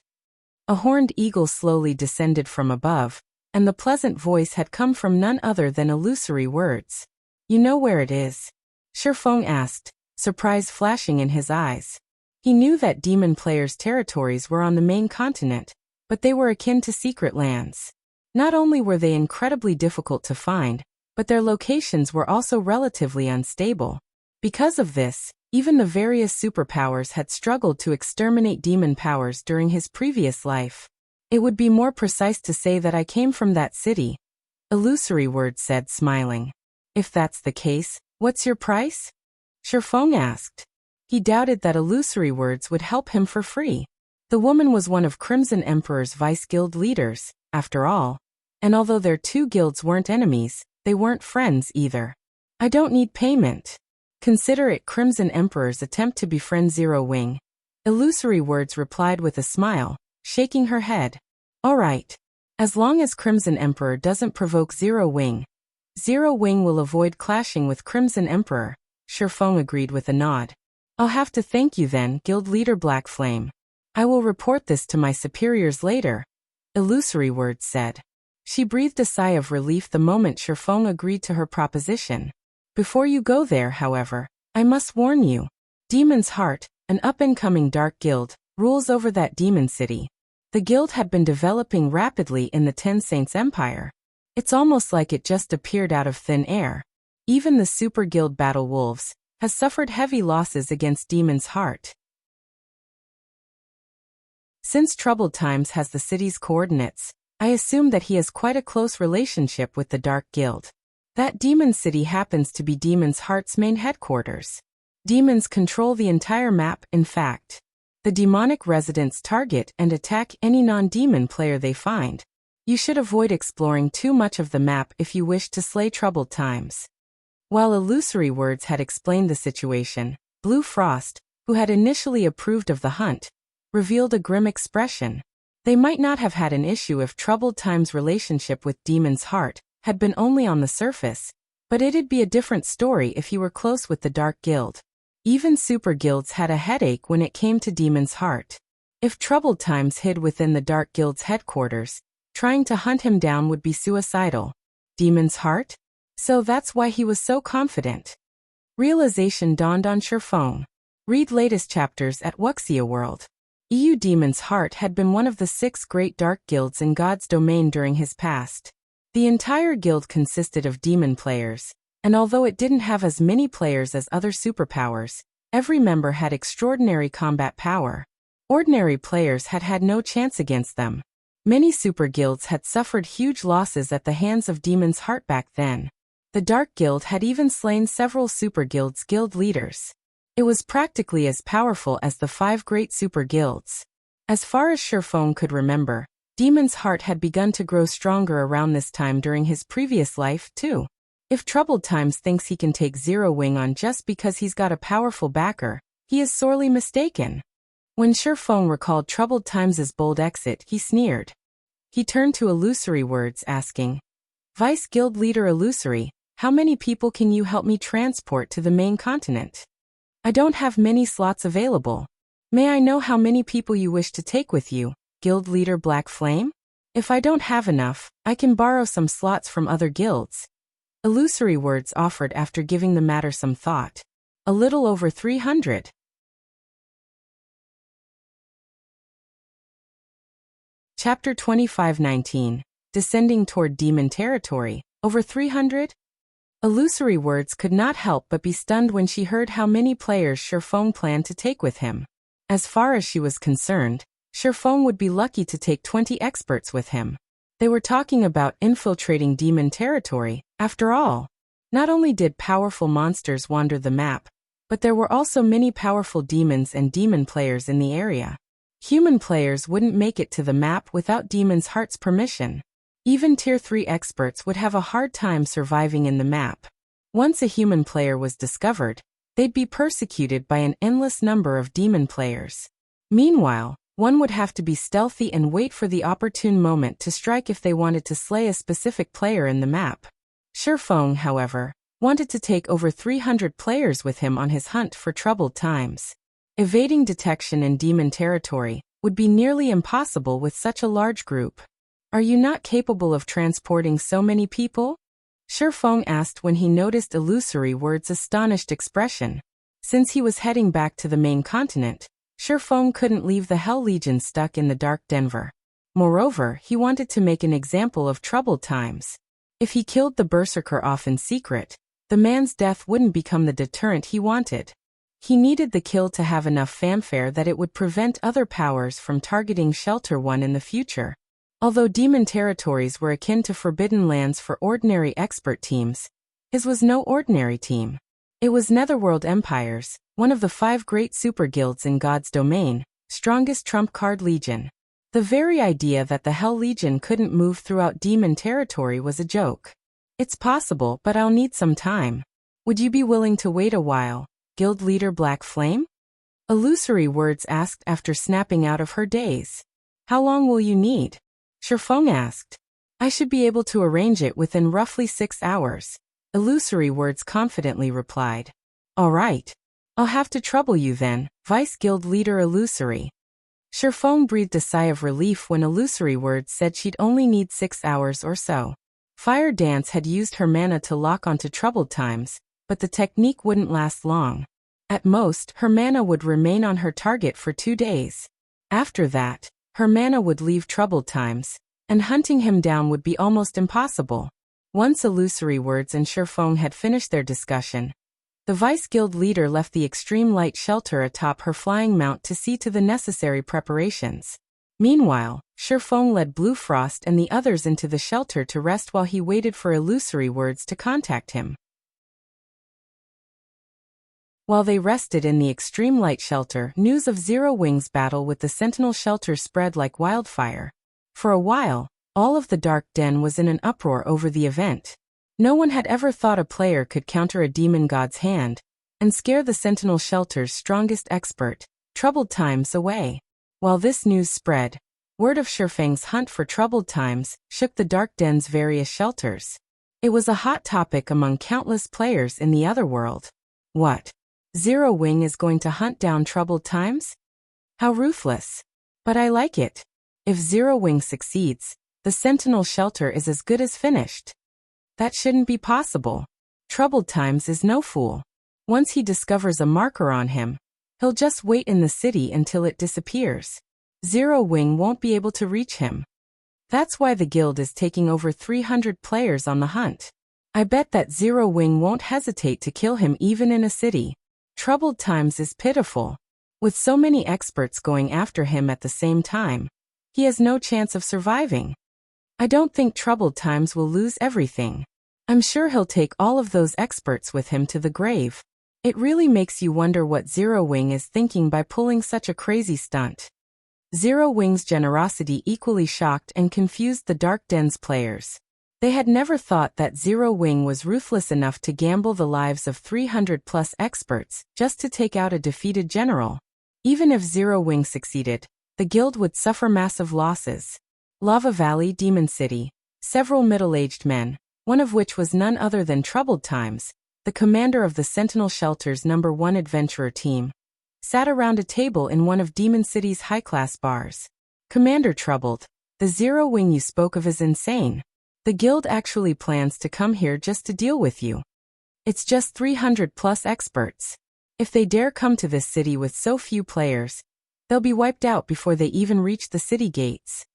Speaker 1: A horned eagle slowly descended from above, and the pleasant voice had come from none other than Illusory Words. You know where it is? Shifeng asked, surprise flashing in his eyes. He knew that demon players' territories were on the main continent, but they were akin to secret lands. Not only were they incredibly difficult to find, but their locations were also relatively unstable. Because of this, even the various superpowers had struggled to exterminate demon powers during his previous life. It would be more precise to say that I came from that city, Illusory Word said, smiling. If that's the case, what's your price? Shifeng asked. He doubted that Illusory Words would help him for free. The woman was one of Crimson Emperor's vice guild leaders, after all, and although their two guilds weren't enemies, they weren't friends either. I don't need payment. Consider it Crimson Emperor's attempt to befriend Zero Wing. Illusory Words replied with a smile, shaking her head. All right. As long as Crimson Emperor doesn't provoke Zero Wing will avoid clashing with Crimson Emperor, Shifeng agreed with a nod. I'll have to thank you then, Guild Leader Black Flame. I will report this to my superiors later, Illusory Words said. She breathed a sigh of relief the moment Shifeng agreed to her proposition. Before you go there, however, I must warn you. Demon's Heart, an up-and-coming dark guild, rules over that demon city. The guild had been developing rapidly in the Ten Saints Empire. It's almost like it just appeared out of thin air. Even the super guild Battle Wolves has suffered heavy losses against Demon's Heart. Since Troubled Times has the city's coordinates, I assume that he has quite a close relationship with the Dark Guild. That demon city happens to be Demon's Heart's main headquarters. Demons control the entire map, in fact. The demonic residents target and attack any non-demon player they find. You should avoid exploring too much of the map if you wish to slay Troubled Times. While Illusory Words had explained the situation, Blue Frost, who had initially approved of the hunt, revealed a grim expression. They might not have had an issue if Troubled Times' relationship with Demon's Heart had been only on the surface, but it'd be a different story if he were close with the Dark Guild. Even super guilds had a headache when it came to Demon's Heart. If Troubled Times hid within the Dark Guild's headquarters, trying to hunt him down would be suicidal. Demon's Heart? So that's why he was so confident. Realization dawned on Shifeng. Read latest chapters at Wuxia World. EU Demon's Heart had been one of the 6 great dark guilds in God's domain during his past. The entire guild consisted of demon players, and although it didn't have as many players as other superpowers, every member had extraordinary combat power. Ordinary players had had no chance against them. Many super guilds had suffered huge losses at the hands of Demon's Heart back then. The Dark Guild had even slain several super guilds' guild leaders. It was practically as powerful as the 5 great super guilds. As far as Shifeng could remember, Demon's Heart had begun to grow stronger around this time during his previous life, too. If Troubled Times thinks he can take Zero Wing on just because he's got a powerful backer, he is sorely mistaken. When Shifeng recalled Troubled Times' bold exit, he sneered. He turned to Illusory Words, asking, Vice Guild Leader Illusory, how many people can you help me transport to the main continent? I don't have many slots available. May I know how many people you wish to take with you, Guild Leader Black Flame? If I don't have enough, I can borrow some slots from other guilds. Illusory words offered after giving the matter some thought. A little over 300. Chapter 25:19. Descending toward demon territory. Over 300? Illusory words could not help but be stunned when she heard how many players Shifeng planned to take with him. As far as she was concerned, Shifeng would be lucky to take 20 experts with him. They were talking about infiltrating demon territory, after all. Not only did powerful monsters wander the map, but there were also many powerful demons and demon players in the area. Human players wouldn't make it to the map without Demon's Heart's permission. Even Tier 3 experts would have a hard time surviving in the map. Once a human player was discovered, they'd be persecuted by an endless number of demon players. Meanwhile, one would have to be stealthy and wait for the opportune moment to strike if they wanted to slay a specific player in the map. Shifeng, however, wanted to take over 300 players with him on his hunt for troubled times. Evading detection in demon territory would be nearly impossible with such a large group. Are you not capable of transporting so many people? Shifeng asked when he noticed Illusory Word's astonished expression. Since he was heading back to the main continent, Shifeng couldn't leave the Hell Legion stuck in the Dark Denver. Moreover, he wanted to make an example of troubled times. If he killed the Berserker off in secret, the man's death wouldn't become the deterrent he wanted. He needed the kill to have enough fanfare that it would prevent other powers from targeting Shelter One in the future. Although demon territories were akin to forbidden lands for ordinary expert teams, his was no ordinary team. It was Netherworld Empires, one of the 5 great super guilds in God's domain, strongest trump card legion. The very idea that the Hell Legion couldn't move throughout demon territory was a joke. It's possible, but I'll need some time. Would you be willing to wait a while, Guild Leader Black Flame? Illusory Words asked after snapping out of her daze. How long will you need? Shifeng asked. I should be able to arrange it within roughly 6 hours. Illusory Words confidently replied. All right. I'll have to trouble you then, Vice Guild Leader Illusory. Shifeng breathed a sigh of relief when Illusory Words said she'd only need 6 hours or so. Fire Dance had used her mana to lock onto troubled times, but the technique wouldn't last long. At most, her mana would remain on her target for 2 days. After that, her mana would leave troubled times, and hunting him down would be almost impossible. Once Illusory Words and Shifeng had finished their discussion, the Vice Guild leader left the extreme light shelter atop her flying mount to see to the necessary preparations. Meanwhile, Shifeng led Blue Frost and the others into the shelter to rest while he waited for Illusory Words to contact him. While they rested in the extreme light shelter, news of Zero Wing's battle with the Sentinel shelter spread like wildfire. For a while, all of the Dark Den was in an uproar over the event. No one had ever thought a player could counter a demon god's hand and scare the Sentinel shelter's strongest expert, Troubled Times, away. While this news spread, word of Shifeng's hunt for Troubled Times shook the Dark Den's various shelters. It was a hot topic among countless players in the otherworld. What? Zero Wing is going to hunt down Troubled Times? How ruthless. But I like it. If Zero Wing succeeds, the Sentinel shelter is as good as finished. That shouldn't be possible. Troubled Times is no fool. Once he discovers a marker on him, he'll just wait in the city until it disappears. Zero Wing won't be able to reach him. That's why the guild is taking over 300 players on the hunt. I bet that Zero Wing won't hesitate to kill him even in a city. Troubled Times is pitiful. With so many experts going after him at the same time, he has no chance of surviving. I don't think Troubled Times will lose everything. I'm sure he'll take all of those experts with him to the grave. It really makes you wonder what Zero Wing is thinking by pulling such a crazy stunt. Zero Wing's generosity equally shocked and confused the Dark Den's players. They had never thought that Zero Wing was ruthless enough to gamble the lives of 300+ experts just to take out a defeated general. Even if Zero Wing succeeded, the guild would suffer massive losses. Lava Valley Demon City, several middle-aged men, one of which was none other than Troubled Times, the commander of the Sentinel Shelter's #1 adventurer team, sat around a table in one of Demon City's high-class bars. "Commander Troubled, the Zero Wing you spoke of is insane. The guild actually plans to come here just to deal with you. It's just 300+ experts. If they dare come to this city with so few players, they'll be wiped out before they even reach the city gates."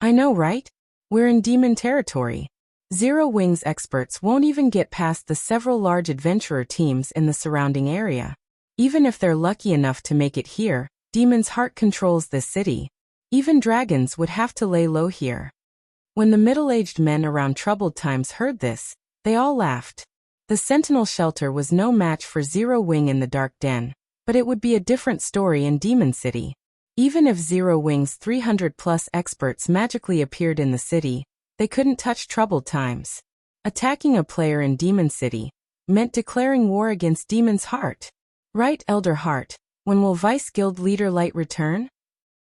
Speaker 1: "I know, right? We're in demon territory. Zero Wing's experts won't even get past the several large adventurer teams in the surrounding area. Even if they're lucky enough to make it here, Demon's Heart controls this city. Even dragons would have to lay low here." When the middle-aged men around Troubled Times heard this, they all laughed. The Sentinel Shelter was no match for Zero Wing in the Dark Den, but it would be a different story in Demon City. Even if Zero Wing's 300+ experts magically appeared in the city, they couldn't touch Troubled Times. Attacking a player in Demon City meant declaring war against Demon's Heart. "Right, Elder Heart, when will Vice Guild Leader Light return?"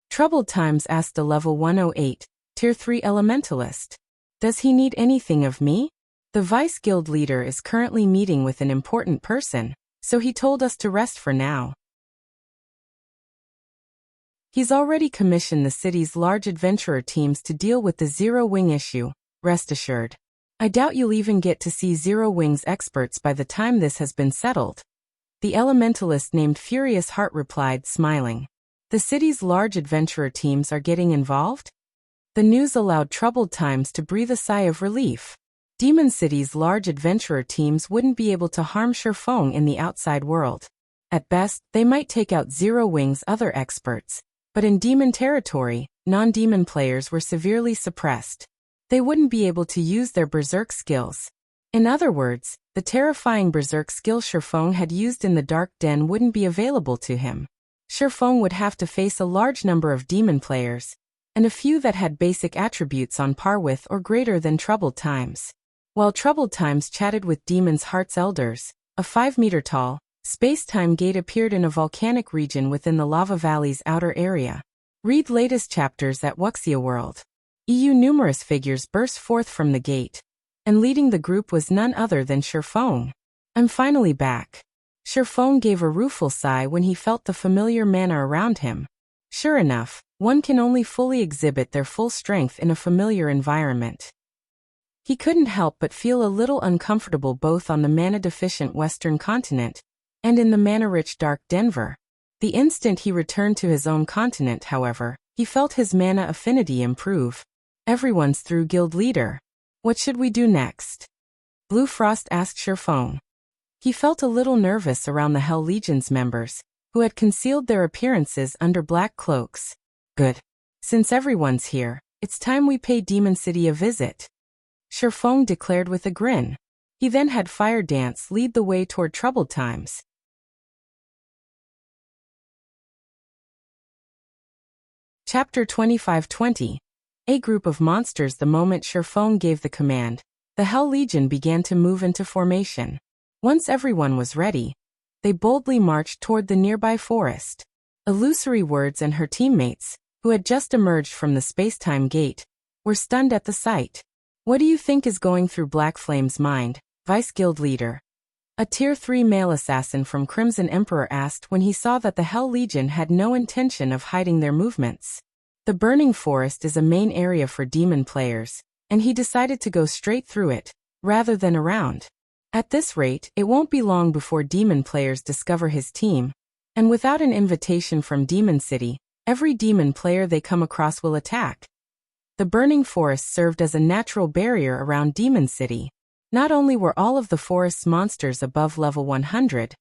Speaker 1: Troubled Times asked a level 108, Tier 3 Elementalist. "Does he need anything of me? The Vice Guild Leader is currently meeting with an important person, so he told us to rest for now. He's already commissioned the city's large adventurer teams to deal with the Zero Wing issue, rest assured. I doubt you'll even get to see Zero Wing's experts by the time this has been settled." The elementalist named Furious Heart replied, smiling. "The city's large adventurer teams are getting involved?" The news allowed Troubled Times to breathe a sigh of relief. Demon City's large adventurer teams wouldn't be able to harm Shifeng in the outside world. At best, they might take out Zero Wing's other experts, but in demon territory, non-demon players were severely suppressed. They wouldn't be able to use their berserk skills. In other words, the terrifying berserk skill Shifeng had used in the Dark Den wouldn't be available to him. Shifeng would have to face a large number of demon players, and a few that had basic attributes on par with or greater than Troubled Times. While Troubled Times chatted with Demon's Heart's elders, a 5-meter-tall, space-time gate appeared in a volcanic region within the Lava Valley's outer area. Read latest chapters at Wuxia World. Numerous figures burst forth from the gate, and leading the group was none other than Shifeng. "I'm finally back." Shifeng gave a rueful sigh when he felt the familiar mana around him. Sure enough, one can only fully exhibit their full strength in a familiar environment. He couldn't help but feel a little uncomfortable both on the mana-deficient Western continent and in the mana-rich Dark Denver. The instant he returned to his own continent, however, he felt his mana affinity improve. "Everyone's through Guild Leader. What should we do next?" Blue Frost asked Shifeng. He felt a little nervous around the Hell Legion's members, who had concealed their appearances under black cloaks. "Good. Since everyone's here, it's time we pay Demon City a visit," Shifeng declared with a grin. He then had Fire Dance lead the way toward Troubled Times. Chapter 2520. A group of monsters. The moment Shifeng gave the command, the Hell Legion began to move into formation. Once everyone was ready, they boldly marched toward the nearby forest. Illusory Words and her teammates, who had just emerged from the space-time gate, were stunned at the sight. "What do you think is going through Black Flame's mind, Vice Guild Leader?" a Tier 3 male assassin from Crimson Emperor asked when he saw that the Hell Legion had no intention of hiding their movements. The Burning Forest is a main area for demon players, and he decided to go straight through it, rather than around. At this rate, it won't be long before demon players discover his team, and without an invitation from Demon City, every demon player they come across will attack. The Burning Forest served as a natural barrier around Demon City. Not only were all of the forest's monsters above level 100,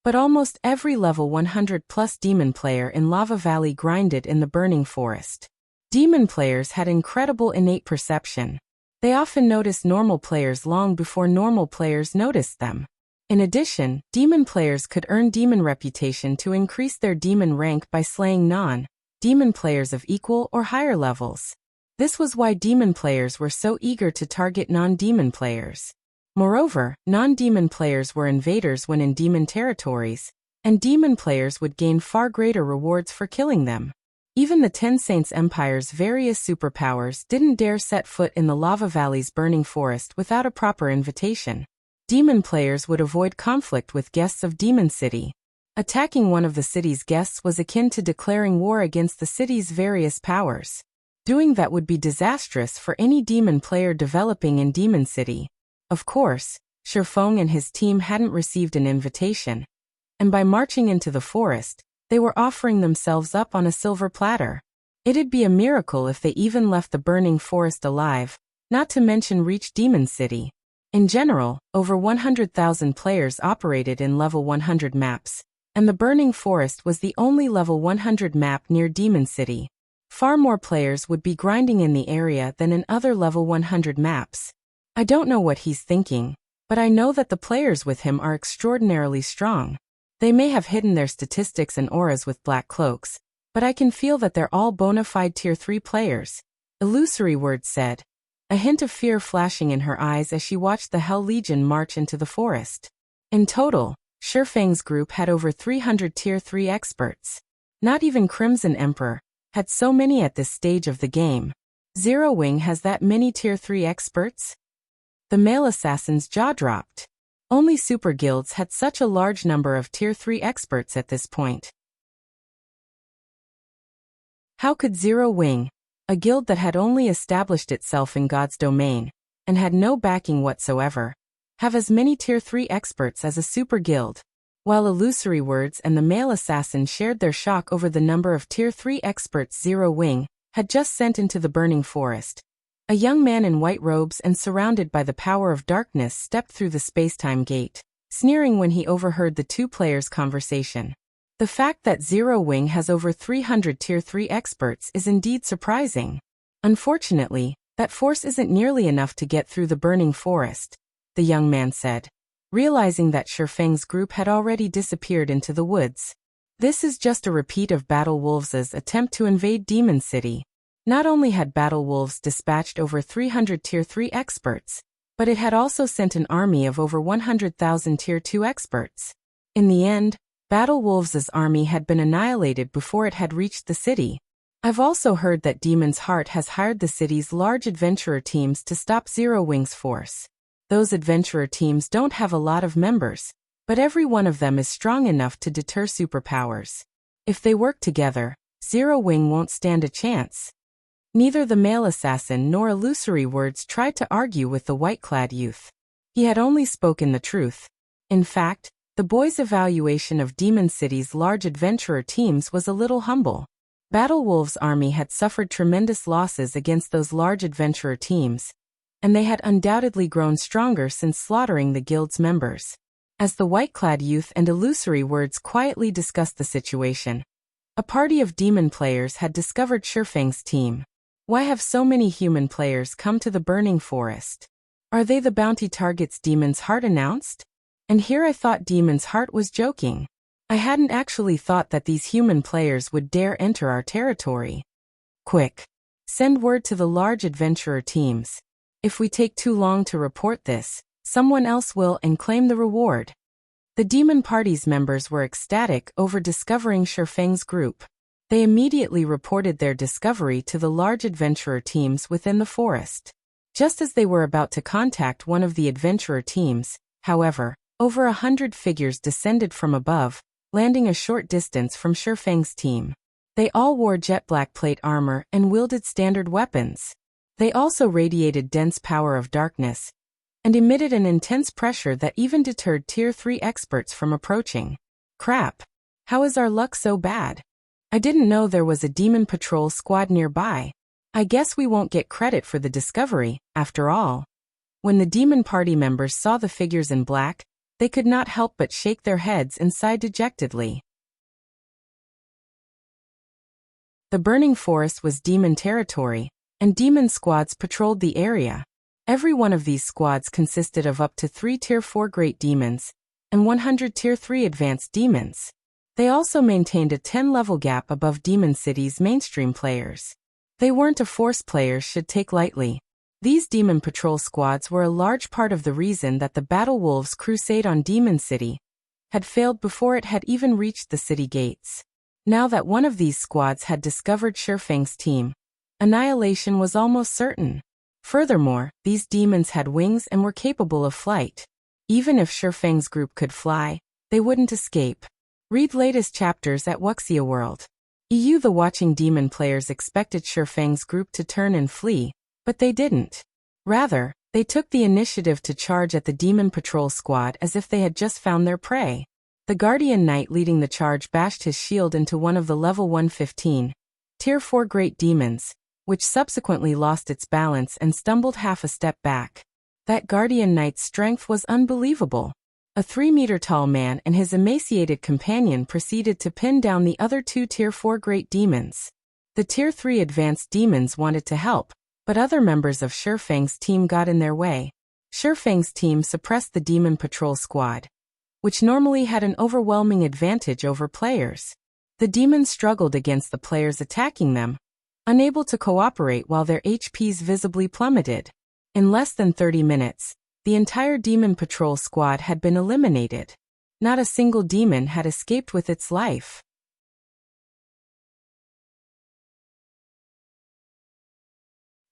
Speaker 1: but almost every level 100+ demon player in Lava Valley grinded in the Burning Forest. Demon players had incredible innate perception. They often noticed normal players long before normal players noticed them. In addition, demon players could earn demon reputation to increase their demon rank by slaying non-demon players of equal or higher levels. This was why demon players were so eager to target non-demon players. Moreover, non-demon players were invaders when in demon territories, and demon players would gain far greater rewards for killing them. Even the Ten Saints Empire's various superpowers didn't dare set foot in the Lava Valley's Burning Forest without a proper invitation. Demon players would avoid conflict with guests of Demon City. Attacking one of the city's guests was akin to declaring war against the city's various powers. Doing that would be disastrous for any demon player developing in Demon City. Of course, Shifeng and his team hadn't received an invitation, and by marching into the forest, they were offering themselves up on a silver platter. It'd be a miracle if they even left the burning forest alive, not to mention reach Demon City. In general, over 100,000 players operated in level 100 maps, and the burning forest was the only level 100 map near Demon City. Far more players would be grinding in the area than in other level 100 maps. I don't know what he's thinking, but I know that the players with him are extraordinarily strong. They may have hidden their statistics and auras with black cloaks, but I can feel that they're all bona fide tier 3 players. Illusory Words said, a hint of fear flashing in her eyes as she watched the Hell Legion march into the forest. In total, Shifeng's group had over 300 tier 3 experts. Not even Crimson Emperor had so many at this stage of the game. Zero Wing has that many tier 3 experts? The male assassin's jaw dropped. Only super guilds had such a large number of tier 3 experts at this point. How could Zero Wing, a guild that had only established itself in God's domain, and had no backing whatsoever, have as many tier 3 experts as a super guild? While Illusory Words and the male assassin shared their shock over the number of tier 3 experts Zero Wing had just sent into the burning forest, a young man in white robes and surrounded by the power of darkness stepped through the spacetime gate, sneering when he overheard the two players' conversation. The fact that Zero Wing has over 300 tier 3 experts is indeed surprising. Unfortunately, that force isn't nearly enough to get through the burning forest, the young man said, realizing that Shifeng's group had already disappeared into the woods. This is just a repeat of Battle Wolves' attempt to invade Demon City. Not only had Battle Wolves dispatched over 300 tier 3 experts, but it had also sent an army of over 100,000 tier 2 experts. In the end, Battle Wolves' army had been annihilated before it had reached the city. I've also heard that Demon's Heart has hired the city's large adventurer teams to stop Zero Wing's force. Those adventurer teams don't have a lot of members, but every one of them is strong enough to deter superpowers. If they work together, Zero Wing won't stand a chance. Neither the male assassin nor Illusory Words tried to argue with the white-clad youth. He had only spoken the truth. In fact, the boy's evaluation of Demon City's large adventurer teams was a little humble. Battle Wolves' army had suffered tremendous losses against those large adventurer teams, and they had undoubtedly grown stronger since slaughtering the guild's members. As the white-clad youth and Illusory Words quietly discussed the situation, a party of demon players had discovered Shifeng's team. Why have so many human players come to the burning forest? Are they the bounty targets Demon's Heart announced? And here I thought Demon's Heart was joking. I hadn't actually thought that these human players would dare enter our territory. Quick! Send word to the large adventurer teams. If we take too long to report this, someone else will and claim the reward. The demon party's members were ecstatic over discovering Shifeng's group. They immediately reported their discovery to the large adventurer teams within the forest. Just as they were about to contact one of the adventurer teams, however, over 100 figures descended from above, landing a short distance from Shifeng's team. They all wore jet black plate armor and wielded standard weapons. They also radiated dense power of darkness, and emitted an intense pressure that even deterred tier 3 experts from approaching. Crap! How is our luck so bad? I didn't know there was a demon patrol squad nearby. I guess we won't get credit for the discovery, after all. When the demon party members saw the figures in black, they could not help but shake their heads and sigh dejectedly. The burning forest was demon territory, and demon squads patrolled the area. Every one of these squads consisted of up to 3 tier 4 great demons, and 100 tier 3 advanced demons. They also maintained a 10-level gap above Demon City's mainstream players. They weren't a force players should take lightly. These demon patrol squads were a large part of the reason that the Battle Wolves' crusade on Demon City had failed before it had even reached the city gates. Now that one of these squads had discovered Shifeng's team, annihilation was almost certain. Furthermore, these demons had wings and were capable of flight. Even if Shifeng's group could fly, they wouldn't escape. Read latest chapters at Wuxia World. The watching demon players expected Shifeng's group to turn and flee, but they didn't. Rather, they took the initiative to charge at the demon patrol squad as if they had just found their prey. The Guardian Knight leading the charge bashed his shield into one of the level 115, Tier 4 great demons, which subsequently lost its balance and stumbled half a step back. That Guardian Knight's strength was unbelievable. A 3-meter-tall man and his emaciated companion proceeded to pin down the other 2 Tier 4 great demons. The Tier 3 advanced demons wanted to help, but other members of Shifeng's team got in their way. Shifeng's team suppressed the demon patrol squad, which normally had an overwhelming advantage over players. The demons struggled against the players attacking them, unable to cooperate while their HPs visibly plummeted. In less than 30 minutes, the entire demon patrol squad had been eliminated. Not a single demon had escaped with its life.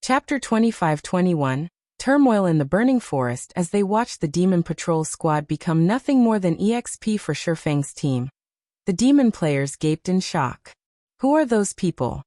Speaker 1: Chapter 25-21, Turmoil in the Burning Forest. As they watched the demon patrol squad become nothing more than EXP for Shifeng's team, the demon players gaped in shock. Who are those people?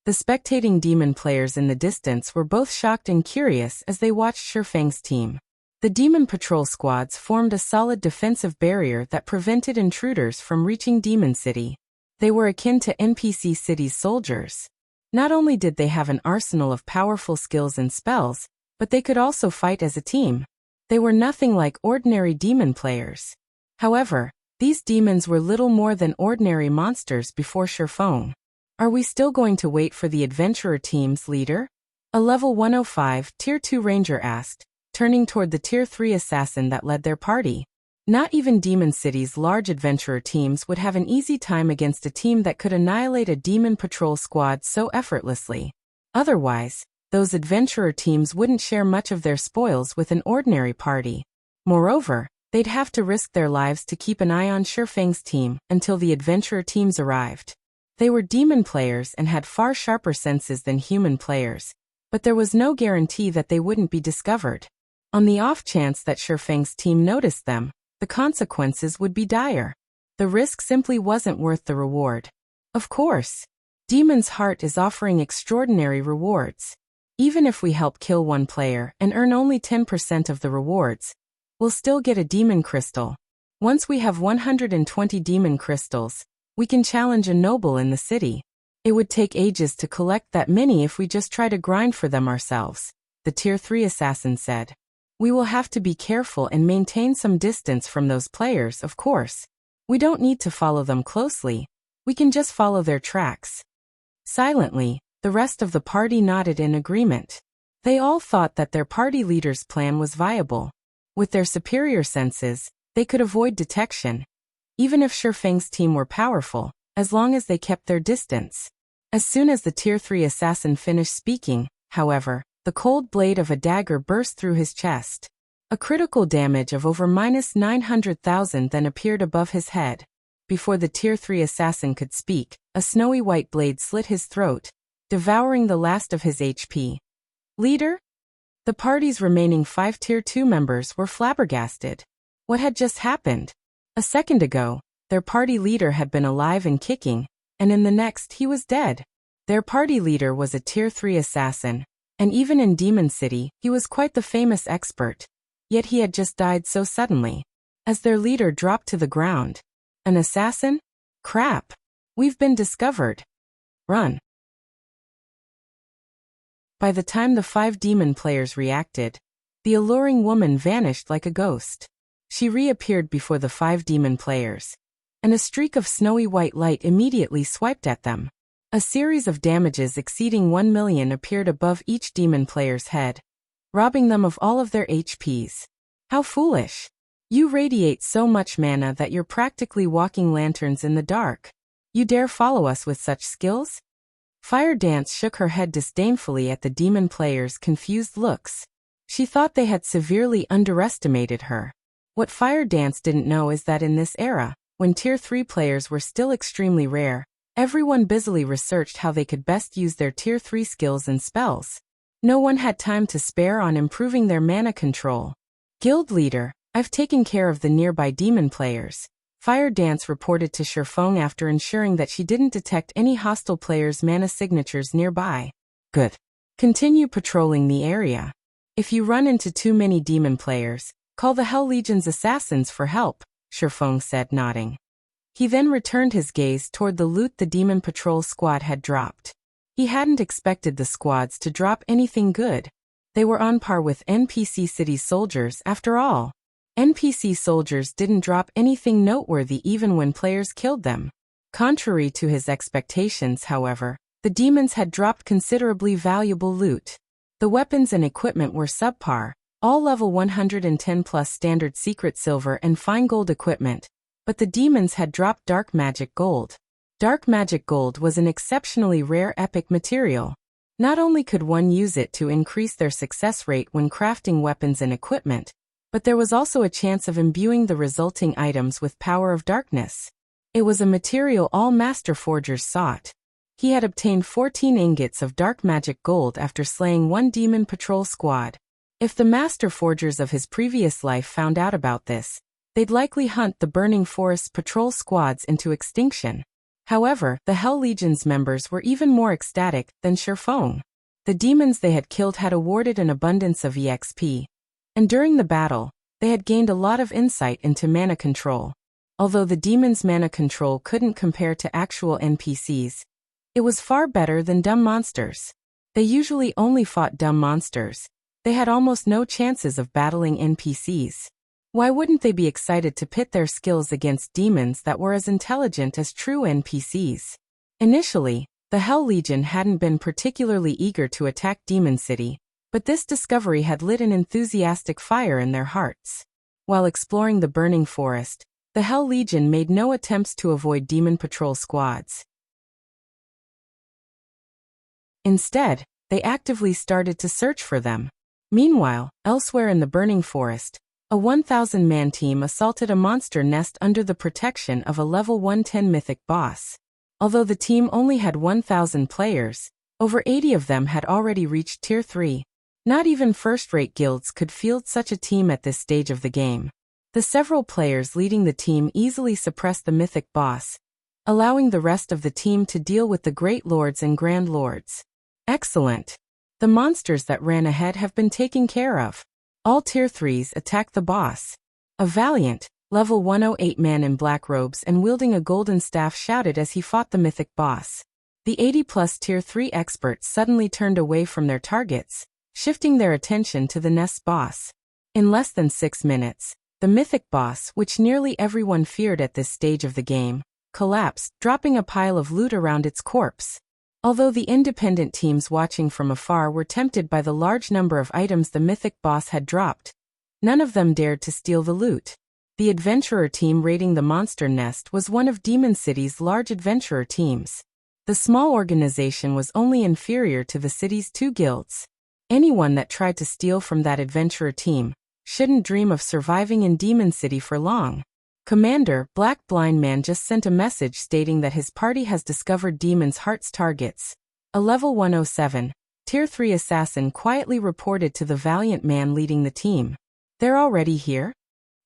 Speaker 1: The spectating demon players in the distance were both shocked and curious as they watched Shifeng's team. The demon patrol squads formed a solid defensive barrier that prevented intruders from reaching Demon City. They were akin to NPC City's soldiers. Not only did they have an arsenal of powerful skills and spells, but they could also fight as a team. They were nothing like ordinary demon players. However, these demons were little more than ordinary monsters before Shifeng. Are we still going to wait for the adventurer team's leader? A level 105 Tier 2 ranger asked, turning toward the Tier 3 assassin that led their party. Not even Demon City's large adventurer teams would have an easy time against a team that could annihilate a demon patrol squad so effortlessly. Otherwise, those adventurer teams wouldn't share much of their spoils with an ordinary party. Moreover, they'd have to risk their lives to keep an eye on Shifeng's team until the adventurer teams arrived. They were demon players and had far sharper senses than human players, but there was no guarantee that they wouldn't be discovered. On the off chance that Shifeng's team noticed them, the consequences would be dire. The risk simply wasn't worth the reward. Of course, Demon's Heart is offering extraordinary rewards. Even if we help kill one player and earn only 10% of the rewards, we'll still get a demon crystal. Once we have 120 demon crystals, we can challenge a noble in the city. It would take ages to collect that many if we just try to grind for them ourselves, the Tier 3 assassin said. We will have to be careful and maintain some distance from those players, of course. We don't need to follow them closely. We can just follow their tracks. Silently, the rest of the party nodded in agreement. They all thought that their party leader's plan was viable. With their superior senses, they could avoid detection, even if Shifeng's team were powerful, as long as they kept their distance. As soon as the Tier 3 assassin finished speaking, however, the cold blade of a dagger burst through his chest. A critical damage of over -900,000 then appeared above his head. Before the Tier 3 assassin could speak, a snowy white blade slit his throat, devouring the last of his HP. Leader? The party's remaining 5 Tier 2 members were flabbergasted. What had just happened? A second ago, their party leader had been alive and kicking, and in the next he was dead. Their party leader was a Tier 3 assassin, and even in Demon City, he was quite the famous expert. Yet he had just died so suddenly. As their leader dropped to the ground. An assassin? Crap! We've been discovered. Run. By the time the 5 demon players reacted, the alluring woman vanished like a ghost. She reappeared before the 5 demon players, and a streak of snowy white light immediately swiped at them. A series of damages exceeding 1 million appeared above each demon player's head, robbing them of all of their HPs. How foolish! You radiate so much mana that you're practically walking lanterns in the dark. You dare follow us with such skills? Fire Dance shook her head disdainfully at the demon players' confused looks. She thought they had severely underestimated her. What Fire Dance didn't know is that in this era, when Tier 3 players were still extremely rare, everyone busily researched how they could best use their Tier 3 skills and spells. No one had time to spare on improving their mana control. Guild leader, I've taken care of the nearby demon players, Fire Dance reported to Shifeng after ensuring that she didn't detect any hostile players' mana signatures nearby. Good. Continue patrolling the area. If you run into too many demon players, call the Hell Legion's assassins for help, Shifeng said, nodding. He then returned his gaze toward the loot the demon patrol squad had dropped. He hadn't expected the squads to drop anything good. They were on par with NPC city soldiers after all. NPC soldiers didn't drop anything noteworthy even when players killed them. Contrary to his expectations, however, the demons had dropped considerably valuable loot. The weapons and equipment were subpar, all level 110 plus standard secret silver and fine gold equipment, but the demons had dropped dark magic gold. Dark magic gold was an exceptionally rare epic material. Not only could one use it to increase their success rate when crafting weapons and equipment, but there was also a chance of imbuing the resulting items with power of darkness. It was a material all master forgers sought. He had obtained 14 ingots of dark magic gold after slaying one demon patrol squad. If the master forgers of his previous life found out about this, they'd likely hunt the Burning Forest patrol squads into extinction. However, the Hell Legion's members were even more ecstatic than Shifeng. The demons they had killed had awarded an abundance of EXP. And during the battle, they had gained a lot of insight into mana control. Although the demons' mana control couldn't compare to actual NPCs, it was far better than dumb monsters. They usually only fought dumb monsters. They had almost no chances of battling NPCs. Why wouldn't they be excited to pit their skills against demons that were as intelligent as true NPCs? Initially, the Hell Legion hadn't been particularly eager to attack Demon City, but this discovery had lit an enthusiastic fire in their hearts. While exploring the Burning Forest, the Hell Legion made no attempts to avoid demon patrol squads. Instead, they actively started to search for them. Meanwhile, elsewhere in the Burning Forest, a 1,000-man team assaulted a monster nest under the protection of a level 110 mythic boss. Although the team only had 1,000 players, over 80 of them had already reached Tier 3. Not even first-rate guilds could field such a team at this stage of the game. The several players leading the team easily suppressed the mythic boss, allowing the rest of the team to deal with the Great Lords and Grand Lords. Excellent. The monsters that ran ahead have been taken care of. All Tier 3s attacked the boss. A valiant, level 108 man in black robes and wielding a golden staff shouted as he fought the mythic boss. The 80-plus Tier 3 experts suddenly turned away from their targets, shifting their attention to the nest's boss. In less than 6 minutes, the mythic boss, which nearly everyone feared at this stage of the game, collapsed, dropping a pile of loot around its corpse. Although the independent teams watching from afar were tempted by the large number of items the mythic boss had dropped, none of them dared to steal the loot. The adventurer team raiding the monster nest was one of Demon City's large adventurer teams. The small organization was only inferior to the city's 2 guilds. Anyone that tried to steal from that adventurer team shouldn't dream of surviving in Demon City for long. Commander Black Blind Man just sent a message stating that his party has discovered Demon's Heart's targets. A level 107, Tier 3 assassin quietly reported to the valiant man leading the team. They're already here?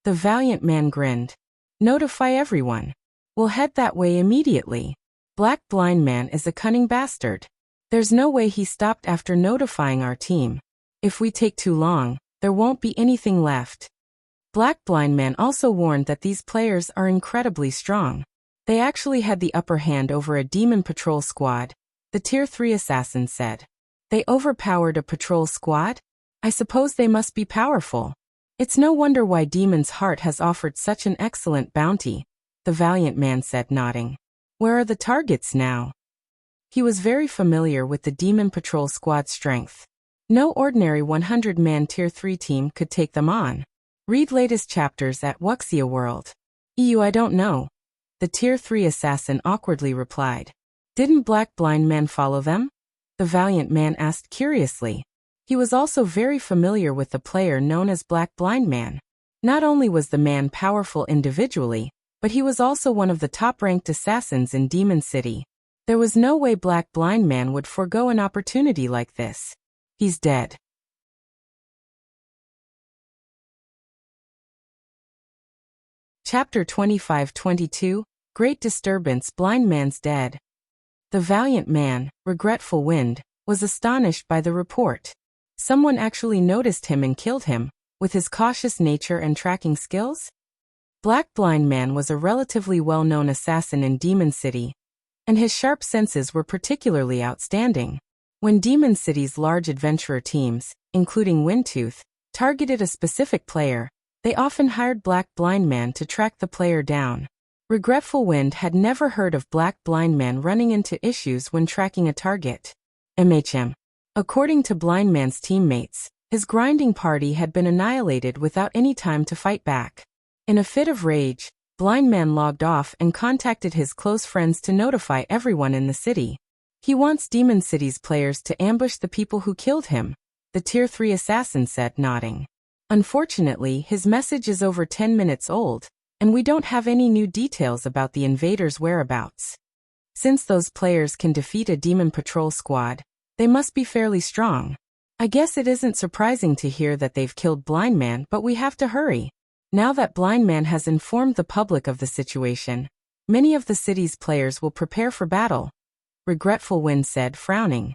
Speaker 1: The valiant man grinned. Notify everyone. We'll head that way immediately. Black Blind Man is a cunning bastard. There's no way he stopped after notifying our team. If we take too long, there won't be anything left. Black Blind Man also warned that these players are incredibly strong. They actually had the upper hand over a demon patrol squad, the Tier 3 assassin said. They overpowered a patrol squad? I suppose they must be powerful. It's no wonder why Demon's Heart has offered such an excellent bounty, the valiant man said, nodding. Where are the targets now? He was very familiar with the Demon Patrol squad's strength. No ordinary 100-man Tier 3 team could take them on. Read latest chapters at Wuxia World. I don't know. The Tier 3 assassin awkwardly replied. Didn't Black Blind Man follow them? The valiant man asked curiously. He was also very familiar with the player known as Black Blind Man. Not only was the man powerful individually, but he was also one of the top-ranked assassins in Demon City. There was no way Black Blind Man would forego an opportunity like this. He's dead. Chapter 25-22, Great Disturbance. Blind Man's Dead. The valiant man, Regretful Wind, was astonished by the report. Someone actually noticed him and killed him, with his cautious nature and tracking skills? Black Blind Man was a relatively well-known assassin in Demon City, and his sharp senses were particularly outstanding. When Demon City's large adventurer teams, including Windtooth, targeted a specific player, they often hired Black Blind Man to track the player down. Regretful Wind had never heard of Black Blind Man running into issues when tracking a target. According to Blind Man's teammates, his grinding party had been annihilated without any time to fight back. In a fit of rage, Blind Man logged off and contacted his close friends to notify everyone in the city. He wants Demon City's players to ambush the people who killed him, the Tier 3 assassin said, nodding. Unfortunately, his message is over 10 minutes old, and we don't have any new details about the invaders' whereabouts. Since those players can defeat a demon patrol squad, they must be fairly strong. I guess it isn't surprising to hear that they've killed Blind Man, but we have to hurry. Now that Blind Man has informed the public of the situation, many of the city's players will prepare for battle, Regretful Wind said, frowning.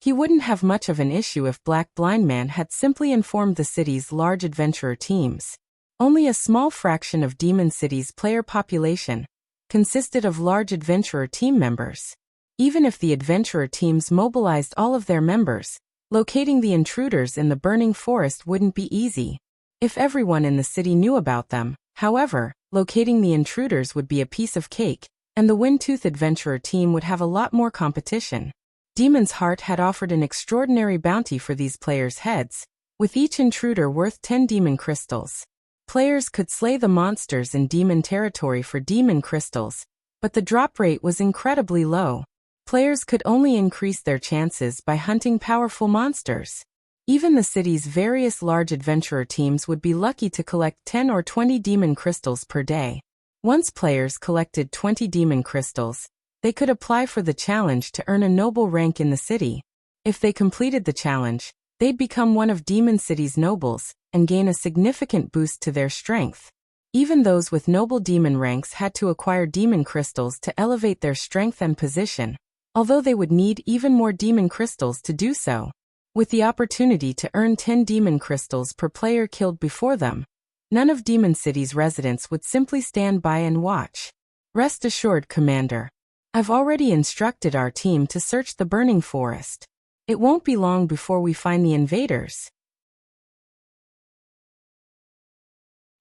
Speaker 1: He wouldn't have much of an issue if Black Blind Man had simply informed the city's large adventurer teams. Only a small fraction of Demon City's player population consisted of large adventurer team members. Even if the adventurer teams mobilized all of their members, locating the intruders in the burning forest wouldn't be easy. If everyone in the city knew about them, however, locating the intruders would be a piece of cake, and the Windtooth adventurer team would have a lot more competition. Demon's Heart had offered an extraordinary bounty for these players' heads, with each intruder worth 10 demon crystals. Players could slay the monsters in demon territory for demon crystals, but the drop rate was incredibly low. Players could only increase their chances by hunting powerful monsters. Even the city's various large adventurer teams would be lucky to collect 10 or 20 demon crystals per day. Once players collected 20 demon crystals, they could apply for the challenge to earn a noble rank in the city. If they completed the challenge, they'd become one of Demon City's nobles and gain a significant boost to their strength. Even those with noble demon ranks had to acquire demon crystals to elevate their strength and position, although they would need even more demon crystals to do so. With the opportunity to earn 10 demon crystals per player killed before them, none of Demon City's residents would simply stand by and watch. Rest assured, Commander. I've already instructed our team to search the burning forest. It won't be long before we find the invaders.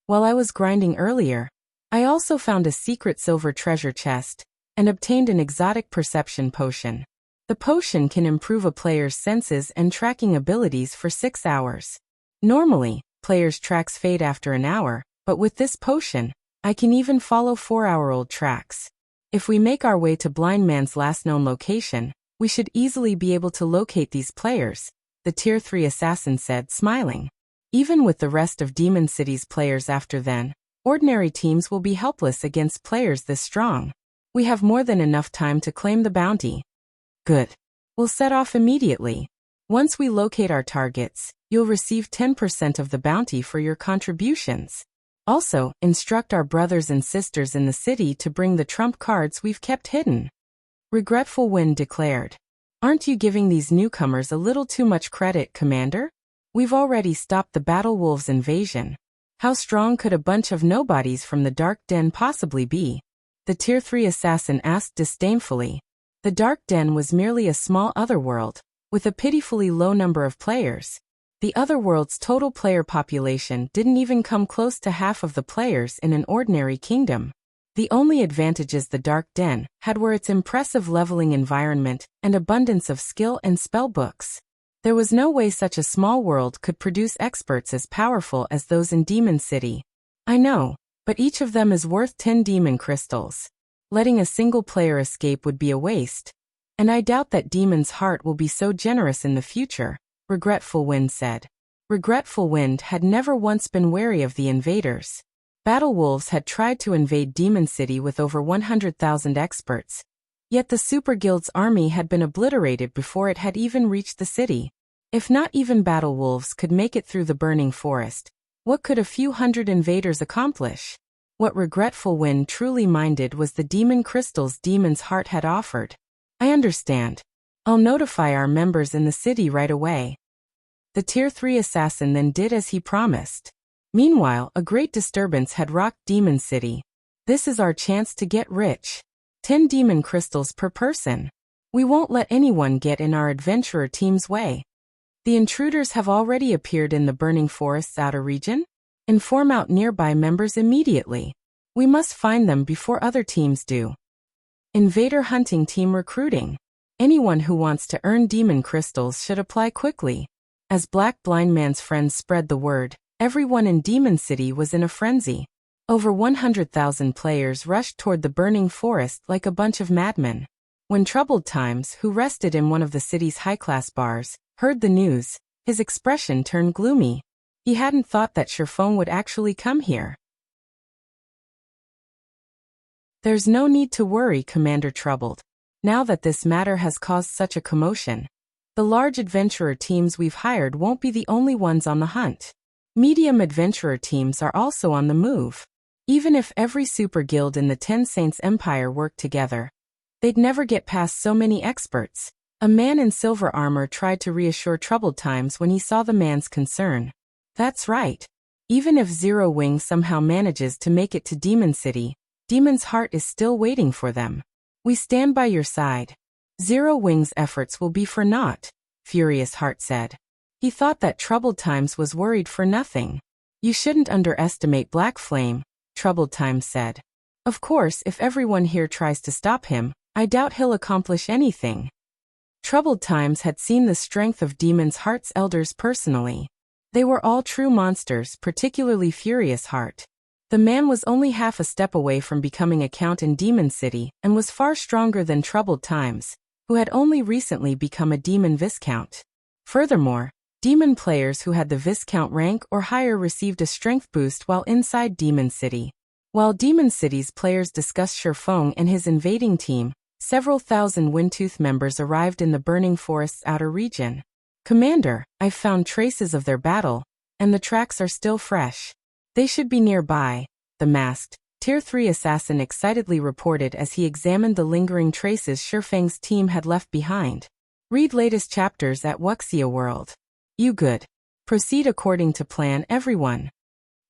Speaker 1: While I was grinding earlier, I also found a secret silver treasure chest and obtained an exotic perception potion. The potion can improve a player's senses and tracking abilities for 6 hours. Normally, players' tracks fade after an hour, but with this potion, I can even follow 4-hour-old tracks. If we make our way to Blind Man's last known location, we should easily be able to locate these players, the Tier 3 assassin said, smiling. Even with the rest of Demon City's players after then, ordinary teams will be helpless against players this strong. We have more than enough time to claim the bounty. Good. We'll set off immediately. Once we locate our targets, you'll receive 10% of the bounty for your contributions. Also, instruct our brothers and sisters in the city to bring the trump cards we've kept hidden. Regretful Wind declared. Aren't you giving these newcomers a little too much credit, Commander? We've already stopped the Battle Wolves' invasion. How strong could a bunch of nobodies from the Dark Den possibly be? The Tier 3 assassin asked disdainfully. The Dark Den was merely a small otherworld, with a pitifully low number of players. The otherworld's total player population didn't even come close to half of the players in an ordinary kingdom. The only advantages the Dark Den had were its impressive leveling environment and abundance of skill and spell books. There was no way such a small world could produce experts as powerful as those in Demon City. I know, but each of them is worth 10 demon crystals. Letting a single player escape would be a waste, and I doubt that Demon's Heart will be so generous in the future, Regretful Wind said. Regretful Wind had never once been wary of the invaders. Battle Wolves had tried to invade Demon City with over 100,000 experts, yet the Super Guild's army had been obliterated before it had even reached the city. If not even Battle Wolves could make it through the burning forest, what could a few hundred invaders accomplish? What Regretful Wind truly minded was the demon crystals Demon's Heart had offered. I understand. I'll notify our members in the city right away. The Tier 3 assassin then did as he promised. Meanwhile, a great disturbance had rocked Demon City. This is our chance to get rich. 10 demon crystals per person. We won't let anyone get in our adventurer team's way. The intruders have already appeared in the Burning Forest's outer region? Inform out nearby members immediately. We must find them before other teams do. Invader Hunting Team Recruiting. Anyone who wants to earn demon crystals should apply quickly. As Black Blind Man's friends spread the word, everyone in Demon City was in a frenzy. Over 100,000 players rushed toward the Burning Forest like a bunch of madmen. When Troubled Times, who rested in one of the city's high-class bars, heard the news, his expression turned gloomy. He hadn't thought that Sherfone would actually come here. There's no need to worry, Commander Troubled. Now that this matter has caused such a commotion, the large adventurer teams we've hired won't be the only ones on the hunt. Medium adventurer teams are also on the move. Even if every super guild in the Ten Saints Empire worked together, they'd never get past so many experts. A man in silver armor tried to reassure Troubled Times when he saw the man's concern. That's right. Even if Zero Wing somehow manages to make it to Demon City, Demon's Heart is still waiting for them. We stand by your side. Zero Wing's efforts will be for naught, Furious Heart said. He thought that Troubled Times was worried for nothing. You shouldn't underestimate Black Flame, Troubled Times said. Of course, if everyone here tries to stop him, I doubt he'll accomplish anything. Troubled Times had seen the strength of Demon's Heart's elders personally. They were all true monsters, particularly Furious Heart. The man was only half a step away from becoming a count in Demon City and was far stronger than Troubled Times, who had only recently become a demon viscount. Furthermore, demon players who had the viscount rank or higher received a strength boost while inside Demon City. While Demon City's players discussed Sherfone and his invading team, several thousand Windtooth members arrived in the Burning Forest's outer region. Commander, I've found traces of their battle, and the tracks are still fresh. They should be nearby, the masked, Tier 3 assassin excitedly reported as he examined the lingering traces Sherfang's team had left behind. Read latest chapters at Wuxia World. You good. Proceed according to plan, everyone.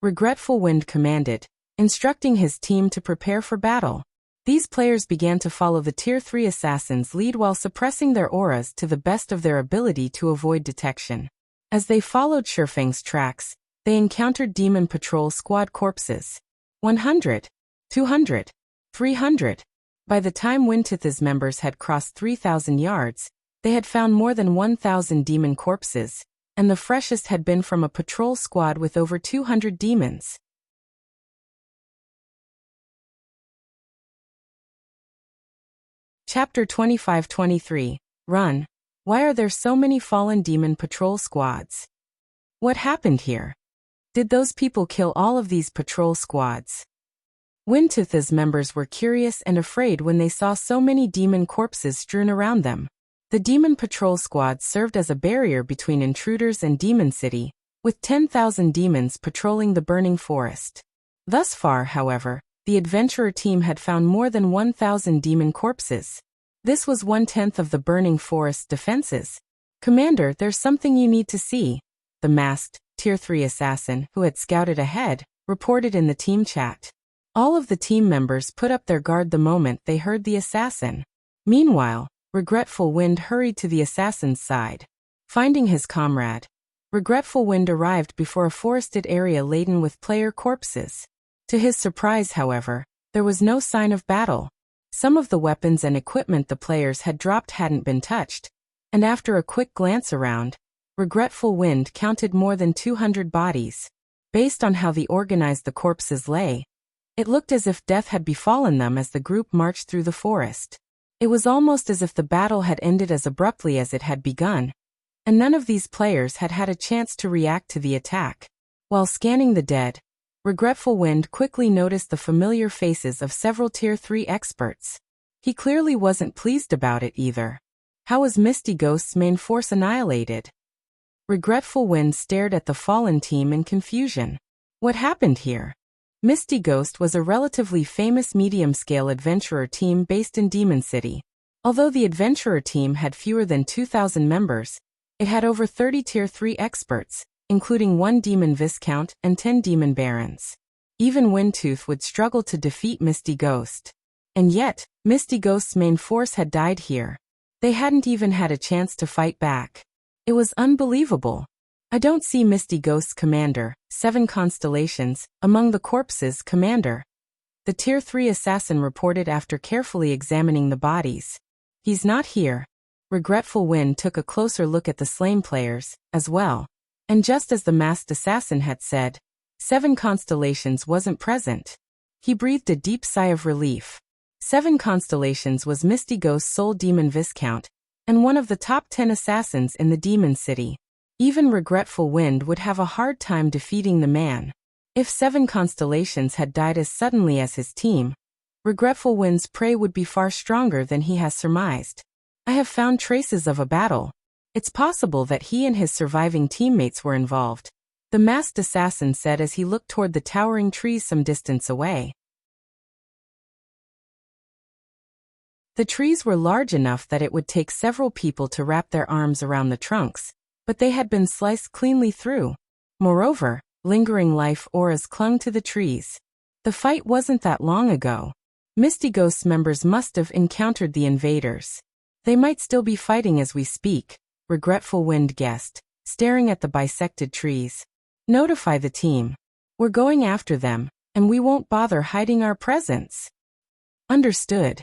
Speaker 1: Regretful Wind commanded, instructing his team to prepare for battle. These players began to follow the Tier 3 assassin's lead while suppressing their auras to the best of their ability to avoid detection. As they followed Sherfang's tracks, they encountered Demon Patrol Squad corpses. 100, 200, 300. By the time Windtooth's members had crossed 3,000 yards, they had found more than 1,000 demon corpses, and the freshest had been from a patrol squad with over 200 demons. Chapter 25-23, Run. Why are there so many fallen demon patrol squads? What happened here? Did those people kill all of these patrol squads? Windtooth's members were curious and afraid when they saw so many demon corpses strewn around them. The demon patrol squad served as a barrier between intruders and Demon City, with 10,000 demons patrolling the Burning Forest. Thus far, however, the adventurer team had found more than 1,000 demon corpses. This was 1/10 of the Burning Forest's defenses. Commander, there's something you need to see, the masked, Tier 3 assassin, who had scouted ahead, reported in the team chat. All of the team members put up their guard the moment they heard the assassin. Meanwhile, Regretful Wind hurried to the assassin's side. Finding his comrade, Regretful Wind arrived before a forested area laden with player corpses. To his surprise, however, there was no sign of battle. Some of the weapons and equipment the players had dropped hadn't been touched, and after a quick glance around, Regretful Wind counted more than 200 bodies. Based on how organized the corpses lay, it looked as if death had befallen them as the group marched through the forest. It was almost as if the battle had ended as abruptly as it had begun, and none of these players had had a chance to react to the attack. While scanning the dead, Regretful Wind quickly noticed the familiar faces of several Tier 3 experts. He clearly wasn't pleased about it either. How was Misty Ghost's main force annihilated? Regretful Wind stared at the fallen team in confusion. What happened here? Misty Ghost was a relatively famous medium-scale adventurer team based in Demon City. Although the adventurer team had fewer than 2,000 members, it had over 30 Tier 3 experts, including 1 Demon Viscount and 10 Demon Barons. Even Windtooth would struggle to defeat Misty Ghost. And yet, Misty Ghost's main force had died here. They hadn't even had a chance to fight back. It was unbelievable. I don't see Misty Ghost's commander, 7 Constellations, among the corpses, Commander. The Tier 3 assassin reported after carefully examining the bodies. He's not here. Regretful Wind took a closer look at the slain players, as well. And just as the masked assassin had said, 7 Constellations wasn't present. He breathed a deep sigh of relief. 7 Constellations was Misty Ghost's sole Demon Viscount, and one of the top 10 assassins in the Demon City. Even Regretful Wind would have a hard time defeating the man. If 7 Constellations had died as suddenly as his team, Regretful Wind's prey would be far stronger than he has surmised. I have found traces of a battle. It's possible that he and his surviving teammates were involved, the masked assassin said as he looked toward the towering trees some distance away. The trees were large enough that it would take several people to wrap their arms around the trunks, but they had been sliced cleanly through. Moreover, lingering life auras clung to the trees. The fight wasn't that long ago. Misty Ghost's members must have encountered the invaders. They might still be fighting as we speak, Regretful Wind guessed, staring at the bisected trees. Notify the team. We're going after them, and we won't bother hiding our presence. Understood.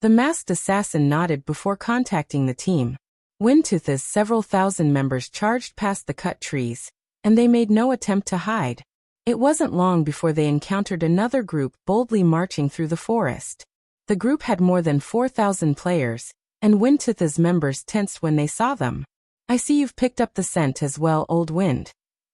Speaker 1: The masked assassin nodded before contacting the team. Windtooth's several thousand members charged past the cut trees, and they made no attempt to hide. It wasn't long before they encountered another group boldly marching through the forest. The group had more than 4,000 players, and Windtooth's members tensed when they saw them. I see you've picked up the scent as well, Old Wind.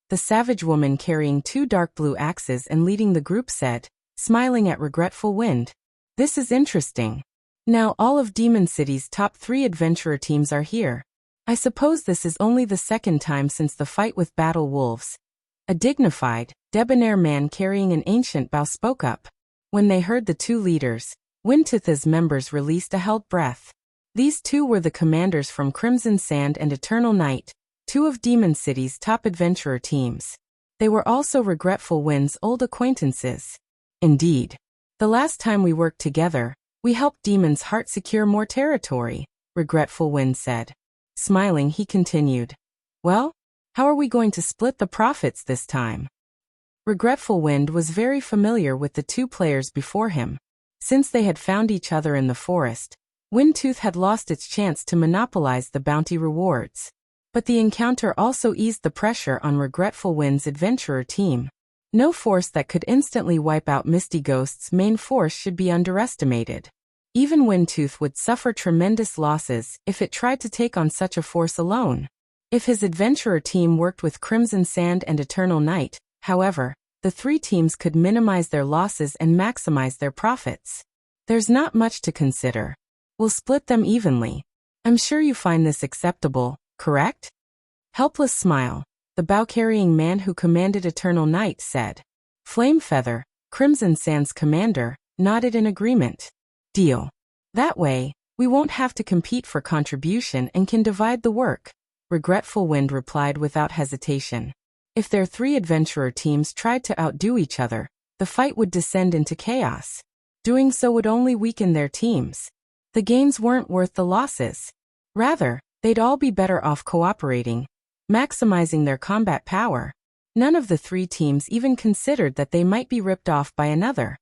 Speaker 1: The savage woman carrying 2 dark blue axes and leading the group said, smiling at Regretful Wind. This is interesting. Now all of Demon City's top 3 adventurer teams are here. I suppose this is only the second time since the fight with Battle Wolves. A dignified, debonair man carrying an ancient bow spoke up. When they heard the 2 leaders, Windtooth's members released a held breath. These 2 were the commanders from Crimson Sand and Eternal Night, 2 of Demon City's top adventurer teams. They were also Regretful Wind's old acquaintances. Indeed. The last time we worked together, we helped Demon's Heart secure more territory, Regretful Wind said. Smiling, he continued. Well, how are we going to split the profits this time? Regretful Wind was very familiar with the 2 players before him. Since they had found each other in the forest, Windtooth had lost its chance to monopolize the bounty rewards. But the encounter also eased the pressure on Regretful Wind's adventurer team. No force that could instantly wipe out Misty Ghost's main force should be underestimated. Even Windtooth would suffer tremendous losses if it tried to take on such a force alone. If his adventurer team worked with Crimson Sand and Eternal Night, however, the 3 teams could minimize their losses and maximize their profits. There's not much to consider. We'll split them evenly. I'm sure you find this acceptable, correct? Helpless smile. The bow-carrying man who commanded Eternal Night said. Flamefeather, Crimson Sand's commander, nodded in agreement. Deal. That way, we won't have to compete for contribution and can divide the work, Regretful Wind replied without hesitation. If their 3 adventurer teams tried to outdo each other, the fight would descend into chaos. Doing so would only weaken their teams. The gains weren't worth the losses. Rather, they'd all be better off cooperating, maximizing their combat power. None of the 3 teams even considered that they might be ripped off by another.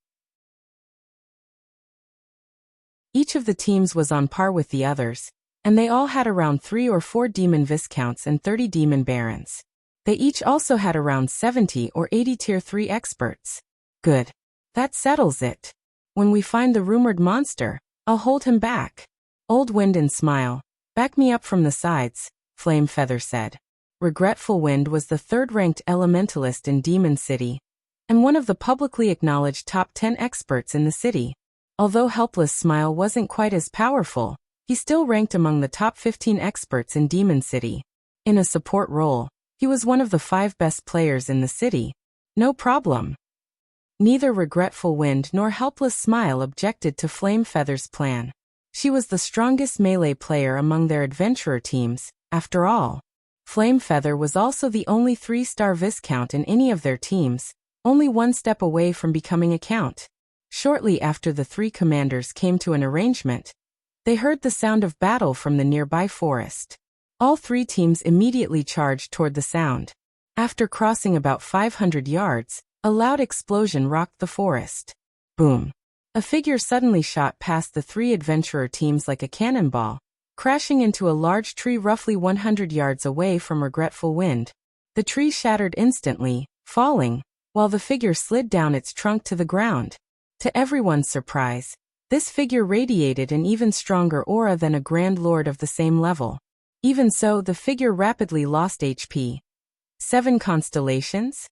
Speaker 1: Each of the teams was on par with the others, and they all had around 3 or 4 Demon Viscounts and 30 Demon Barons. They each also had around 70 or 80 Tier 3 experts. Good. That settles it. When we find the rumored monster, I'll hold him back. Old Wind and Smile. Back me up from the sides, Flamefeather said. Regretful Wind was the 3rd-ranked elementalist in Demon City, and one of the publicly acknowledged top 10 experts in the city. Although Helpless Smile wasn't quite as powerful, he still ranked among the top 15 experts in Demon City. In a support role, he was one of the 5 best players in the city. No problem. Neither Regretful Wind nor Helpless Smile objected to Flame Feather's plan. She was the strongest melee player among their adventurer teams, after all. Flame Feather was also the only 3-star Viscount in any of their teams, only one step away from becoming a Count. Shortly after the three commanders came to an arrangement, they heard the sound of battle from the nearby forest. All three teams immediately charged toward the sound. After crossing about 500 yards, a loud explosion rocked the forest. Boom! A figure suddenly shot past the three adventurer teams like a cannonball, crashing into a large tree roughly 100 yards away from Regretful Wind. The tree shattered instantly, falling, while the figure slid down its trunk to the ground. To everyone's surprise, this figure radiated an even stronger aura than a Grand Lord of the same level. Even so, the figure rapidly lost HP. 7 constellations?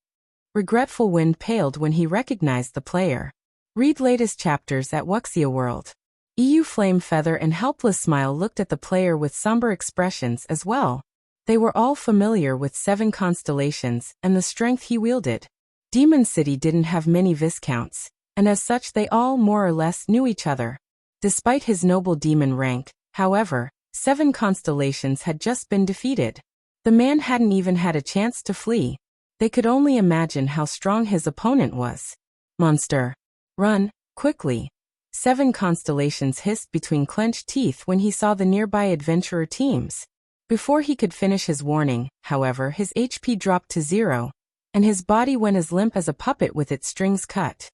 Speaker 1: Regretful Wind paled when he recognized the player. Read latest chapters at Wuxia World. EU Flame Feather and Helpless Smile looked at the player with somber expressions as well. They were all familiar with 7 constellations and the strength he wielded. Demon City didn't have many Viscounts, and as such they all more or less knew each other. Despite his noble demon rank, however, 7 constellations had just been defeated. The man hadn't even had a chance to flee. They could only imagine how strong his opponent was. Monster! Run, quickly! 7 constellations hissed between clenched teeth when he saw the nearby adventurer teams. Before he could finish his warning, however, his HP dropped to 0, and his body went as limp as a puppet with its strings cut.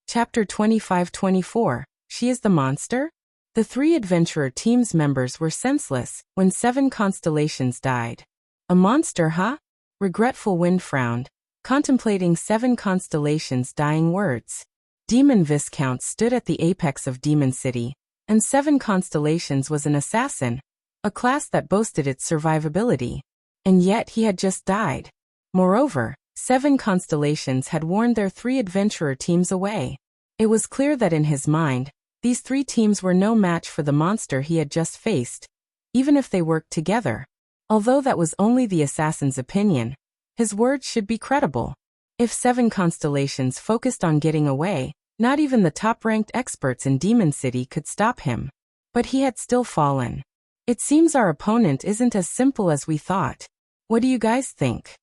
Speaker 1: Chapter 25-24, She is the Monster? The 3 adventurer team's members were senseless when 7 constellations died. A monster, huh? Regretful Wind frowned, contemplating 7 constellations' dying words. Demon Viscount stood at the apex of Demon City, and 7 constellations was an assassin, a class that boasted its survivability. And yet he had just died. Moreover, 7 constellations had warned their 3 adventurer teams away. It was clear that in his mind, these 3 teams were no match for the monster he had just faced, even if they worked together. Although that was only the assassin's opinion, his words should be credible. If 7 constellations focused on getting away, not even the top-ranked experts in Demon City could stop him. But he had still fallen. It seems our opponent isn't as simple as we thought. What do you guys think?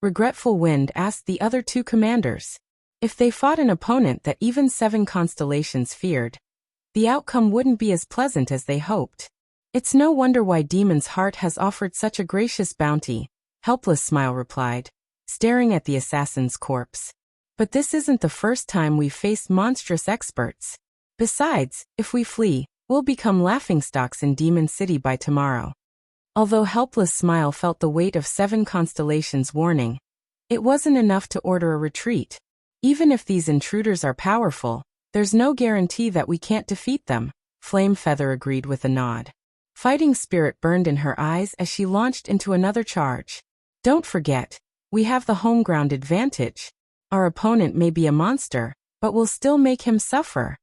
Speaker 1: Regretful Wind asked the other 2 commanders. If they fought an opponent that even 7 constellations feared, the outcome wouldn't be as pleasant as they hoped. It's no wonder why Demon's Heart has offered such a gracious bounty, Helpless Smile replied, staring at the assassin's corpse. But this isn't the first time we've faced monstrous experts. Besides, if we flee, we'll become laughingstocks in Demon City by tomorrow. Although Helpless Smile felt the weight of 7 constellations' warning, it wasn't enough to order a retreat. Even if these intruders are powerful, there's no guarantee that we can't defeat them, Flame Feather agreed with a nod. Fighting spirit burned in her eyes as she launched into another charge. Don't forget, we have the home ground advantage. Our opponent may be a monster, but we'll still make him suffer.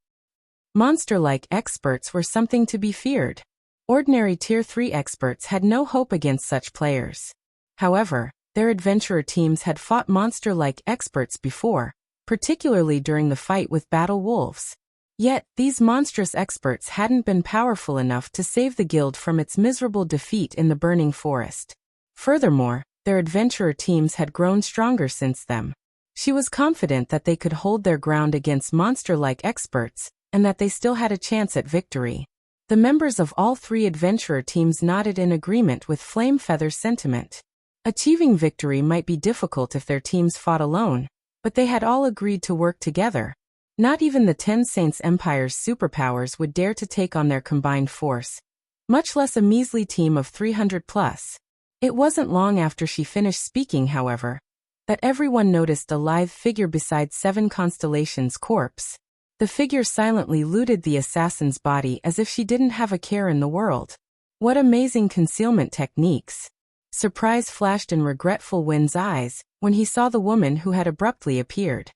Speaker 1: Monster-like experts were something to be feared. Ordinary Tier 3 experts had no hope against such players. However, their adventurer teams had fought monster-like experts before, particularly during the fight with Battle Wolves. Yet, these monstrous experts hadn't been powerful enough to save the guild from its miserable defeat in the burning forest. Furthermore, their adventurer teams had grown stronger since then. She was confident that they could hold their ground against monster-like experts, and that they still had a chance at victory. The members of all 3 adventurer teams nodded in agreement with Flame Feather's sentiment. Achieving victory might be difficult if their teams fought alone, but they had all agreed to work together. Not even the 10 Saints Empire's superpowers would dare to take on their combined force, much less a measly team of 300 plus. It wasn't long after she finished speaking, however, that everyone noticed a lithe figure beside 7 constellations' corpse. The figure silently looted the assassin's body as if she didn't have a care in the world. What amazing concealment techniques! Surprise flashed in Regretful Wind's eyes when he saw the woman who had abruptly appeared.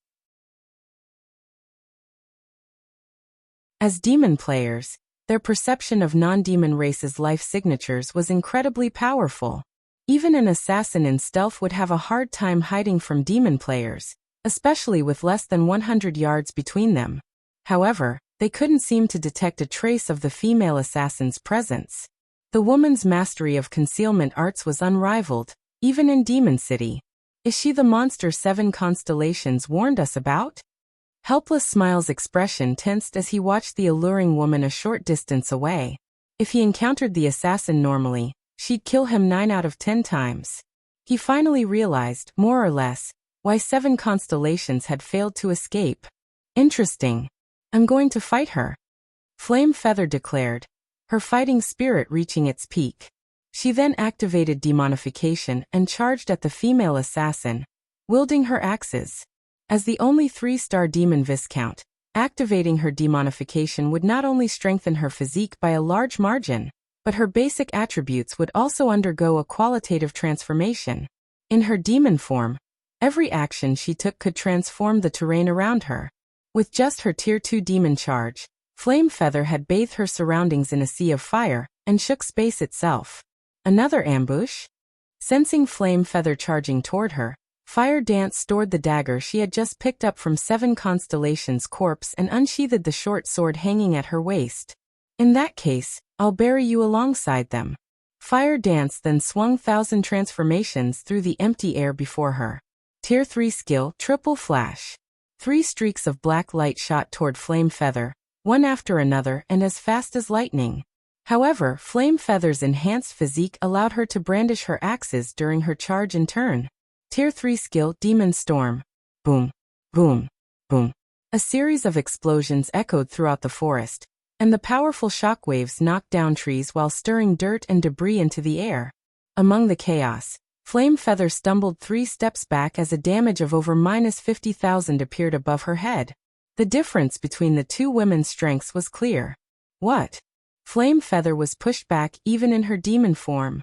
Speaker 1: As demon players, their perception of non-demon races' life signatures was incredibly powerful. Even an assassin in stealth would have a hard time hiding from demon players, especially with less than 100 yards between them. However, they couldn't seem to detect a trace of the female assassin's presence. The woman's mastery of concealment arts was unrivaled, even in Demon City. Is she the monster 7 constellations warned us about? Helpless Smile's expression tensed as he watched the alluring woman a short distance away. If he encountered the assassin normally, she'd kill him 9 out of 10 times. He finally realized, more or less, why 7 constellations had failed to escape. Interesting. I'm going to fight her, Flame Feather declared, her fighting spirit reaching its peak. She then activated demonification and charged at the female assassin, wielding her axes. As the only 3-star demon Viscount, activating her demonification would not only strengthen her physique by a large margin, but her basic attributes would also undergo a qualitative transformation. In her demon form, every action she took could transform the terrain around her. With just her Tier 2 demon charge, Flame Feather had bathed her surroundings in a sea of fire and shook space itself. Another ambush? Sensing Flame Feather charging toward her, Fire Dance stored the dagger she had just picked up from 7 Constellations' corpse and unsheathed the short sword hanging at her waist. In that case, I'll bury you alongside them. Fire Dance then swung 1,000 transformations through the empty air before her. Tier 3 skill, Triple Flash. 3 streaks of black light shot toward Flame Feather, one after another and as fast as lightning. However, Flame Feather's enhanced physique allowed her to brandish her axes during her charge in turn. Tier 3 skill, Demon Storm. Boom, boom, boom. A series of explosions echoed throughout the forest, and the powerful shockwaves knocked down trees while stirring dirt and debris into the air. Among the chaos, Flame Feather stumbled 3 steps back as a damage of over -50,000 appeared above her head. The difference between the two women's strengths was clear. What? Flame Feather was pushed back even in her demon form.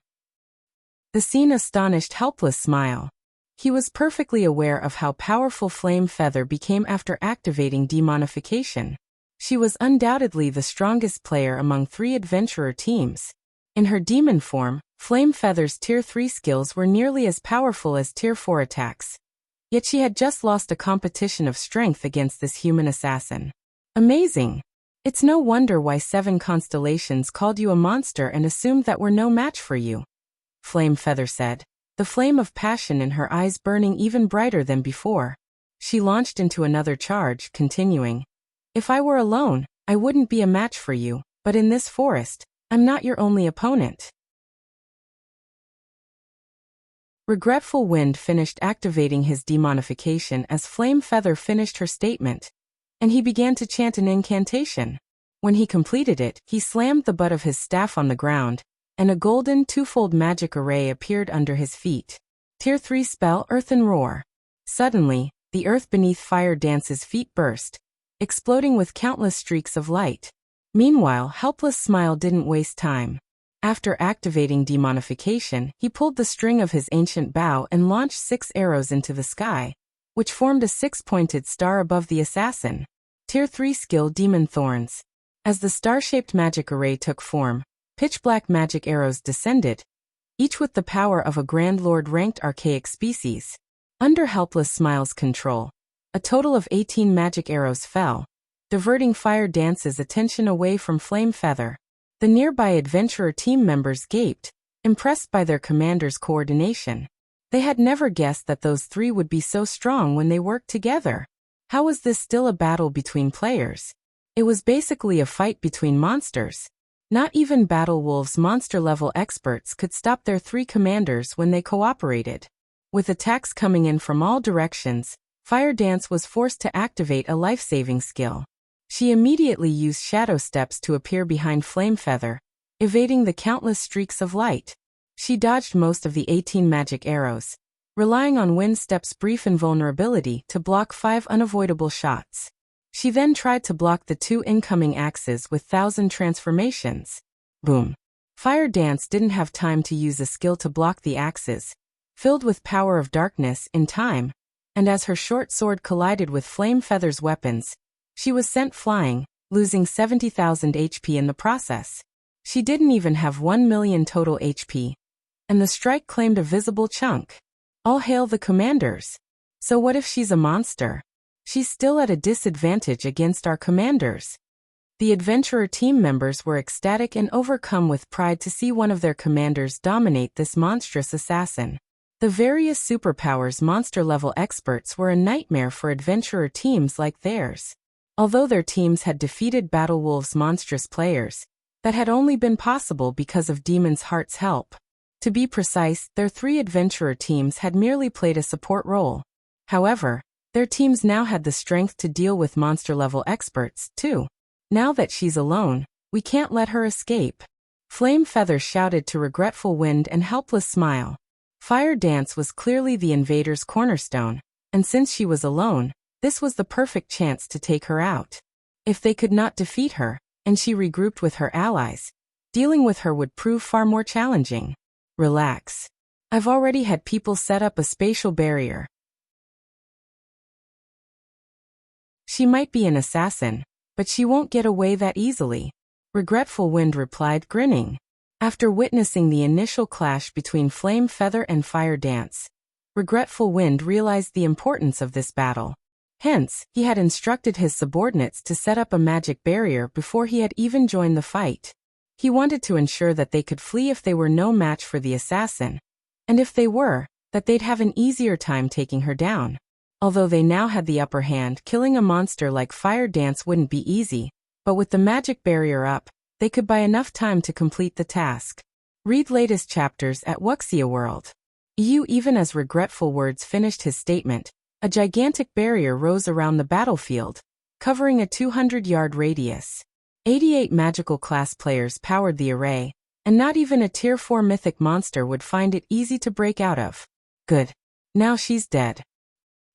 Speaker 1: The scene astonished Helpless Smile. He was perfectly aware of how powerful Flame Feather became after activating demonification. She was undoubtedly the strongest player among 3 adventurer teams. In her demon form, Flame Feather's Tier 3 skills were nearly as powerful as Tier 4 attacks. Yet she had just lost a competition of strength against this human assassin. Amazing! It's no wonder why 7 constellations called you a monster and assumed that we're no match for you, Flame Feather said, the flame of passion in her eyes burning even brighter than before. She launched into another charge, continuing, If I were alone, I wouldn't be a match for you, but in this forest, I'm not your only opponent. Regretful Wind finished activating his demonification as Flame Feather finished her statement, and he began to chant an incantation. When he completed it, he slammed the butt of his staff on the ground, and a golden 2-fold magic array appeared under his feet. Tier 3 spell, Earthen Roar. Suddenly, the earth beneath Fire Dance's feet burst, exploding with countless streaks of light. Meanwhile, Helpless Smile didn't waste time. After activating demonification, he pulled the string of his ancient bow and launched 6 arrows into the sky, which formed a 6-pointed star above the assassin. Tier 3 skill, Demon Thorns. As the star-shaped magic array took form, pitch-black magic arrows descended, each with the power of a Grand Lord-ranked archaic species. Under Helpless Smile's control, a total of 18 magic arrows fell, diverting Fire Dance's attention away from Flame Feather. The nearby adventurer team members gaped, impressed by their commander's coordination. They had never guessed that those 3 would be so strong when they worked together. How was this still a battle between players? It was basically a fight between monsters. Not even Battle Wolf's monster-level experts could stop their 3 commanders when they cooperated. With attacks coming in from all directions, Fire Dance was forced to activate a life-saving skill. She immediately used shadow steps to appear behind Flame Feather, evading the countless streaks of light. She dodged most of the 18 magic arrows, relying on Wind Step's brief invulnerability to block 5 unavoidable shots. She then tried to block the 2 incoming axes with 1,000 transformations. Boom. Fire Dance didn't have time to use a skill to block the axes, filled with power of darkness, in time, and as her short sword collided with Flame Feather's weapons, she was sent flying, losing 70,000 HP in the process. She didn't even have 1 million total HP. and the strike claimed a visible chunk. All hail the commanders. So what if she's a monster? She's still at a disadvantage against our commanders. The adventurer team members were ecstatic and overcome with pride to see one of their commanders dominate this monstrous assassin. The various superpowers monster-level experts were a nightmare for adventurer teams like theirs. Although their teams had defeated Battlewolf's monstrous players, that had only been possible because of Demon's Heart's help. To be precise, their 3 adventurer teams had merely played a support role. However, their teams now had the strength to deal with monster-level experts, too. Now that she's alone, we can't let her escape. Flame Feather shouted to Regretful Wind and Helpless Smile. Fire Dance was clearly the invader's cornerstone, and since she was alone, this was the perfect chance to take her out. If they could not defeat her, and she regrouped with her allies, dealing with her would prove far more challenging. Relax. I've already had people set up a spatial barrier. She might be an assassin, but she won't get away that easily. Regretful Wind replied, grinning. After witnessing the initial clash between Flame Feather and Fire Dance, Regretful Wind realized the importance of this battle. Hence, he had instructed his subordinates to set up a magic barrier before he had even joined the fight. He wanted to ensure that they could flee if they were no match for the assassin, and if they were, that they'd have an easier time taking her down. Although they now had the upper hand, killing a monster like Fire Dance wouldn't be easy, but with the magic barrier up, they could buy enough time to complete the task. Read latest chapters at Wuxia World. Even as Regretful Words finished his statement, a gigantic barrier rose around the battlefield, covering a 200-yard radius. 88 magical class players powered the array, and not even a Tier 4 mythic monster would find it easy to break out of. Good. Now she's dead.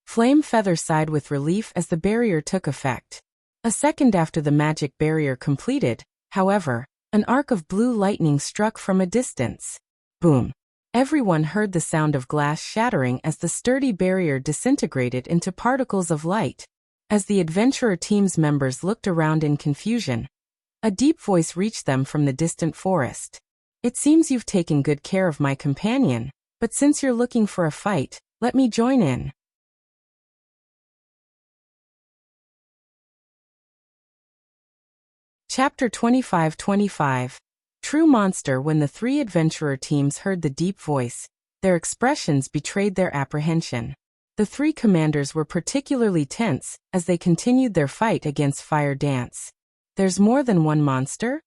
Speaker 1: Flame Feather sighed with relief as the barrier took effect. A second after the magic barrier completed, however, an arc of blue lightning struck from a distance. Boom. Everyone heard the sound of glass shattering as the sturdy barrier disintegrated into particles of light. As the adventurer team's members looked around in confusion, a deep voice reached them from the distant forest. It seems you've taken good care of my companion, but since you're looking for a fight, let me join in. Chapter 25-25. True Monster. When the 3 adventurer teams heard the deep voice, their expressions betrayed their apprehension. The 3 commanders were particularly tense as they continued their fight against Fire Dance. There's more than one monster?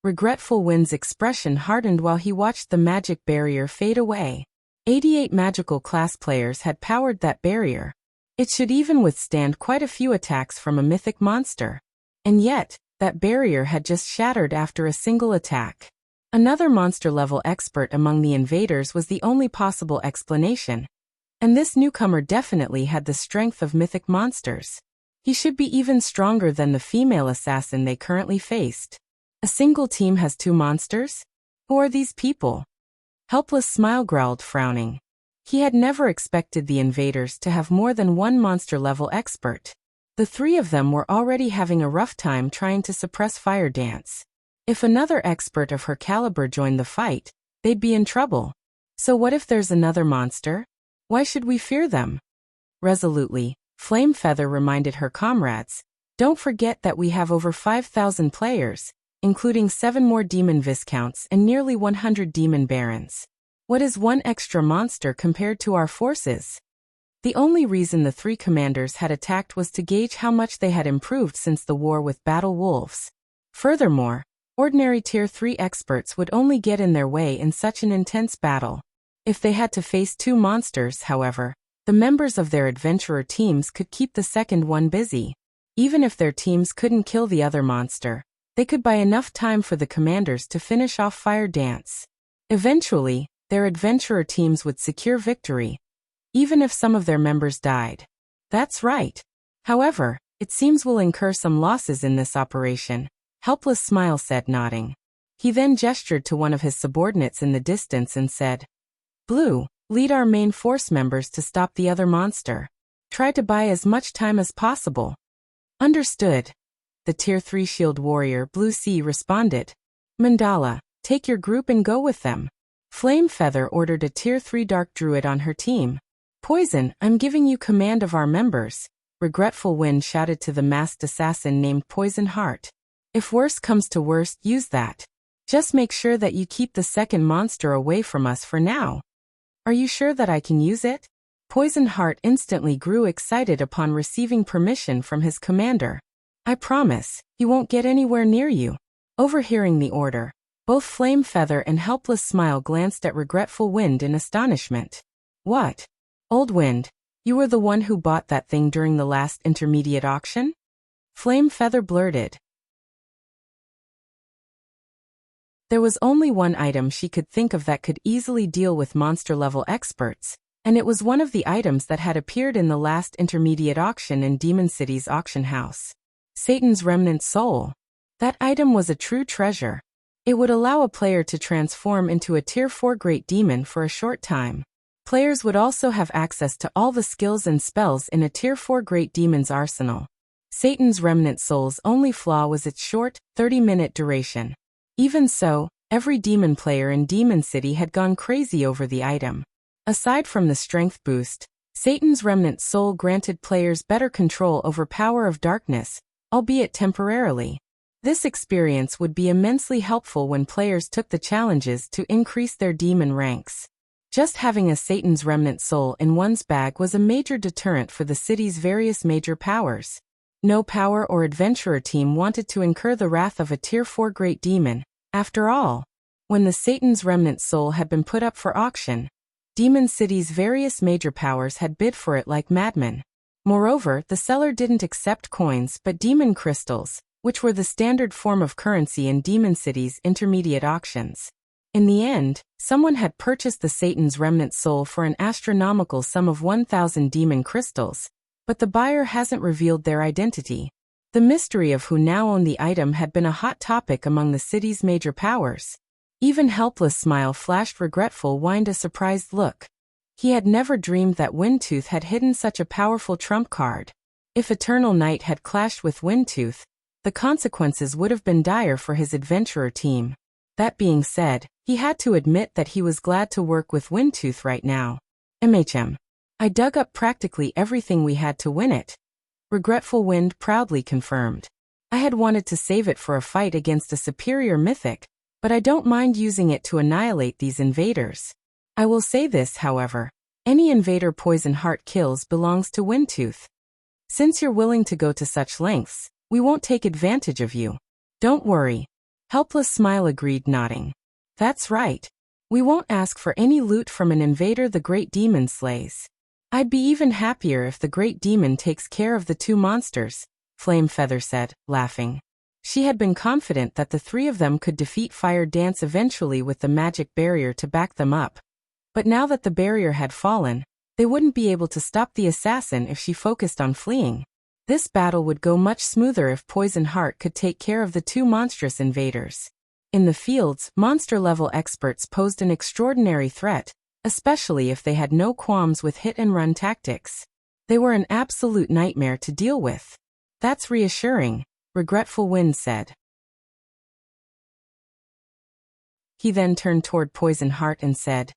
Speaker 1: Regretful Wind's expression hardened while he watched the magic barrier fade away. 88 magical class players had powered that barrier. It should even withstand quite a few attacks from a mythic monster. And yet, that barrier had just shattered after a single attack. Another monster-level expert among the invaders was the only possible explanation. And this newcomer definitely had the strength of mythic monsters. He should be even stronger than the female assassin they currently faced. A single team has 2 monsters? Who are these people? Helpless Smile growled, frowning. He had never expected the invaders to have more than one monster-level expert. The 3 of them were already having a rough time trying to suppress Fire Dance. If another expert of her caliber joined the fight, they'd be in trouble. So what if there's another monster? Why should we fear them? Resolutely, Flame Feather reminded her comrades, don't forget that we have over 5,000 players, including 7 more demon viscounts and nearly 100 demon barons. What is one extra monster compared to our forces? The only reason the 3 commanders had attacked was to gauge how much they had improved since the war with Battle Wolves. Furthermore, ordinary Tier 3 experts would only get in their way in such an intense battle. If they had to face 2 monsters, however, the members of their adventurer teams could keep the second one busy. Even if their teams couldn't kill the other monster, they could buy enough time for the commanders to finish off Fire Dance. Eventually, their adventurer teams would secure victory, even if some of their members died. That's right. However, it seems we'll incur some losses in this operation, Helpless Smile said, nodding. He then gestured to one of his subordinates in the distance and said, Blue, lead our main force members to stop the other monster. Try to buy as much time as possible. Understood. The Tier 3 shield warrior Blue Sea responded. Mandala, take your group and go with them. Flame Feather ordered a Tier 3 Dark Druid on her team. Poison, I'm giving you command of our members, Regretful Wind shouted to the masked assassin named Poison Heart. If worst comes to worst, use that. Just make sure that you keep the second monster away from us for now. Are you sure that I can use it? Poison Heart instantly grew excited upon receiving permission from his commander. I promise, he won't get anywhere near you. Overhearing the order, both Flame Feather and Helpless Smile glanced at Regretful Wind in astonishment. What? Old Wind, you were the one who bought that thing during the last intermediate auction? Flame Feather blurted. There was only one item she could think of that could easily deal with monster-level experts, and it was one of the items that had appeared in the last intermediate auction in Demon City's auction house. Satan's Remnant Soul. That item was a true treasure. It would allow a player to transform into a Tier 4 Great Demon for a short time. Players would also have access to all the skills and spells in a Tier 4 Great Demon's arsenal. Satan's Remnant Soul's only flaw was its short, 30-minute duration. Even so, every demon player in Demon City had gone crazy over the item. Aside from the strength boost, Satan's Remnant Soul granted players better control over Power of Darkness, albeit temporarily. This experience would be immensely helpful when players took the challenges to increase their demon ranks. Just having a Satan's Remnant Soul in one's bag was a major deterrent for the city's various major powers. No power or adventurer team wanted to incur the wrath of a Tier 4 Great Demon. After all, when the Satan's Remnant Soul had been put up for auction, Demon City's various major powers had bid for it like madmen. Moreover, the seller didn't accept coins but demon crystals, which were the standard form of currency in Demon City's intermediate auctions. In the end, someone had purchased the Satan's Remnant Soul for an astronomical sum of 1,000 demon crystals, but the buyer hasn't revealed their identity. The mystery of who now owned the item had been a hot topic among the city's major powers. Even Helpless Smile flashed Regretful Wind a surprised look. He had never dreamed that Windtooth had hidden such a powerful trump card. If Eternal Night had clashed with Windtooth, the consequences would have been dire for his adventurer team. That being said, he had to admit that he was glad to work with Windtooth right now. I dug up practically everything we had to win it, Regretful Wind proudly confirmed. I had wanted to save it for a fight against a superior mythic, but I don't mind using it to annihilate these invaders. I will say this, however. Any invader Poison Heart kills belongs to Windtooth. Since you're willing to go to such lengths, we won't take advantage of you. Don't worry. Helpless Smile agreed, nodding. That's right. We won't ask for any loot from an invader the Great Demon slays. I'd be even happier if the Great Demon takes care of the two monsters, Flame Feather said, laughing. She had been confident that the three of them could defeat Fire Dance eventually with the magic barrier to back them up. But now that the barrier had fallen, they wouldn't be able to stop the assassin if she focused on fleeing. This battle would go much smoother if Poison Heart could take care of the two monstrous invaders. In the fields, monster-level experts posed an extraordinary threat, especially if they had no qualms with hit-and-run tactics. They were an absolute nightmare to deal with. That's reassuring, Regretful Wind said. He then turned toward Poison Heart and said,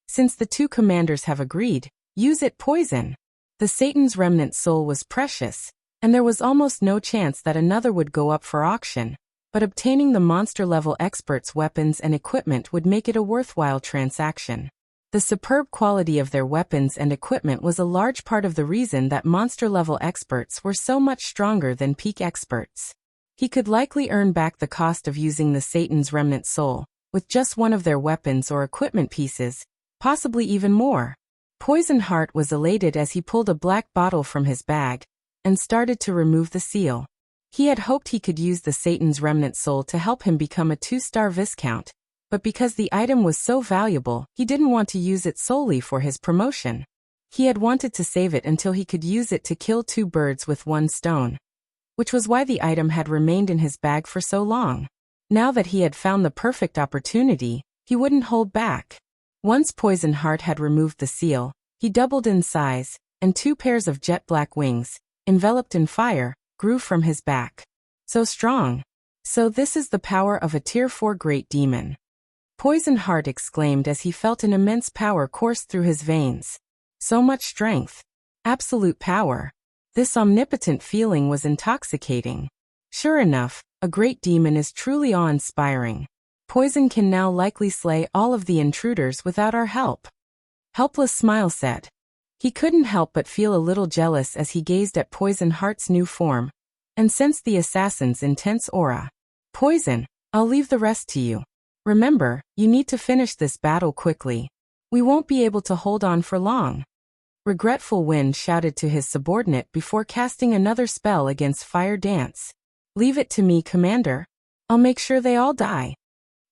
Speaker 1: Since the two commanders have agreed, use it, Poison. The Satan's Remnant Soul was precious, and there was almost no chance that another would go up for auction, but obtaining the monster-level experts' weapons and equipment would make it a worthwhile transaction. The superb quality of their weapons and equipment was a large part of the reason that monster-level experts were so much stronger than peak experts. He could likely earn back the cost of using the Satan's Remnant Soul, with just one of their weapons or equipment pieces, possibly even more. Poison Heart was elated as he pulled a black bottle from his bag and started to remove the seal. He had hoped he could use the Satan's Remnant Soul to help him become a 2-star Viscount, but because the item was so valuable, he didn't want to use it solely for his promotion. He had wanted to save it until he could use it to kill 2 birds with 1 stone, which was why the item had remained in his bag for so long. Now that he had found the perfect opportunity, he wouldn't hold back. Once Poison Heart had removed the seal, he doubled in size, and 2 pairs of jet black wings, enveloped in fire, grew from his back. So strong. So this is the power of a Tier 4 Great Demon. Poison Heart exclaimed as he felt an immense power course through his veins. So much strength. Absolute power. This omnipotent feeling was intoxicating. Sure enough, a great demon is truly awe-inspiring. Poison can now likely slay all of the intruders without our help. Helpless Smile said. He couldn't help but feel a little jealous as he gazed at Poison Heart's new form, and sensed the assassin's intense aura. Poison, I'll leave the rest to you. Remember, you need to finish this battle quickly. We won't be able to hold on for long. Regretful Wind shouted to his subordinate before casting another spell against Fire Dance. Leave it to me, Commander. I'll make sure they all die.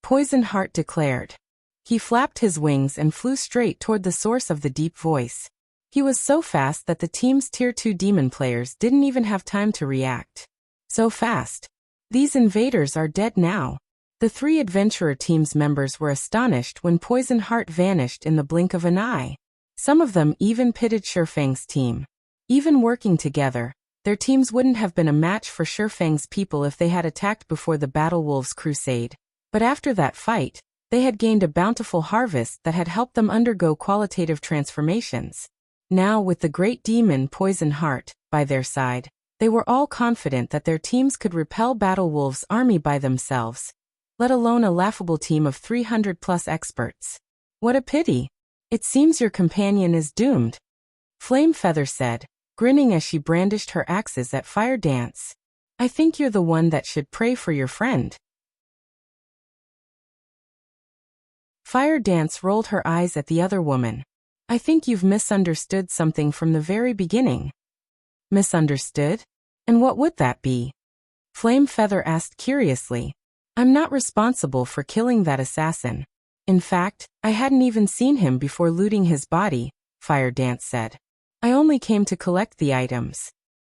Speaker 1: Poison Heart declared. He flapped his wings and flew straight toward the source of the deep voice. He was so fast that the team's Tier 2 demon players didn't even have time to react. So fast. These invaders are dead now. The 3 adventurer team's members were astonished when Poison Heart vanished in the blink of an eye. Some of them even pitted Shurfang's team. Even working together, their teams wouldn't have been a match for Shurfang's people if they had attacked before the Battle Wolves crusade. But after that fight, they had gained a bountiful harvest that had helped them undergo qualitative transformations. Now, with the great demon Poison Heart by their side, they were all confident that their teams could repel Battle Wolves' army by themselves, let alone a laughable team of 300+ experts. What a pity. It seems your companion is doomed, Flame Feather said, grinning as she brandished her axes at Fire Dance. I think you're the one that should pray for your friend. Fire Dance rolled her eyes at the other woman. I think you've misunderstood something from the very beginning. Misunderstood? And what would that be? Flame Feather asked curiously. I'm not responsible for killing that assassin. In fact, I hadn't even seen him before looting his body, Fire Dance said. I only came to collect the items.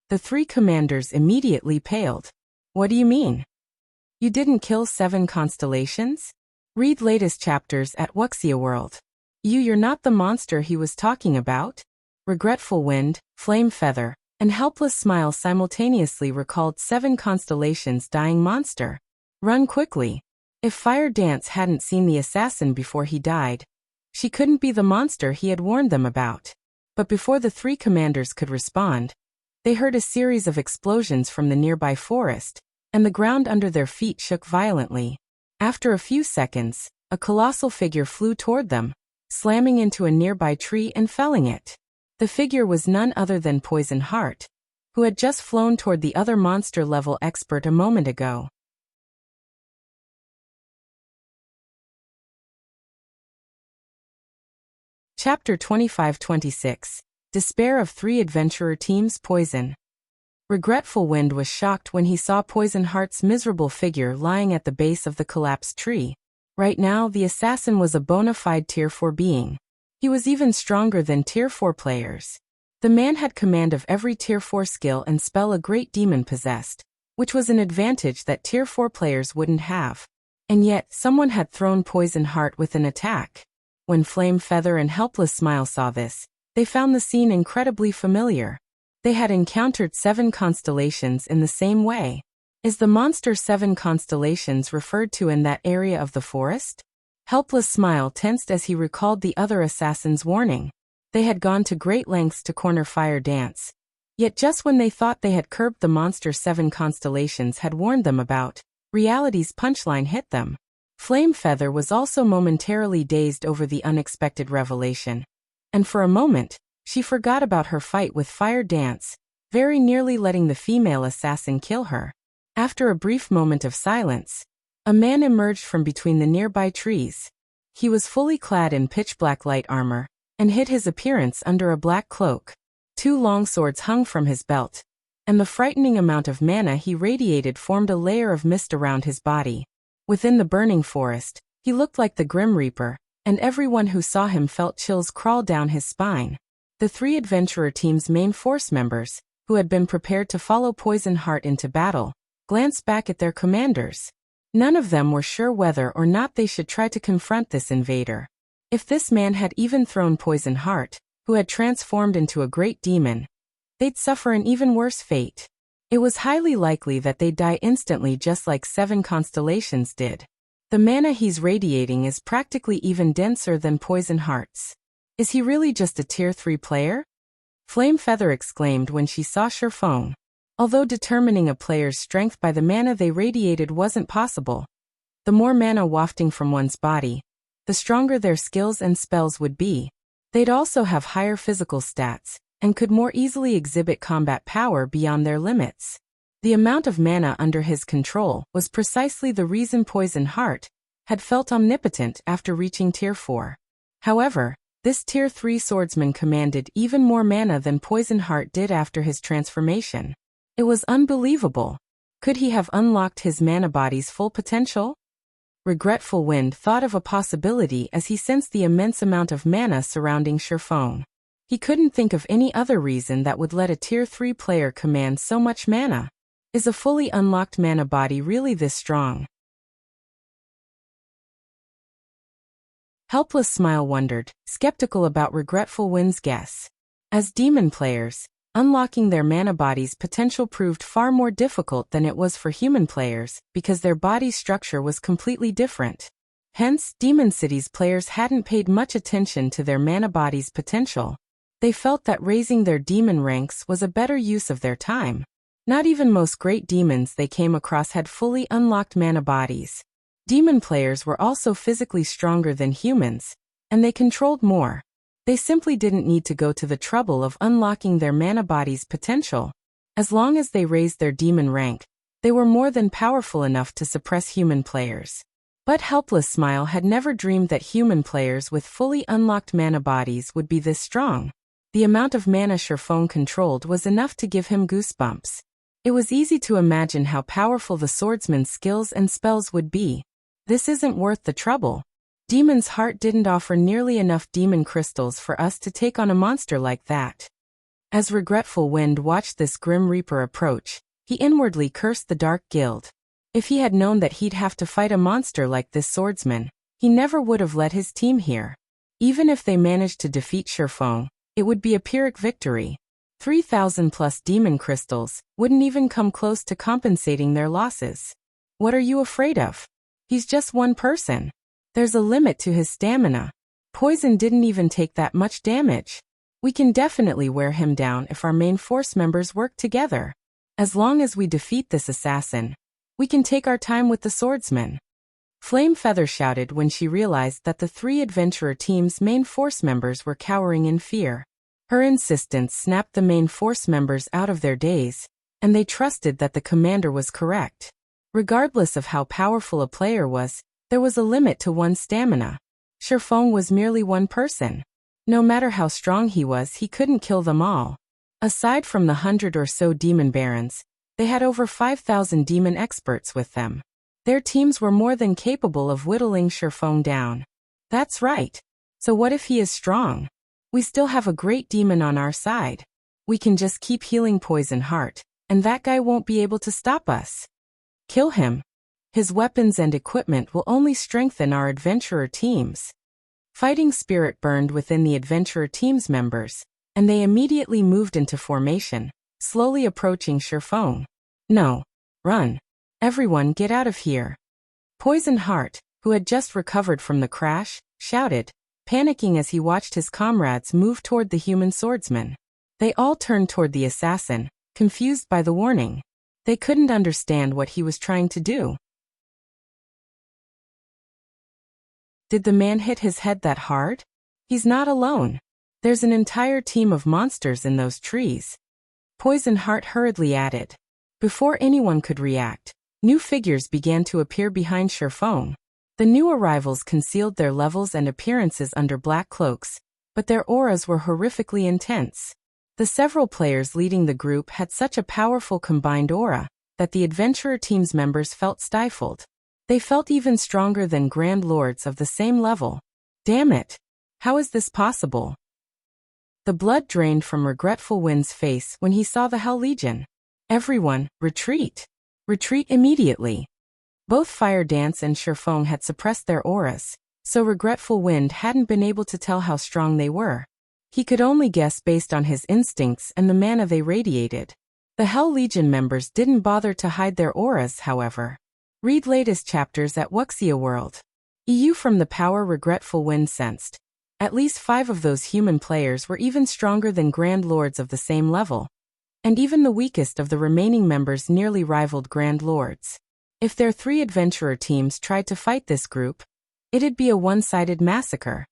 Speaker 1: The 3 commanders immediately paled. What do you mean? You didn't kill 7 constellations? Read latest chapters at Wuxia World. You're not the monster he was talking about? Regretful Wind, Flame Feather, and Helpless Smile simultaneously recalled 7 constellations dying monster. Run quickly. If Fire Dance hadn't seen the assassin before he died, she couldn't be the monster he had warned them about. But before the 3 commanders could respond, they heard a series of explosions from the nearby forest, and the ground under their feet shook violently. After a few seconds, a colossal figure flew toward them, slamming into a nearby tree and felling it. The figure was none other than Poison Heart, who had just flown toward the other monster-level expert a moment ago. Chapter 25-26. Despair of 3 adventurer teams. Poison. Regretful Wind was shocked when he saw Poison Heart's miserable figure lying at the base of the collapsed tree. Right now, the assassin was a bona fide Tier 4 being. He was even stronger than Tier 4 players. The man had command of every Tier 4 skill and spell a great demon possessed, which was an advantage that Tier 4 players wouldn't have. And yet, someone had thrown Poison Heart with an attack. When Flame Feather and Helpless Smile saw this, they found the scene incredibly familiar. They had encountered 7 constellations in the same way. Is the monster 7 constellations referred to in that area of the forest? Helpless Smile tensed as he recalled the other assassin's warning. They had gone to great lengths to corner Fire Dance. Yet just when they thought they had curbed the monster 7 constellations had warned them about, reality's punchline hit them. Flame Feather was also momentarily dazed over the unexpected revelation. And for a moment, she forgot about her fight with Fire Dance, very nearly letting the female assassin kill her. After a brief moment of silence, a man emerged from between the nearby trees. He was fully clad in pitch-black light armor, and hid his appearance under a black cloak. 2 long swords hung from his belt, and the frightening amount of mana he radiated formed a layer of mist around his body. Within the burning forest, he looked like the Grim Reaper, and everyone who saw him felt chills crawl down his spine. The 3 adventurer team's main force members, who had been prepared to follow Poison Heart into battle, glanced back at their commanders. None of them were sure whether or not they should try to confront this invader. If this man had even thrown Poison Heart, who had transformed into a great demon, they'd suffer an even worse fate. It was highly likely that they'd die instantly just like 7 constellations did. The mana he's radiating is practically even denser than Poison Heart's. Is he really just a Tier 3 player? Flame Feather exclaimed when she saw Shifeng. Although determining a player's strength by the mana they radiated wasn't possible, the more mana wafting from one's body, the stronger their skills and spells would be. They'd also have higher physical stats, and could more easily exhibit combat power beyond their limits. The amount of mana under his control was precisely the reason Poison Heart had felt omnipotent after reaching Tier 4. However, this Tier 3 swordsman commanded even more mana than Poison Heart did after his transformation. It was unbelievable. Could he have unlocked his mana body's full potential? Regretful Wind thought of a possibility as he sensed the immense amount of mana surrounding Shifeng. He couldn't think of any other reason that would let a Tier 3 player command so much mana. Is a fully unlocked mana body really this strong? Helpless Smile wondered, skeptical about Regretful Wind's guess. As demon players, unlocking their mana body's potential proved far more difficult than it was for human players because their body structure was completely different. Hence, Demon City's players hadn't paid much attention to their mana body's potential. They felt that raising their demon ranks was a better use of their time. Not even most great demons they came across had fully unlocked mana bodies. Demon players were also physically stronger than humans, and they controlled more. They simply didn't need to go to the trouble of unlocking their mana body's potential. As long as they raised their demon rank, they were more than powerful enough to suppress human players. But Helpless Smile had never dreamed that human players with fully unlocked mana bodies would be this strong. The amount of mana Shifeng controlled was enough to give him goosebumps. It was easy to imagine how powerful the swordsman's skills and spells would be. This isn't worth the trouble. Demon's Heart didn't offer nearly enough demon crystals for us to take on a monster like that. As Regretful Wind watched this grim reaper approach, he inwardly cursed the Dark Guild. If he had known that he'd have to fight a monster like this swordsman, he never would have led his team here. Even if they managed to defeat Shifeng, it would be a Pyrrhic victory. 3,000 plus demon crystals wouldn't even come close to compensating their losses. What are you afraid of? He's just one person. There's a limit to his stamina. Poison didn't even take that much damage. We can definitely wear him down if our main force members work together. As long as we defeat this assassin, we can take our time with the swordsman. Flame Feather shouted when she realized that the 3 adventurer team's main force members were cowering in fear. Her insistence snapped the main force members out of their daze, and they trusted that the commander was correct. Regardless of how powerful a player was, there was a limit to one's stamina. Shifeng was merely one person. No matter how strong he was, he couldn't kill them all. Aside from the 100 or so demon barons, they had over 5,000 demon experts with them. Their teams were more than capable of whittling Shifeng down. That's right. So what if he is strong? We still have a great demon on our side. We can just keep healing Poison Heart, and that guy won't be able to stop us. Kill him. His weapons and equipment will only strengthen our adventurer teams. Fighting spirit burned within the adventurer team's members, and they immediately moved into formation, slowly approaching Shifeng. No. Run. Everyone get out of here. Poison Heart, who had just recovered from the crash, shouted, panicking as he watched his comrades move toward the human swordsman. They all turned toward the assassin, confused by the warning. They couldn't understand what he was trying to do. Did the man hit his head that hard? He's not alone. There's an entire team of monsters in those trees. Poison Heart hurriedly added. Before anyone could react, new figures began to appear behind Shifeng. The new arrivals concealed their levels and appearances under black cloaks, but their auras were horrifically intense. The several players leading the group had such a powerful combined aura that the adventurer team's members felt stifled. They felt even stronger than Grand Lords of the same level. Damn it! How is this possible? The blood drained from Regretful Wind's face when he saw the Hell Legion. Everyone, retreat! Retreat immediately! Both Fire Dance and Shifeng had suppressed their auras, so Regretful Wind hadn't been able to tell how strong they were. He could only guess based on his instincts and the mana they radiated. The Hell Legion members didn't bother to hide their auras, however. Read latest chapters at Wuxia World. EU from the power regretful wind sensed. At least 5 of those human players were even stronger than Grand Lords of the same level. And even the weakest of the remaining members nearly rivaled Grand Lords. If their 3 adventurer teams tried to fight this group, it'd be a one-sided massacre.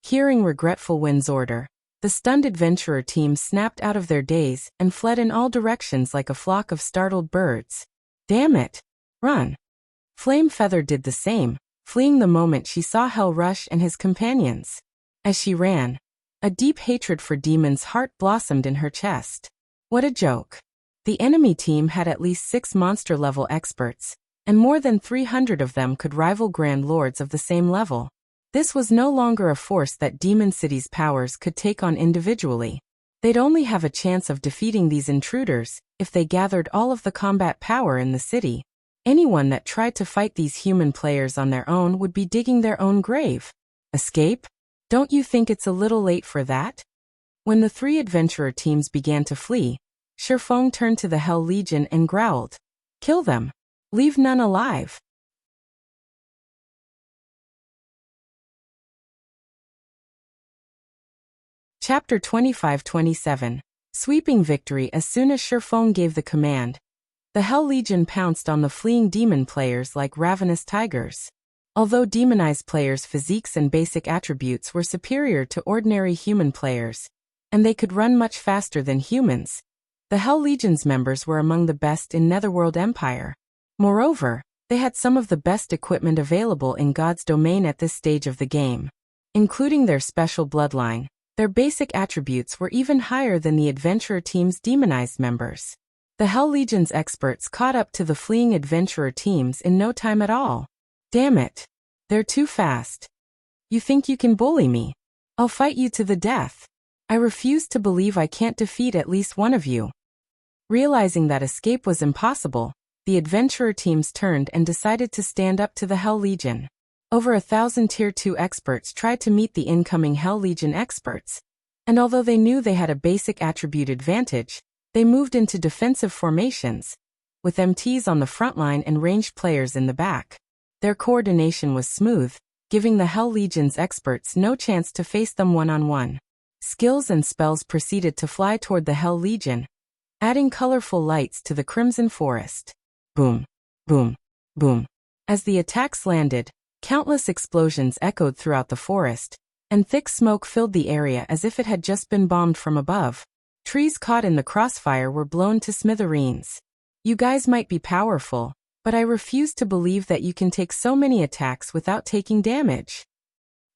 Speaker 1: Hearing Regretful Wind's order, the stunned adventurer team snapped out of their daze and fled in all directions like a flock of startled birds. Damn it! Run! Flame Feather did the same, fleeing the moment she saw Hell Rush and his companions. As she ran, a deep hatred for Demon's heart blossomed in her chest. What a joke. The enemy team had at least 6 monster-level experts, and more than 300 of them could rival Grand Lords of the same level. This was no longer a force that Demon City's powers could take on individually. They'd only have a chance of defeating these intruders if they gathered all of the combat power in the city. Anyone that tried to fight these human players on their own would be digging their own grave. Escape? Don't you think it's a little late for that? When the 3 adventurer teams began to flee, Shifeng turned to the Hell Legion and growled, "Kill them. Leave none alive." Chapter 25-27. Sweeping victory. As soon as Shifeng gave the command, the Hell Legion pounced on the fleeing demon players like ravenous tigers. Although demonized players' physiques and basic attributes were superior to ordinary human players, and they could run much faster than humans, the Hell Legion's members were among the best in Netherworld Empire. Moreover, they had some of the best equipment available in God's domain at this stage of the game. Including their special bloodline, their basic attributes were even higher than the adventurer team's demonized members. The Hell Legion's experts caught up to the fleeing adventurer teams in no time at all. Damn it. They're too fast. You think you can bully me? I'll fight you to the death. I refuse to believe I can't defeat at least one of you. Realizing that escape was impossible, the adventurer teams turned and decided to stand up to the Hell Legion. Over 1,000 Tier 2 experts tried to meet the incoming Hell Legion experts, and although they knew they had a basic attribute advantage, they moved into defensive formations, with MTs on the front line and ranged players in the back. Their coordination was smooth, giving the Hell Legion's experts no chance to face them one-on-one. Skills and spells proceeded to fly toward the Hell Legion, adding colorful lights to the Crimson Forest. Boom, boom, boom. As the attacks landed, countless explosions echoed throughout the forest, and thick smoke filled the area as if it had just been bombed from above. Trees caught in the crossfire were blown to smithereens. You guys might be powerful, but I refuse to believe that you can take so many attacks without taking damage.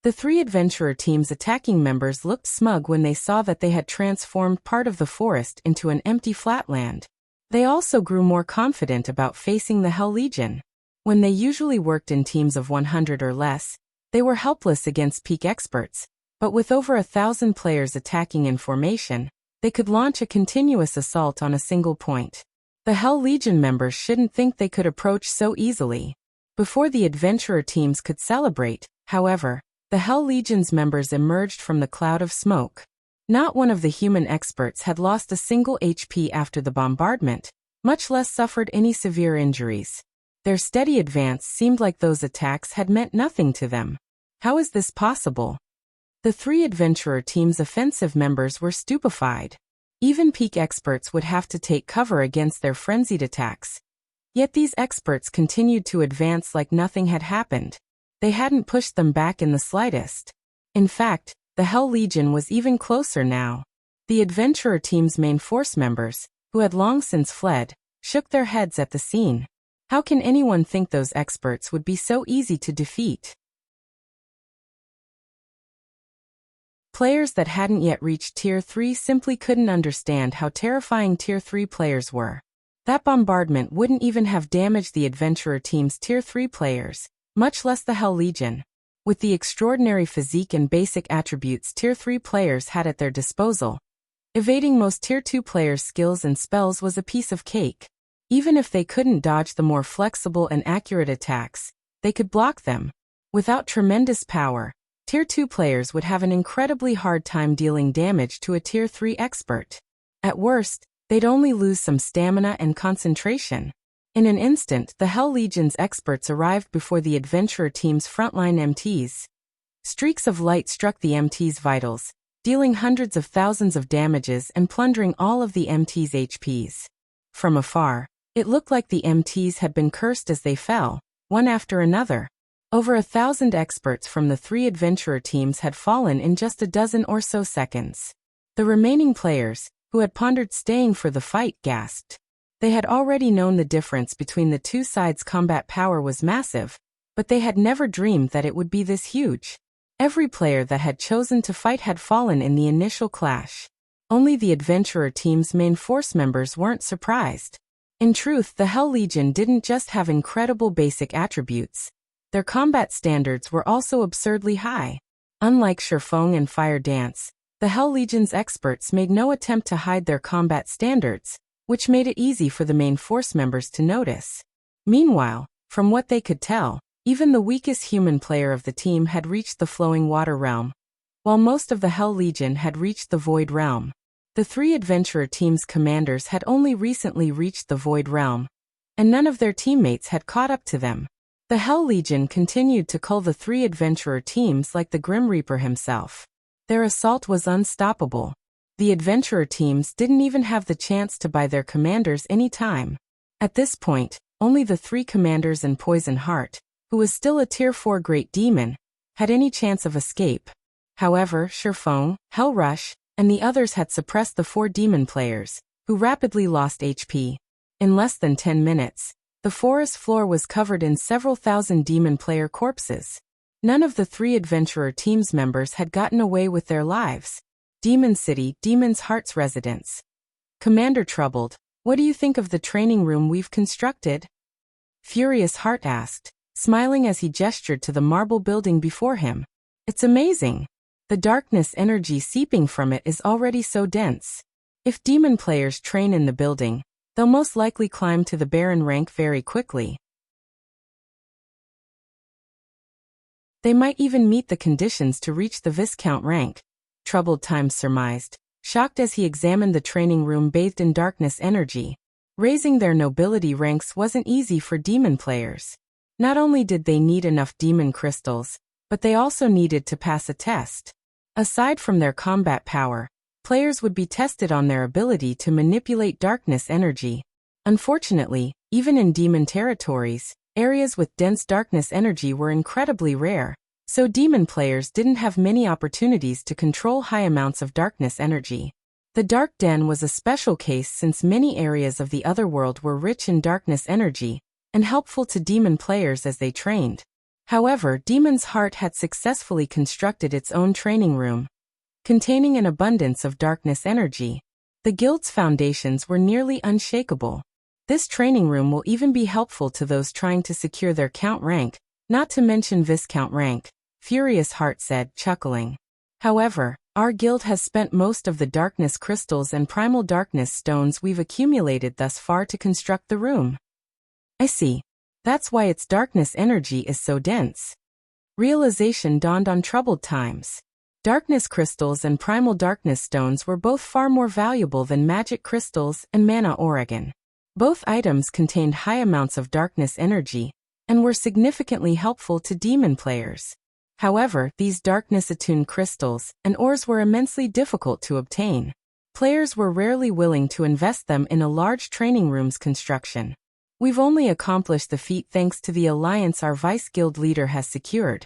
Speaker 1: The 3 adventurer team's attacking members looked smug when they saw that they had transformed part of the forest into an empty flatland. They also grew more confident about facing the Hell Legion. When they usually worked in teams of 100 or less, they were helpless against peak experts, but with over 1,000 players attacking in formation, they could launch a continuous assault on a single point. The Hell Legion members shouldn't think they could approach so easily. Before the adventurer teams could celebrate, however, the Hell Legion's members emerged from the cloud of smoke. Not one of the human experts had lost a single HP after the bombardment, much less suffered any severe injuries. Their steady advance seemed like those attacks had meant nothing to them. How is this possible? The 3 adventurer team's offensive members were stupefied. Even peak experts would have to take cover against their frenzied attacks. Yet these experts continued to advance like nothing had happened. They hadn't pushed them back in the slightest. In fact, the Hell Legion was even closer now. The adventurer team's main force members, who had long since fled, shook their heads at the scene. How can anyone think those experts would be so easy to defeat? Players that hadn't yet reached Tier 3 simply couldn't understand how terrifying Tier 3 players were. That bombardment wouldn't even have damaged the adventurer team's Tier 3 players, much less the Hell Legion. With the extraordinary physique and basic attributes Tier 3 players had at their disposal, evading most Tier 2 players' skills and spells was a piece of cake. Even if they couldn't dodge the more flexible and accurate attacks, they could block them. Without tremendous power, Tier 2 players would have an incredibly hard time dealing damage to a Tier 3 expert. At worst, they'd only lose some stamina and concentration. In an instant, the Hell Legion's experts arrived before the adventurer team's frontline MTs. Streaks of light struck the MT's vitals, dealing hundreds of thousands of damages and plundering all of the MT's HPs. From afar, it looked like the MTs had been cursed as they fell, one after another. Over 1,000 experts from the 3 adventurer teams had fallen in just a dozen or so seconds. The remaining players, who had pondered staying for the fight, gasped. They had already known the difference between the two sides' combat power was massive, but they had never dreamed that it would be this huge. Every player that had chosen to fight had fallen in the initial clash. Only the adventurer team's main force members weren't surprised. In truth, the Hell Legion didn't just have incredible basic attributes. Their combat standards were also absurdly high. Unlike Sherfeng and Fire Dance, the Hell Legion's experts made no attempt to hide their combat standards, which made it easy for the main force members to notice. Meanwhile, from what they could tell, even the weakest human player of the team had reached the Flowing Water Realm, while most of the Hell Legion had reached the Void Realm. The 3 adventurer teams' commanders had only recently reached the Void Realm, and none of their teammates had caught up to them. The Hell Legion continued to cull the 3 adventurer teams like the Grim Reaper himself. Their assault was unstoppable. The adventurer teams didn't even have the chance to buy their commanders any time. At this point, only the 3 commanders and Poison Heart, who was still a Tier 4 Great Demon, had any chance of escape. However, Sherfeng, Hell Rush, and the others had suppressed the 4 demon players, who rapidly lost HP. In less than 10 minutes, the forest floor was covered in several thousand demon player corpses. None of the 3 adventurer team's members had gotten away with their lives. Demon City, Demon's Heart's residence. Commander Troubled, what do you think of the training room we've constructed? Furious Heart asked, smiling as he gestured to the marble building before him. It's amazing. The darkness energy seeping from it is already so dense. If demon players train in the building, they'll most likely climb to the Baron rank very quickly. They might even meet the conditions to reach the Viscount rank, Troubled Times surmised, shocked as he examined the training room bathed in darkness energy. Raising their nobility ranks wasn't easy for demon players. Not only did they need enough demon crystals, but they also needed to pass a test. Aside from their combat power, players would be tested on their ability to manipulate darkness energy. Unfortunately, even in demon territories, areas with dense darkness energy were incredibly rare, so demon players didn't have many opportunities to control high amounts of darkness energy. The Dark Den was a special case since many areas of the Otherworld were rich in darkness energy, and helpful to demon players as they trained. However, Demon's Heart had successfully constructed its own training room, containing an abundance of darkness energy. The guild's foundations were nearly unshakable. This training room will even be helpful to those trying to secure their Count rank, not to mention Viscount rank, Furious Heart said, chuckling. However, our guild has spent most of the darkness crystals and primal darkness stones we've accumulated thus far to construct the room. I see. That's why its darkness energy is so dense. Realization dawned on Troubled Times. Darkness crystals and primal darkness stones were both far more valuable than magic crystals and mana Oregon. Both items contained high amounts of darkness energy, and were significantly helpful to demon players. However, these darkness-attuned crystals and ores were immensely difficult to obtain. Players were rarely willing to invest them in a large training room's construction. We've only accomplished the feat thanks to the alliance our Vice Guild leader has secured.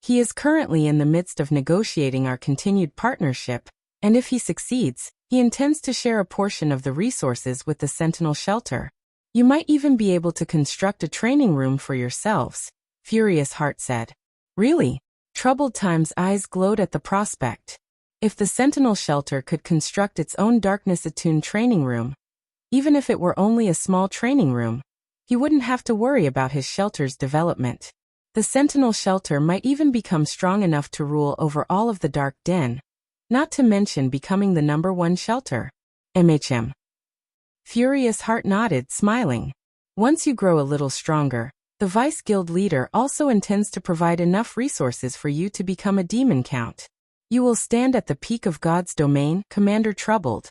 Speaker 1: He is currently in the midst of negotiating our continued partnership, and if he succeeds, he intends to share a portion of the resources with the Sentinel Shelter. You might even be able to construct a training room for yourselves, Furious Heart said. Really? Troubled Time's eyes glowed at the prospect. If the Sentinel Shelter could construct its own darkness-attuned training room, even if it were only a small training room, he wouldn't have to worry about his shelter's development. The Sentinel Shelter might even become strong enough to rule over all of the Dark Den, not to mention becoming the #1 shelter. Furious Heart nodded, smiling. Once you grow a little stronger, the Vice Guild leader also intends to provide enough resources for you to become a demon count. You will stand at the peak of God's domain, Commander Troubled.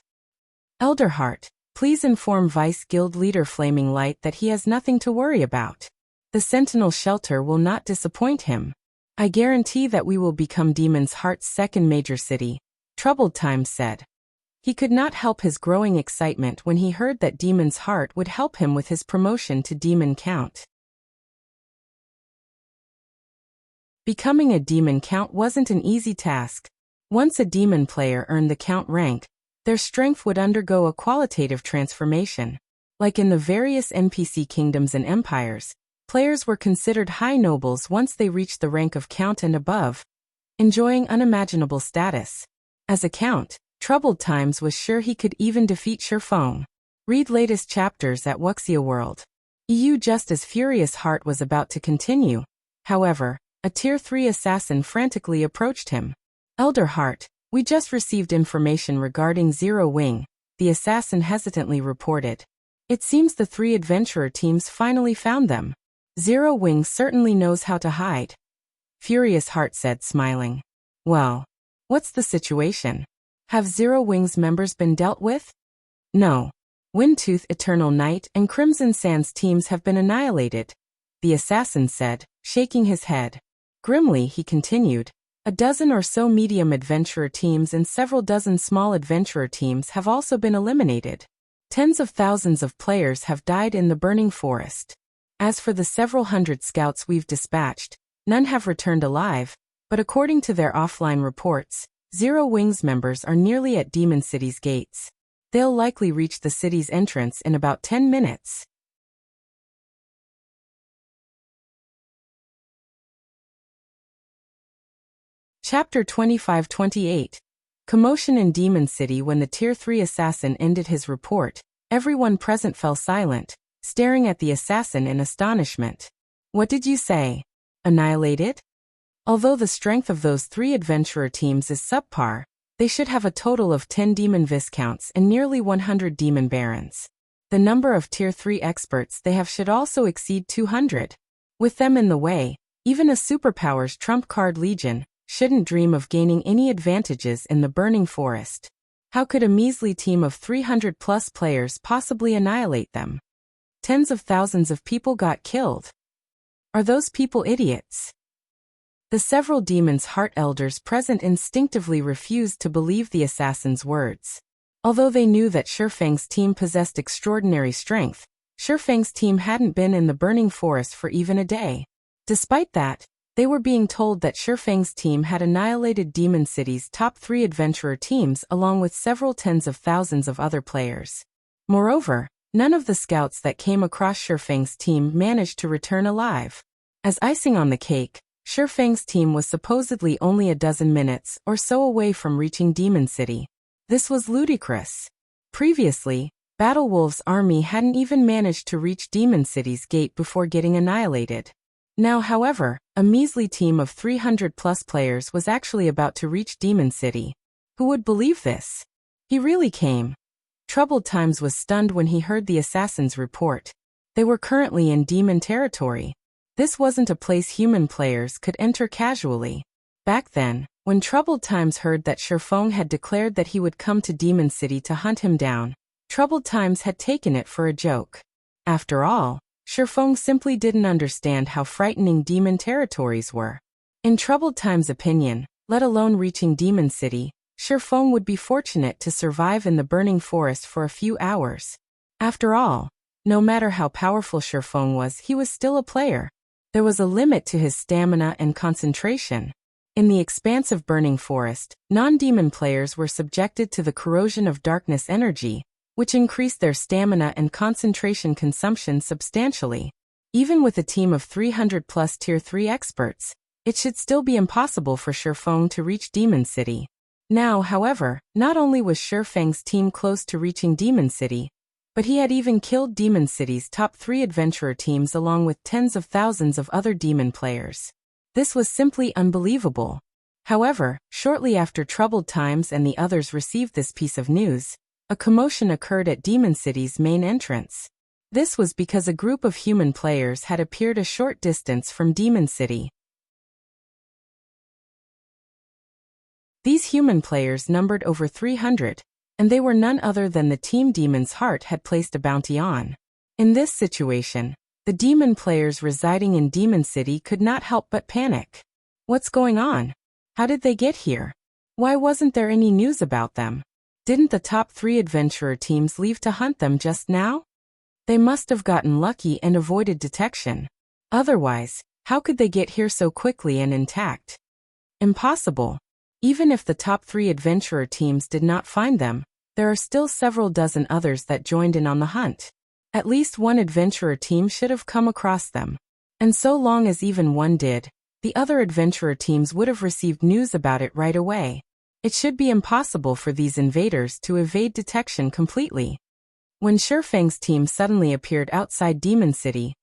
Speaker 1: Elder Heart, Please inform Vice Guild Leader Flaming Light that he has nothing to worry about. The Sentinel Shelter will not disappoint him. I guarantee that we will become Demon's Heart's second major city, Troubled Times said. He could not help his growing excitement when he heard that Demon's Heart would help him with his promotion to Demon Count. Becoming a Demon Count wasn't an easy task. Once a Demon player earned the Count rank, their strength would undergo a qualitative transformation. Like in the various NPC kingdoms and empires, players were considered high nobles once they reached the rank of Count and above, enjoying unimaginable status. As a Count, Troubled Times was sure he could even defeat Shifeng. Read latest chapters at Wuxia World. Just as Furious Heart was about to continue, however, a Tier 3 assassin frantically approached him. Elder Heart, we just received information regarding Zero Wing, the assassin hesitantly reported. It seems the 3 adventurer teams finally found them. Zero Wing certainly knows how to hide. Furious Heart said, smiling. Well, what's the situation? Have Zero Wing's members been dealt with? No. Windtooth, Eternal Night, and Crimson Sands teams have been annihilated, the assassin said, shaking his head. Grimly, he continued, a dozen or so medium adventurer teams and several dozen small adventurer teams have also been eliminated. Tens of thousands of players have died in the burning forest. As for the several hundred scouts we've dispatched, none have returned alive, but according to their offline reports, Zero Wing's members are nearly at Demon City's gates. They'll likely reach the city's entrance in about 10 minutes. Chapter 25-28. Commotion in Demon City. When the Tier 3 assassin ended his report, everyone present fell silent, staring at the assassin in astonishment. What did you say? Annihilated? Although the strength of those 3 adventurer teams is subpar, they should have a total of 10 Demon Viscounts and nearly 100 Demon Barons. The number of Tier 3 experts they have should also exceed 200. With them in the way, even a superpower's trump card Legion shouldn't dream of gaining any advantages in the burning forest. How could a measly team of 300-plus players possibly annihilate them? Tens of thousands of people got killed. Are those people idiots? The several Demon's Heart elders present instinctively refused to believe the assassin's words. Although they knew that Shifeng's team possessed extraordinary strength, Shifeng's team hadn't been in the burning forest for even a day. Despite that, they were being told that Shifeng's team had annihilated Demon City's top 3 adventurer teams along with several tens of thousands of other players. Moreover, none of the scouts that came across Shifeng's team managed to return alive. As icing on the cake, Shifeng's team was supposedly only a dozen minutes or so away from reaching Demon City. This was ludicrous. Previously, Battlewolf's army hadn't even managed to reach Demon City's gate before getting annihilated. Now, however, a measly team of 300-plus players was actually about to reach Demon City. Who would believe this? He really came. Troubled Times was stunned when he heard the assassin's report. They were currently in demon territory. This wasn't a place human players could enter casually. Back then, when Troubled Times heard that Shifeng had declared that he would come to Demon City to hunt him down, Troubled Times had taken it for a joke. After all, Shifeng simply didn't understand how frightening demon territories were. In Troubled Times' opinion, let alone reaching Demon City, Shifeng would be fortunate to survive in the burning forest for a few hours. After all, no matter how powerful Shifeng was, he was still a player. There was a limit to his stamina and concentration. In the expansive burning forest, non-demon players were subjected to the corrosion of darkness energy, which increased their stamina and concentration consumption substantially. Even with a team of 300-plus Tier 3 experts, it should still be impossible for Shifeng to reach Demon City. Now, however, not only was Shifeng's team close to reaching Demon City, but he had even killed Demon City's top 3 adventurer teams along with tens of thousands of other demon players. This was simply unbelievable. However, shortly after Troubled Times and the others received this piece of news, a commotion occurred at Demon City's main entrance. This was because a group of human players had appeared a short distance from Demon City. These human players numbered over 300, and they were none other than the team Demon's Heart had placed a bounty on. In this situation, the demon players residing in Demon City could not help but panic. What's going on? How did they get here? Why wasn't there any news about them? Didn't the top 3 adventurer teams leave to hunt them just now? They must have gotten lucky and avoided detection. Otherwise, how could they get here so quickly and intact? Impossible. Even if the top 3 adventurer teams did not find them, there are still several dozen others that joined in on the hunt. At least one adventurer team should have come across them. And so long as even one did, the other adventurer teams would have received news about it right away. It should be impossible for these invaders to evade detection completely. When Shifang's team suddenly appeared outside Demon City,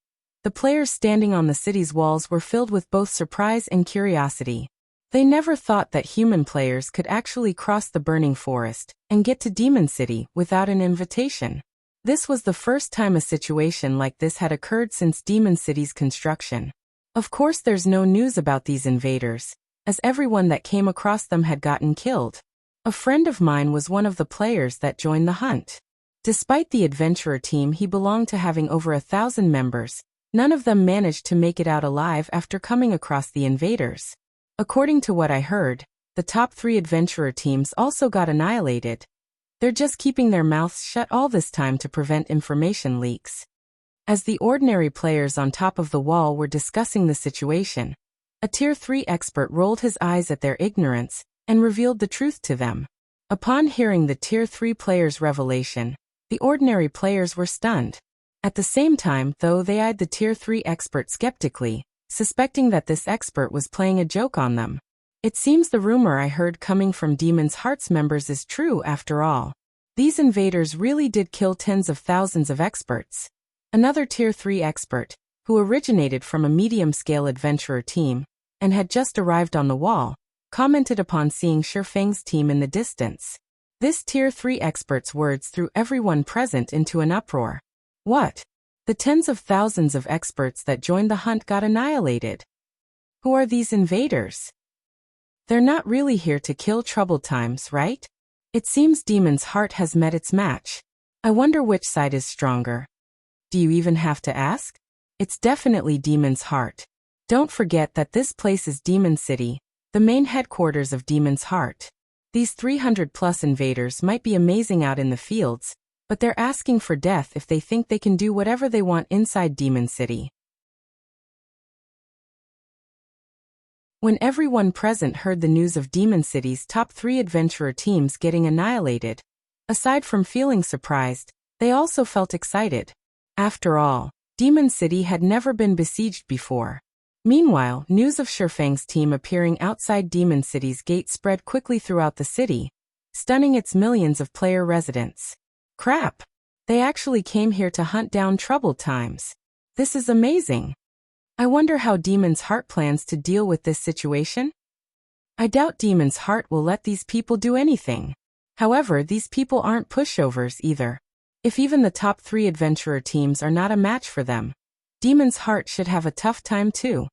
Speaker 1: the players standing on the city's walls were filled with both surprise and curiosity. They never thought that human players could actually cross the burning forest and get to Demon City without an invitation. This was the first time a situation like this had occurred since Demon City's construction. Of course, there's no news about these invaders, as everyone that came across them had gotten killed. A friend of mine was one of the players that joined the hunt. Despite the adventurer team he belonged to having over 1,000 members, none of them managed to make it out alive after coming across the invaders. According to what I heard, the top 3 adventurer teams also got annihilated. They're just keeping their mouths shut all this time to prevent information leaks. As the ordinary players on top of the wall were discussing the situation, a Tier 3 expert rolled his eyes at their ignorance and revealed the truth to them. Upon hearing the Tier 3 players' revelation, the ordinary players were stunned. At the same time, though, they eyed the Tier 3 expert skeptically, suspecting that this expert was playing a joke on them. It seems the rumor I heard coming from Demon's Heart's members is true after all. These invaders really did kill tens of thousands of experts. Another Tier 3 expert, who originated from a medium-scale adventurer team and had just arrived on the wall, commented upon seeing Shifang's team in the distance. This Tier 3 expert's words threw everyone present into an uproar. What? The tens of thousands of experts that joined the hunt got annihilated. Who are these invaders? They're not really here to kill Troubled Times, right? It seems Demon's Heart has met its match. I wonder which side is stronger. Do you even have to ask? It's definitely Demon's Heart. Don't forget that this place is Demon City, the main headquarters of Demon's Heart. These 300+ invaders might be amazing out in the fields, but they're asking for death if they think they can do whatever they want inside Demon City. When everyone present heard the news of Demon City's top 3 adventurer teams getting annihilated, aside from feeling surprised, they also felt excited. After all, Demon City had never been besieged before. Meanwhile, news of Shifang's team appearing outside Demon City's gate spread quickly throughout the city, stunning its millions of player residents. Crap! They actually came here to hunt down Troubled Times. This is amazing. I wonder how Demon's Heart plans to deal with this situation? I doubt Demon's Heart will let these people do anything. However, these people aren't pushovers either. If even the top 3 adventurer teams are not a match for them, Demon's Heart should have a tough time too.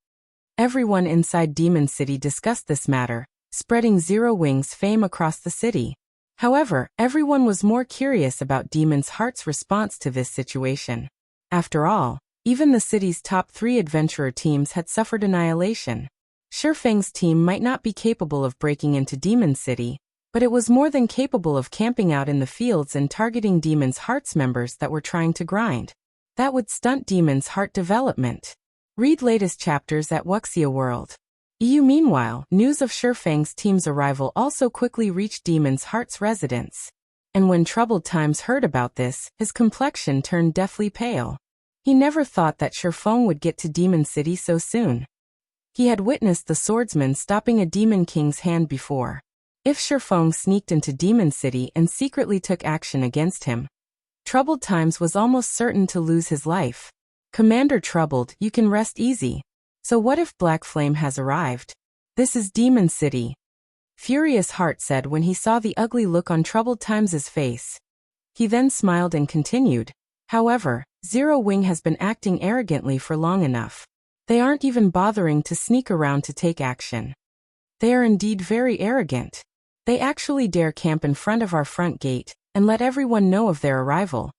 Speaker 1: Everyone inside Demon City discussed this matter, spreading Zero Wing's fame across the city. However, everyone was more curious about Demon's Heart's response to this situation. After all, even the city's top 3 adventurer teams had suffered annihilation. Shifang's team might not be capable of breaking into Demon City, but it was more than capable of camping out in the fields and targeting Demon's Heart's members that were trying to grind. That would stunt Demon's Heart development. Read latest chapters at Wuxia World. Meanwhile, news of Shifang's team's arrival also quickly reached Demon's Heart's residence. And when Troubled Times heard about this, his complexion turned deathly pale. He never thought that Shifang would get to Demon City so soon. He had witnessed the swordsman stopping a demon king's hand before. If Shifang sneaked into Demon City and secretly took action against him, Troubled Times was almost certain to lose his life. Commander Troubled, you can rest easy. So what if Black Flame has arrived? This is Demon City. Furious Heart said when he saw the ugly look on Troubled Times' face. He then smiled and continued. However, Zero Wing has been acting arrogantly for long enough. They aren't even bothering to sneak around to take action. They are indeed very arrogant. They actually dare camp in front of our front gate and let everyone know of their arrival.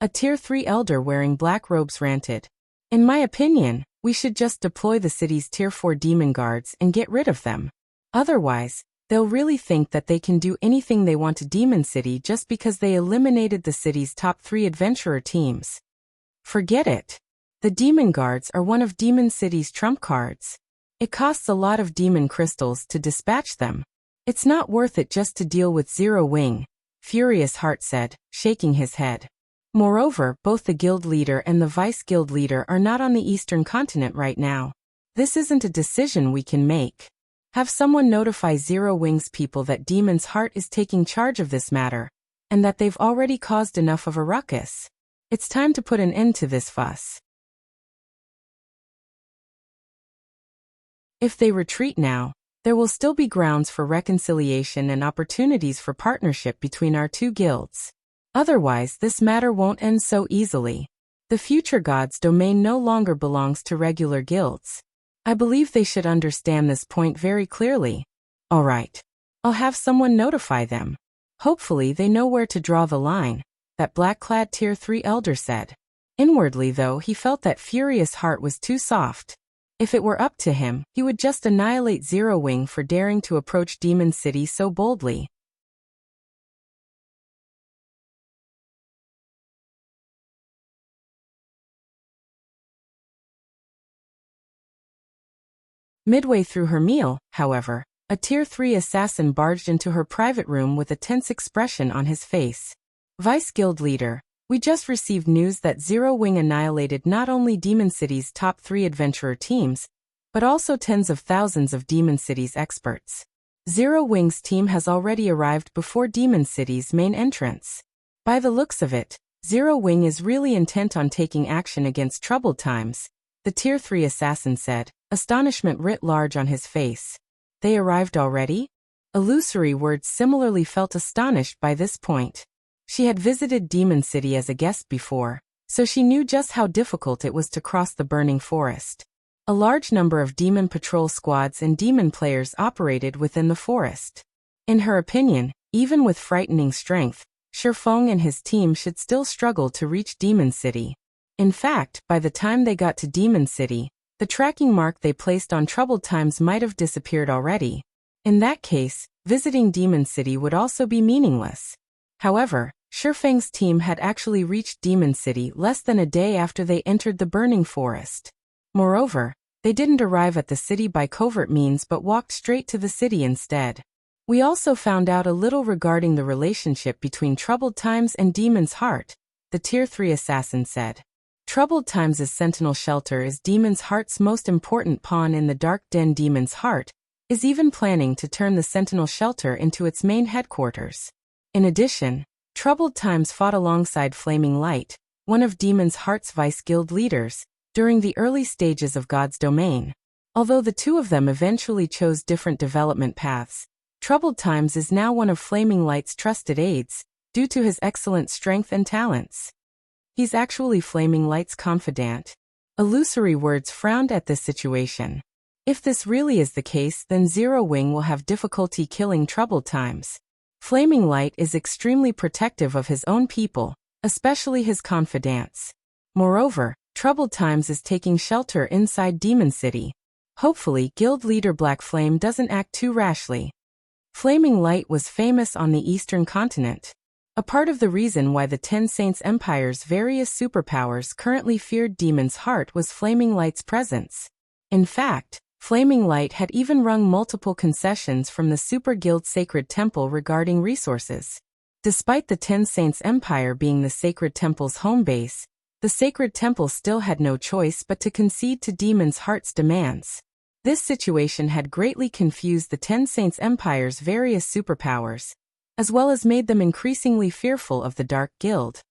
Speaker 1: A Tier 3 elder wearing black robes ranted. In my opinion, we should just deploy the city's Tier 4 demon guards and get rid of them. Otherwise, they'll really think that they can do anything they want to Demon City just because they eliminated the city's top 3 adventurer teams. Forget it. The demon guards are one of Demon City's trump cards. It costs a lot of demon crystals to dispatch them. It's not worth it just to deal with Zero Wing, Furious Heart said, shaking his head. Moreover, both the guild leader and the vice guild leader are not on the eastern continent right now. This isn't a decision we can make. Have someone notify Zero Wing's people that Demon's Heart is taking charge of this matter, and that they've already caused enough of a ruckus. It's time to put an end to this fuss. If they retreat now, there will still be grounds for reconciliation and opportunities for partnership between our two guilds. Otherwise, this matter won't end so easily. The future god's domain no longer belongs to regular guilds. I believe they should understand this point very clearly. All right. I'll have someone notify them. Hopefully they know where to draw the line, that black-clad Tier 3 elder said. Inwardly, though, he felt that Furious Heart was too soft. If it were up to him, he would just annihilate Zero Wing for daring to approach Demon City so boldly. Midway through her meal, however, a Tier 3 assassin barged into her private room with a tense expression on his face. Vice Guild Leader, we just received news that Zero Wing annihilated not only Demon City's top 3 adventurer teams, but also tens of thousands of Demon City's experts. Zero Wing's team has already arrived before Demon City's main entrance. By the looks of it, Zero Wing is really intent on taking action against troubled times, the Tier 3 assassin said, astonishment writ large on his face. They arrived already? Illusory Words similarly felt astonished by this point. She had visited Demon City as a guest before, so she knew just how difficult it was to cross the burning forest. A large number of demon patrol squads and demon players operated within the forest. In her opinion, even with frightening strength, Shifeng and his team should still struggle to reach Demon City. In fact, by the time they got to Demon City, the tracking mark they placed on troubled times might have disappeared already. In that case, visiting Demon City would also be meaningless. However, Shifeng's team had actually reached Demon City less than a day after they entered the burning forest. Moreover, they didn't arrive at the city by covert means but walked straight to the city instead. We also found out a little regarding the relationship between Troubled Times and Demon's Heart, the Tier 3 assassin said. Troubled Times' Sentinel Shelter is Demon's Heart's most important pawn in the Dark Den. Demon's Heart is even planning to turn the Sentinel Shelter into its main headquarters. In addition, Troubled Times fought alongside Flaming Light, one of Demon's Heart's vice guild leaders, during the early stages of God's Domain. Although the two of them eventually chose different development paths, Troubled Times is now one of Flaming Light's trusted aides, due to his excellent strength and talents. He's actually Flaming Light's confidant. Illusory Words frowned at this situation. If this really is the case, then Zero Wing will have difficulty killing Troubled Times. Flaming Light is extremely protective of his own people, especially his confidants. Moreover, Troubled Times is taking shelter inside Demon City. Hopefully, Guild Leader Black Flame doesn't act too rashly. Flaming Light was famous on the Eastern Continent. A part of the reason why the Ten Saints Empire's various superpowers currently feared Demon's Heart was Flaming Light's presence. In fact, Flaming Light had even wrung multiple concessions from the Super Guild Sacred Temple regarding resources. Despite the Ten Saints Empire being the Sacred Temple's home base, the Sacred Temple still had no choice but to concede to Demon's Heart's demands. This situation had greatly confused the Ten Saints Empire's various superpowers, as well as made them increasingly fearful of the Dark Guild.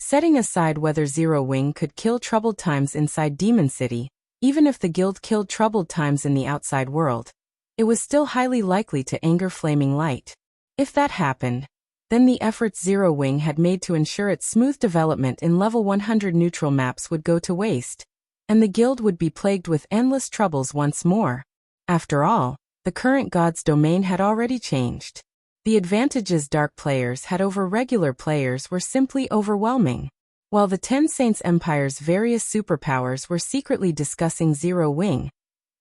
Speaker 1: Setting aside whether Zero Wing could kill Troubled Times inside Demon City, even if the guild killed Troubled Times in the outside world, it was still highly likely to anger Flaming Light. If that happened, then the efforts Zero Wing had made to ensure its smooth development in level 100 neutral maps would go to waste, and the guild would be plagued with endless troubles once more. After all, the current god's domain had already changed. The advantages dark players had over regular players were simply overwhelming. While the Ten Saints Empire's various superpowers were secretly discussing Zero Wing,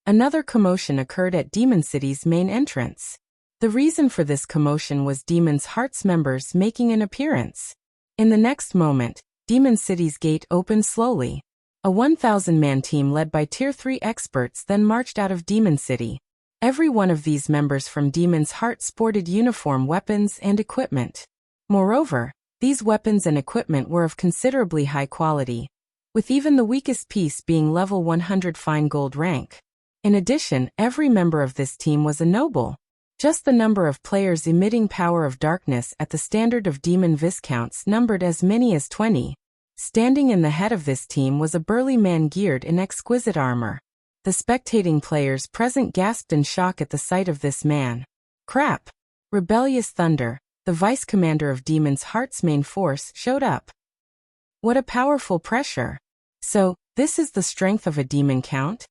Speaker 1: another commotion occurred at Demon City's main entrance. The reason for this commotion was Demon's Heart's members making an appearance. In the next moment, Demon City's gate opened slowly. A 1,000-man team led by Tier 3 experts then marched out of Demon City. Every one of these members from Demon's Heart sported uniform weapons and equipment. Moreover, these weapons and equipment were of considerably high quality, with even the weakest piece being level 100 fine gold rank. In addition, every member of this team was a noble. Just the number of players emitting power of darkness at the standard of demon viscounts numbered as many as 20. Standing in the head of this team was a burly man geared in exquisite armor. The spectating players present gasped in shock at the sight of this man. Crap! Rebellious Thunder, the vice commander of Demon's Heart's main force, showed up. What a powerful pressure! So, this is the strength of a demon count?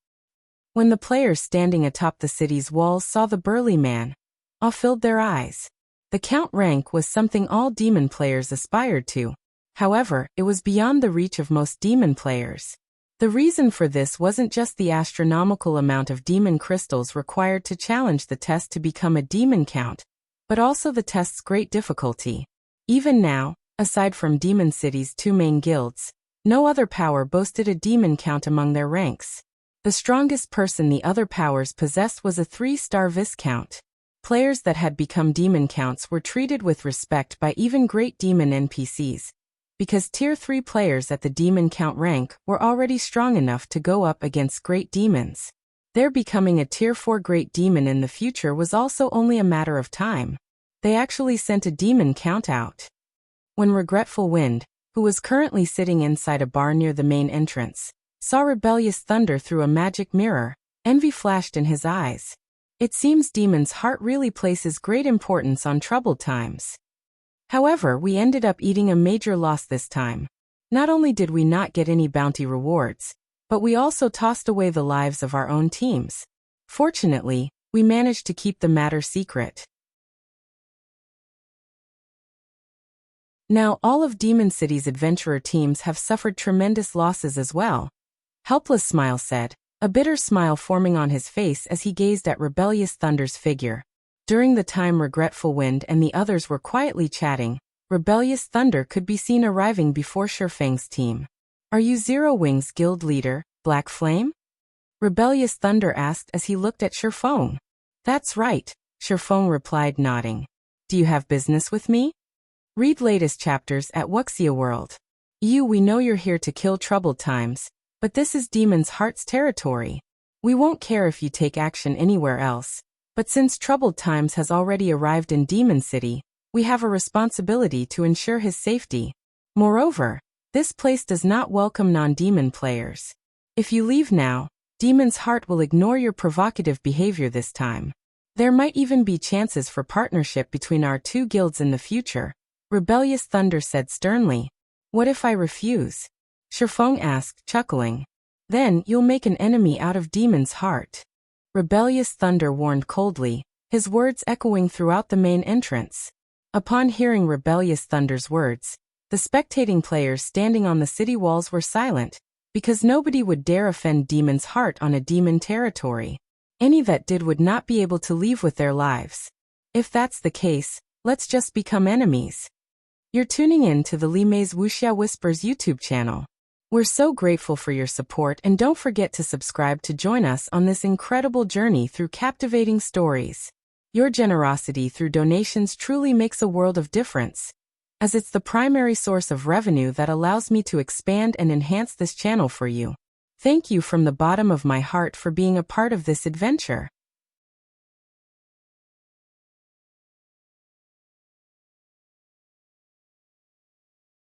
Speaker 1: When the players standing atop the city's walls saw the burly man, awe filled their eyes. The count rank was something all demon players aspired to. However, it was beyond the reach of most demon players. The reason for this wasn't just the astronomical amount of demon crystals required to challenge the test to become a demon count, but also the test's great difficulty. Even now, aside from Demon City's two main guilds, no other power boasted a demon count among their ranks. The strongest person the other powers possessed was a 3-star Viscount. Players that had become demon counts were treated with respect by even great demon NPCs, because Tier 3 players at the demon count rank were already strong enough to go up against great demons. Their becoming a Tier 4 great demon in the future was also only a matter of time. They actually sent a demon count out. When Regretful Wind, who was currently sitting inside a bar near the main entrance, saw Rebellious Thunder through a magic mirror, envy flashed in his eyes. It seems Demon's Heart really places great importance on troubled times. However, we ended up eating a major loss this time. Not only did we not get any bounty rewards, but we also tossed away the lives of our own teams. Fortunately, we managed to keep the matter secret. Now, all of Demon City's adventurer teams have suffered tremendous losses as well. Helpless Smile said, a bitter smile forming on his face as he gazed at Rebellious Thunder's figure. During the time Regretful Wind and the others were quietly chatting, Rebellious Thunder could be seen arriving before Shifeng's team. Are you Zero Wing's guild leader, Black Flame? Rebellious Thunder asked as he looked at Shifeng. That's right, Shifeng replied, nodding. Do you have business with me? Read latest chapters at Wuxia World. We know you're here to kill troubled times, but this is Demon's Heart's territory. We won't care if you take action anywhere else. But since troubled times has already arrived in Demon City, we have a responsibility to ensure his safety. Moreover, this place does not welcome non-demon players. If you leave now, Demon's Heart will ignore your provocative behavior this time. There might even be chances for partnership between our two guilds in the future, Rebellious Thunder said sternly. What if I refuse? Shifeng asked, chuckling. Then you'll make an enemy out of Demon's Heart. Rebellious Thunder warned coldly, his words echoing throughout the main entrance. Upon hearing Rebellious Thunder's words, the spectating players standing on the city walls were silent, because nobody would dare offend Demon's Heart on a demon territory. Any that did would not be able to leave with their lives. If that's the case, let's just become enemies. You're tuning in to the Li Mei's Wuxia Whispers YouTube channel. We're so grateful for your support, and don't forget to subscribe to join us on this incredible journey through captivating stories. Your generosity through donations truly makes a world of difference, as it's the primary source of revenue that allows me to expand and enhance this channel for you. Thank you from the bottom of my heart for being a part of this adventure.